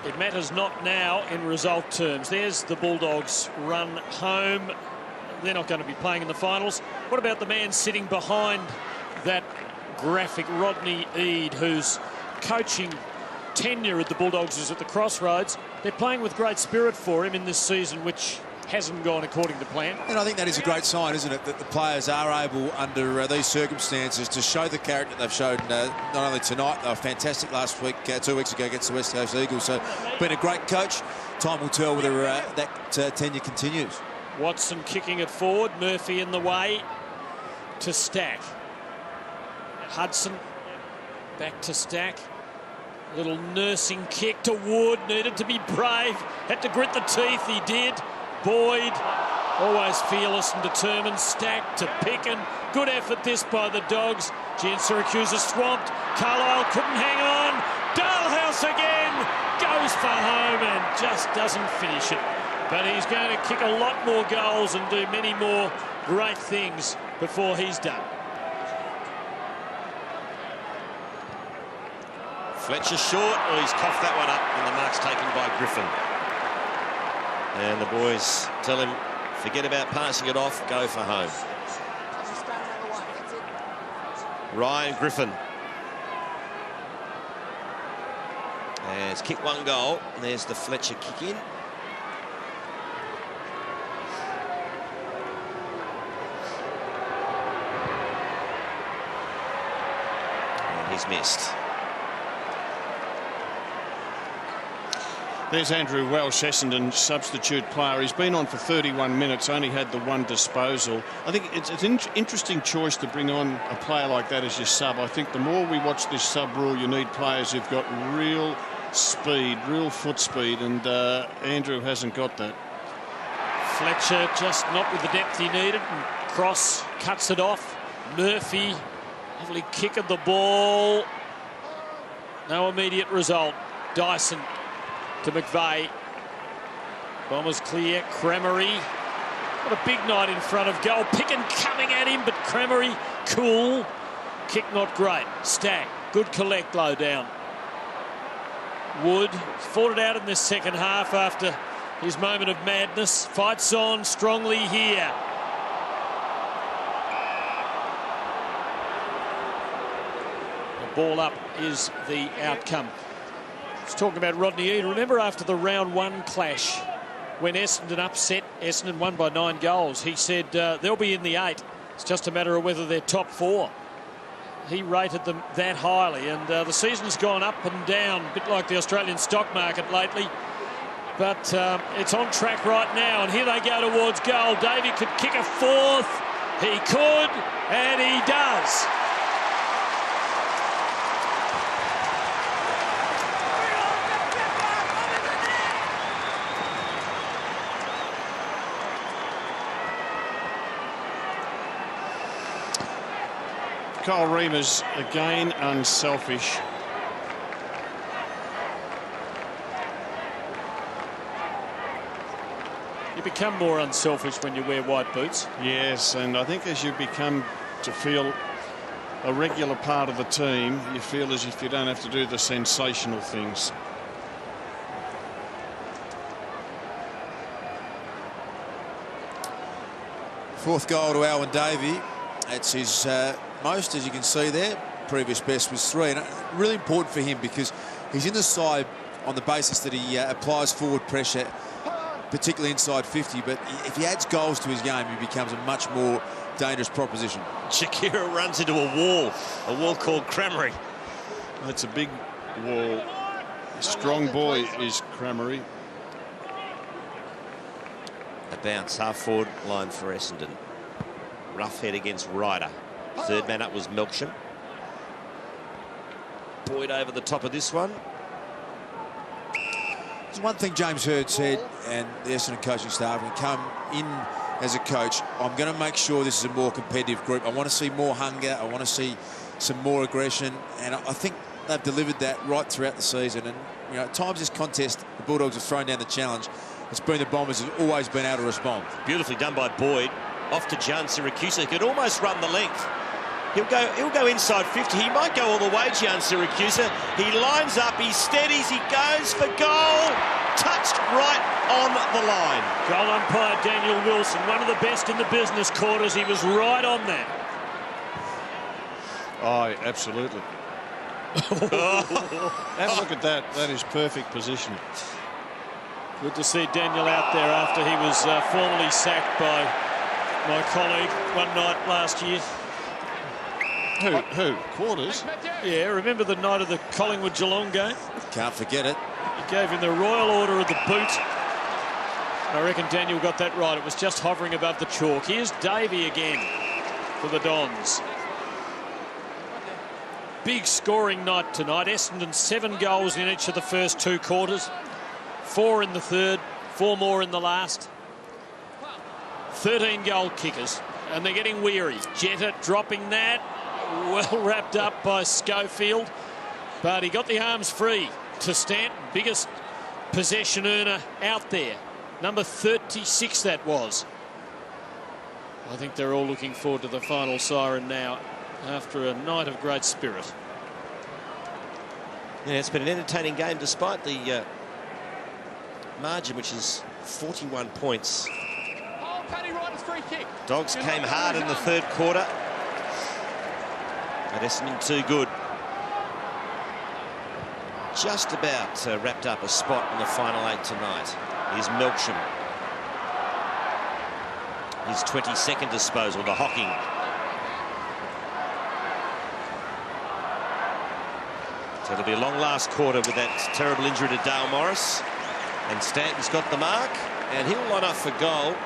It matters not now in result terms. There's the Bulldogs run home. They're not going to be playing in the finals. What about the man sitting behind that graphic, Rodney Eade, whose coaching tenure at the Bulldogs is at the crossroads? They're playing with great spirit for him in this season, which hasn't gone according to plan. And I think that is a great sign, isn't it, that the players are able, under these circumstances, to show the character they've showed not only tonight, they were fantastic last week, 2 weeks ago against the West Coast Eagles. So, been a great coach. Time will tell whether that tenure continues. Watson kicking it forward, Murphy in the way to Stack. Hudson back to Stack. A little nursing kick to Wood, needed to be brave, had to grit the teeth, he did. Boyd, always fearless and determined. Stack to Picken. Good effort this by the Dogs. Gian Syracuse is swamped. Carlisle couldn't hang on. Dalhouse again goes for home and just doesn't finish it. But he's going to kick a lot more goals and do many more great things before he's done. Fletcher short. Oh, he's coughed that one up, and the mark's taken by Griffin. And the boys tell him, forget about passing it off, go for home. Ryan Griffin has kicked one goal. And there's the Fletcher kick in. And he's missed. There's Andrew Welsh, Essendon substitute player. He's been on for 31 minutes, only had the one disposal. I think it's an interesting choice to bring on a player like that as your sub. I think the more we watch this sub rule, you need players who've got real speed, real foot speed, and Andrew hasn't got that. Fletcher just not with the depth he needed, and Cross cuts it off. Murphy, lovely kick of the ball. No immediate result. Dyson to McVeigh. Bombers clear. Cremery. What a big night in front of goal. Picken coming at him, but Cremery cool. Kick not great. Stack. Good collect low down. Wood fought it out in this second half after his moment of madness. Fights on strongly here. The ball up is the outcome. Let's talk about Rodney Eade. Remember after the round one clash when Essendon upset, Essendon won by 9 goals. He said they'll be in the 8. It's just a matter of whether they're top 4. He rated them that highly, and the season's gone up and down, a bit like the Australian stock market lately. But it's on track right now, and here they go towards goal. Davey could kick a 4th. He could, and he does. Kyle Reimers, again, unselfish. You become more unselfish when you wear white boots. Yes, and I think as you become to feel a regular part of the team, you feel as if you don't have to do the sensational things. Fourth goal to Alwyn Davey. That's his most, as you can see there. Previous best was 3. And really important for him because he's in the side on the basis that he applies forward pressure, particularly inside 50. But if he adds goals to his game, he becomes a much more dangerous proposition. Shakira runs into a wall called Cramery. That's a big wall. A strong boy is Cramery. A bounce, half-forward line for Essendon. Rough head against Ryder. Third man up was Melksham. Boyd over the top of this one. There's one thing James Hird said, and the Essendon coaching staff, when come in as a coach, I'm going to make sure this is a more competitive group. I want to see more hunger. I want to see some more aggression. And I think they've delivered that right throughout the season. And, you know, at times this contest, the Bulldogs have thrown down the challenge. It's been the Bombers have always been able to respond. Beautifully done by Boyd. Off to Jan Syracuse. He could almost run the length. He'll go inside 50. He might go all the way, Jan Syracuse. He lines up, he steadies, he goes for goal. Touched right on the line. Goal umpire Daniel Wilson, one of the best in the business quarters. He was right on that. Oh, absolutely. Have a look at that. That is perfect position. Good to see Daniel out there after he was formally sacked by my colleague one night last year. Who? Quarters? Yeah, remember the night of the Collingwood-Geelong game? Can't forget it. He gave him the Royal Order of the Boot. I reckon Daniel got that right. It was just hovering above the chalk. Here's Davey again for the Dons. Big scoring night tonight. Essendon 7 goals in each of the first 2 quarters. 4 in the third, 4 more in the last. 13 goal kickers, and they're getting weary. Jetta dropping that. Well wrapped up by Schofield, but he got the arms free to Stanton, biggest possession earner out there. Number 36 that was. I think they're all looking forward to the final siren now after a night of great spirit. Yeah, it's been an entertaining game despite the margin, which is 41 points. Paddy Ryder's free kick. Dogs came hard in the third quarter. But Essendon too good. Just about wrapped up a spot in the final 8 tonight. Here's Melksham. His 22nd disposal to Hocking. So it'll be a long last quarter with that terrible injury to Dale Morris. And Stanton's got the mark, and he'll line up for goal.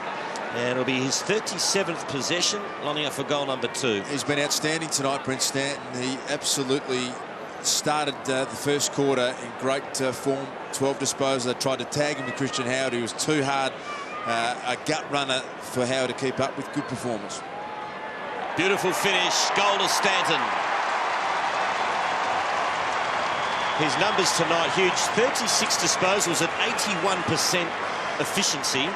And it'll be his 37th possession, lining up for goal number 2. He's been outstanding tonight, Brent Stanton. He absolutely started the first quarter in great form. 12 disposals. They tried to tag him with Christian Howard. He was too hard. A gut runner for Howard to keep up with. Good performance. Beautiful finish. Goal to Stanton. His numbers tonight huge. 36 disposals at 81% efficiency.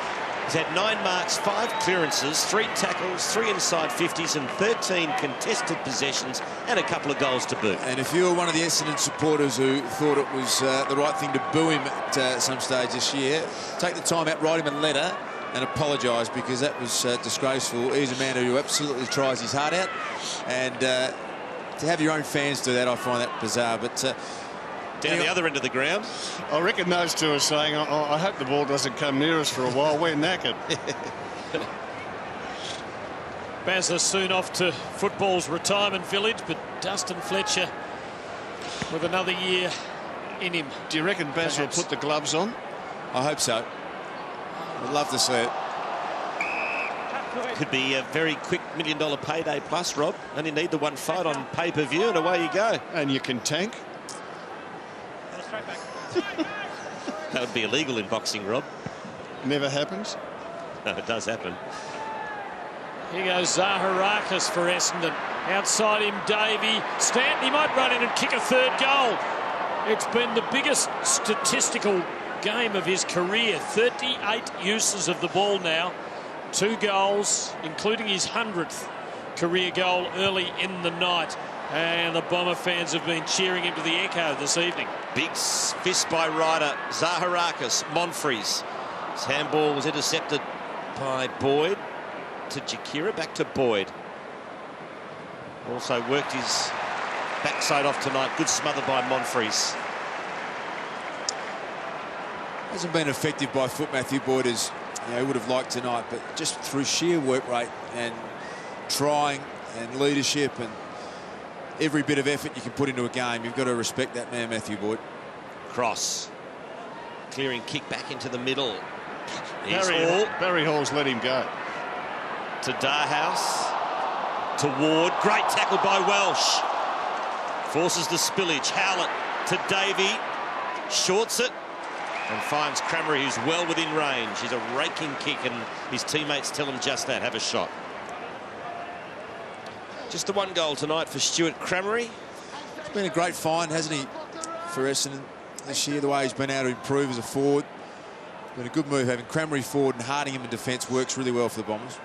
He's had 9 marks, 5 clearances, 3 tackles, 3 inside 50s and 13 contested possessions and a couple of goals to boot. And if you were one of the Essendon supporters who thought it was the right thing to boo him at some stage this year, take the time out, write him a letter and apologise, because that was disgraceful. He's a man who absolutely tries his heart out, and to have your own fans do that, I find that bizarre. But down the other end of the ground. I reckon those two are saying, I hope the ball doesn't come near us for a while. We're knackered. Bazza soon off to football's retirement village, but Dustin Fletcher with another year in him. Do you reckon Bazza will put the gloves on? I hope so. I'd love to see it. Could be a very quick $1 million payday plus, Rob. Only need the one fight on pay-per-view and away you go. And you can tank. That would be illegal in boxing, Rob. Never happens. No, it does happen. Here goes Zaharakis for Essendon. Outside him, Davey. Stanton, he might run in and kick a third goal. It's been the biggest statistical game of his career. 38 uses of the ball now. 2 goals, including his 100th career goal early in the night. And the Bomber fans have been cheering him to the echo this evening. Big fist by Ryder. Zaharakis, Monfries. His handball was intercepted by Boyd to Jakira, back to Boyd. Also worked his backside off tonight. Good smother by Monfries. Hasn't been effective by foot, Matthew Boyd, as he would have liked tonight, but just through sheer work rate and trying and leadership and every bit of effort you can put into a game, you've got to respect that man, Matthew Boyd. Cross. Clearing kick back into the middle. Barry Hall's let him go. To Darhouse. To Ward. Great tackle by Welsh. Forces the spillage. Howlett to Davey. Shorts it. And finds Crameri, who's well within range. He's a raking kick, and his teammates tell him just that. Have a shot. Just the one goal tonight for Stuart Crameri. It's been a great find, hasn't he, for Essendon this year, the way he's been able to improve as a forward. It's been a good move having Crameri forward and Hardingham in defence works really well for the Bombers.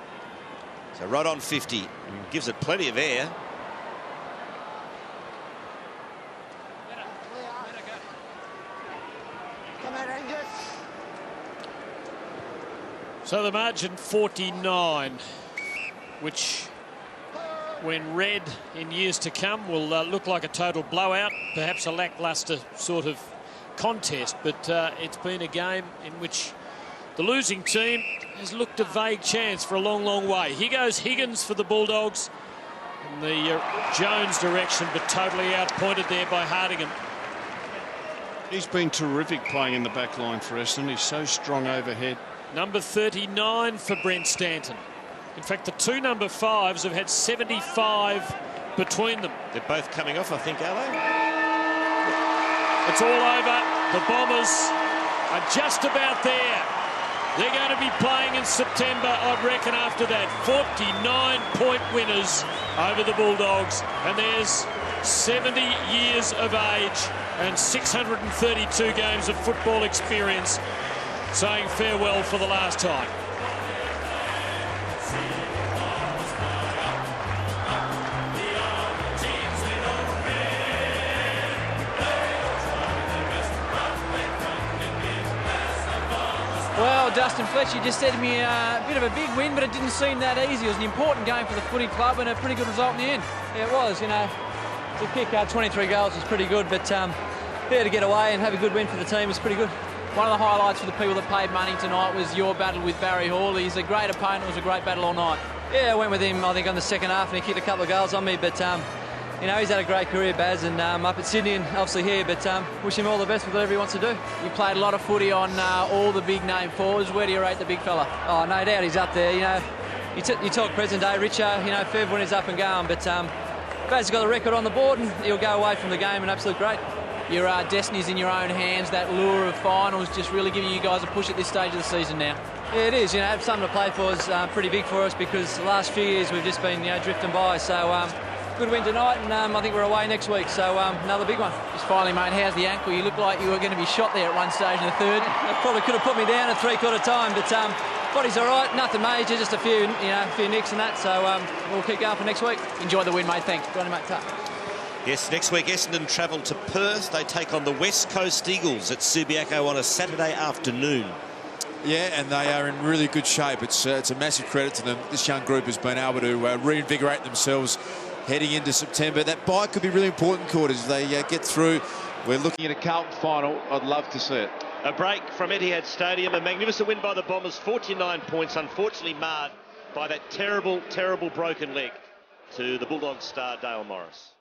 So right on 50. Gives it plenty of air. So the margin 49, which when read in years to come will look like a total blowout, perhaps a lacklustre sort of contest, but it's been a game in which the losing team has looked a vague chance for a long, long way. Here goes Higgins for the Bulldogs in the Jones direction, but totally outpointed there by Hardingham. He's been terrific playing in the back line for Essendon. He's so strong overhead. Number 39 for Brent Stanton. In fact, the two number 5s have had 75 between them. They're both coming off, I think, are they? It's all over. The Bombers are just about there. They're going to be playing in September, I reckon, after that. 49-point winners over the Bulldogs. And there's 70 years of age and 632 games of football experience saying farewell for the last time. Well, Dustin Fletcher just said to me a bit of a big win, but it didn't seem that easy. It was an important game for the footy club and a pretty good result in the end. Yeah, it was, you know. To kick 23 goals was pretty good, but there to get away and have a good win for the team was pretty good. One of the highlights for the people that paid money tonight was your battle with Barry Hall. He's a great opponent. It was a great battle all night. Yeah, I went with him, I think, on the second half, and he kicked a couple of goals on me, but you know, he's had a great career, Baz, and up at Sydney and obviously here, but wish him all the best with whatever he wants to do. You played a lot of footy on all the big name forwards. Where do you rate the big fella? Oh, no doubt he's up there. You know, you talk present day, Richo, you know, Fev when he's up and going, but Baz has got a record on the board and he'll go away from the game an absolute great. Your destiny's in your own hands. That lure of finals just really giving you guys a push at this stage of the season now. Yeah, it is. You know, have something to play for is pretty big for us because the last few years we've just been, you know, drifting by. So good win tonight, and I think we're away next week. So another big one. Just finally, mate, how's the ankle? You look like you were going to be shot there at one stage in the third. That probably could have put me down at three-quarter time, but body's all right. Nothing major, just a few nicks and that. So we'll keep going for next week. Enjoy the win, mate. Thanks. Go on, mate. Ta. Yes, next week Essendon travel to Perth. They take on the West Coast Eagles at Subiaco on a Saturday afternoon. Yeah, and they are in really good shape. It's a massive credit to them. This young group has been able to reinvigorate themselves heading into September. That bye could be really important, quarters. They get through. We're looking at a Carlton final. I'd love to see it. A break from Etihad Stadium. A magnificent win by the Bombers. 49 points, unfortunately marred by that terrible, terrible broken leg to the Bulldogs star Dale Morris.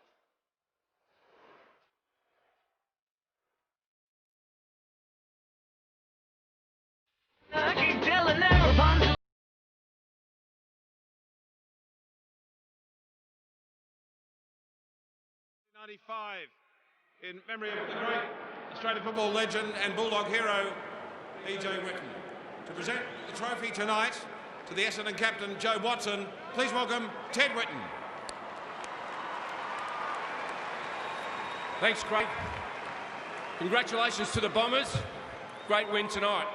In memory of the great Australian football legend and Bulldog hero, E.J. Whitten. To present the trophy tonight to the Essendon captain, Joe Watson, please welcome Ted Whitten. Thanks, Craig. Congratulations to the Bombers. Great win tonight.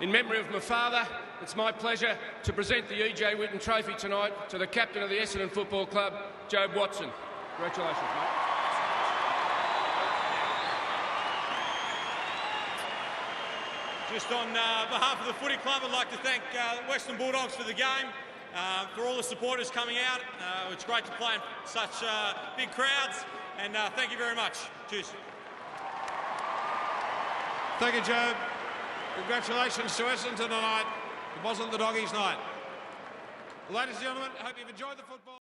In memory of my father, it's my pleasure to present the E.J. Whitten trophy tonight to the captain of the Essendon Football Club, Joe Watson. Congratulations, mate. Just on behalf of the footy club, I'd like to thank Western Bulldogs for the game, for all the supporters coming out. It's great to play in such big crowds, and thank you very much. Cheers. Thank you, Joe. Congratulations to Essendon tonight. It wasn't the Doggies' night. Ladies and gentlemen, I hope you've enjoyed the football.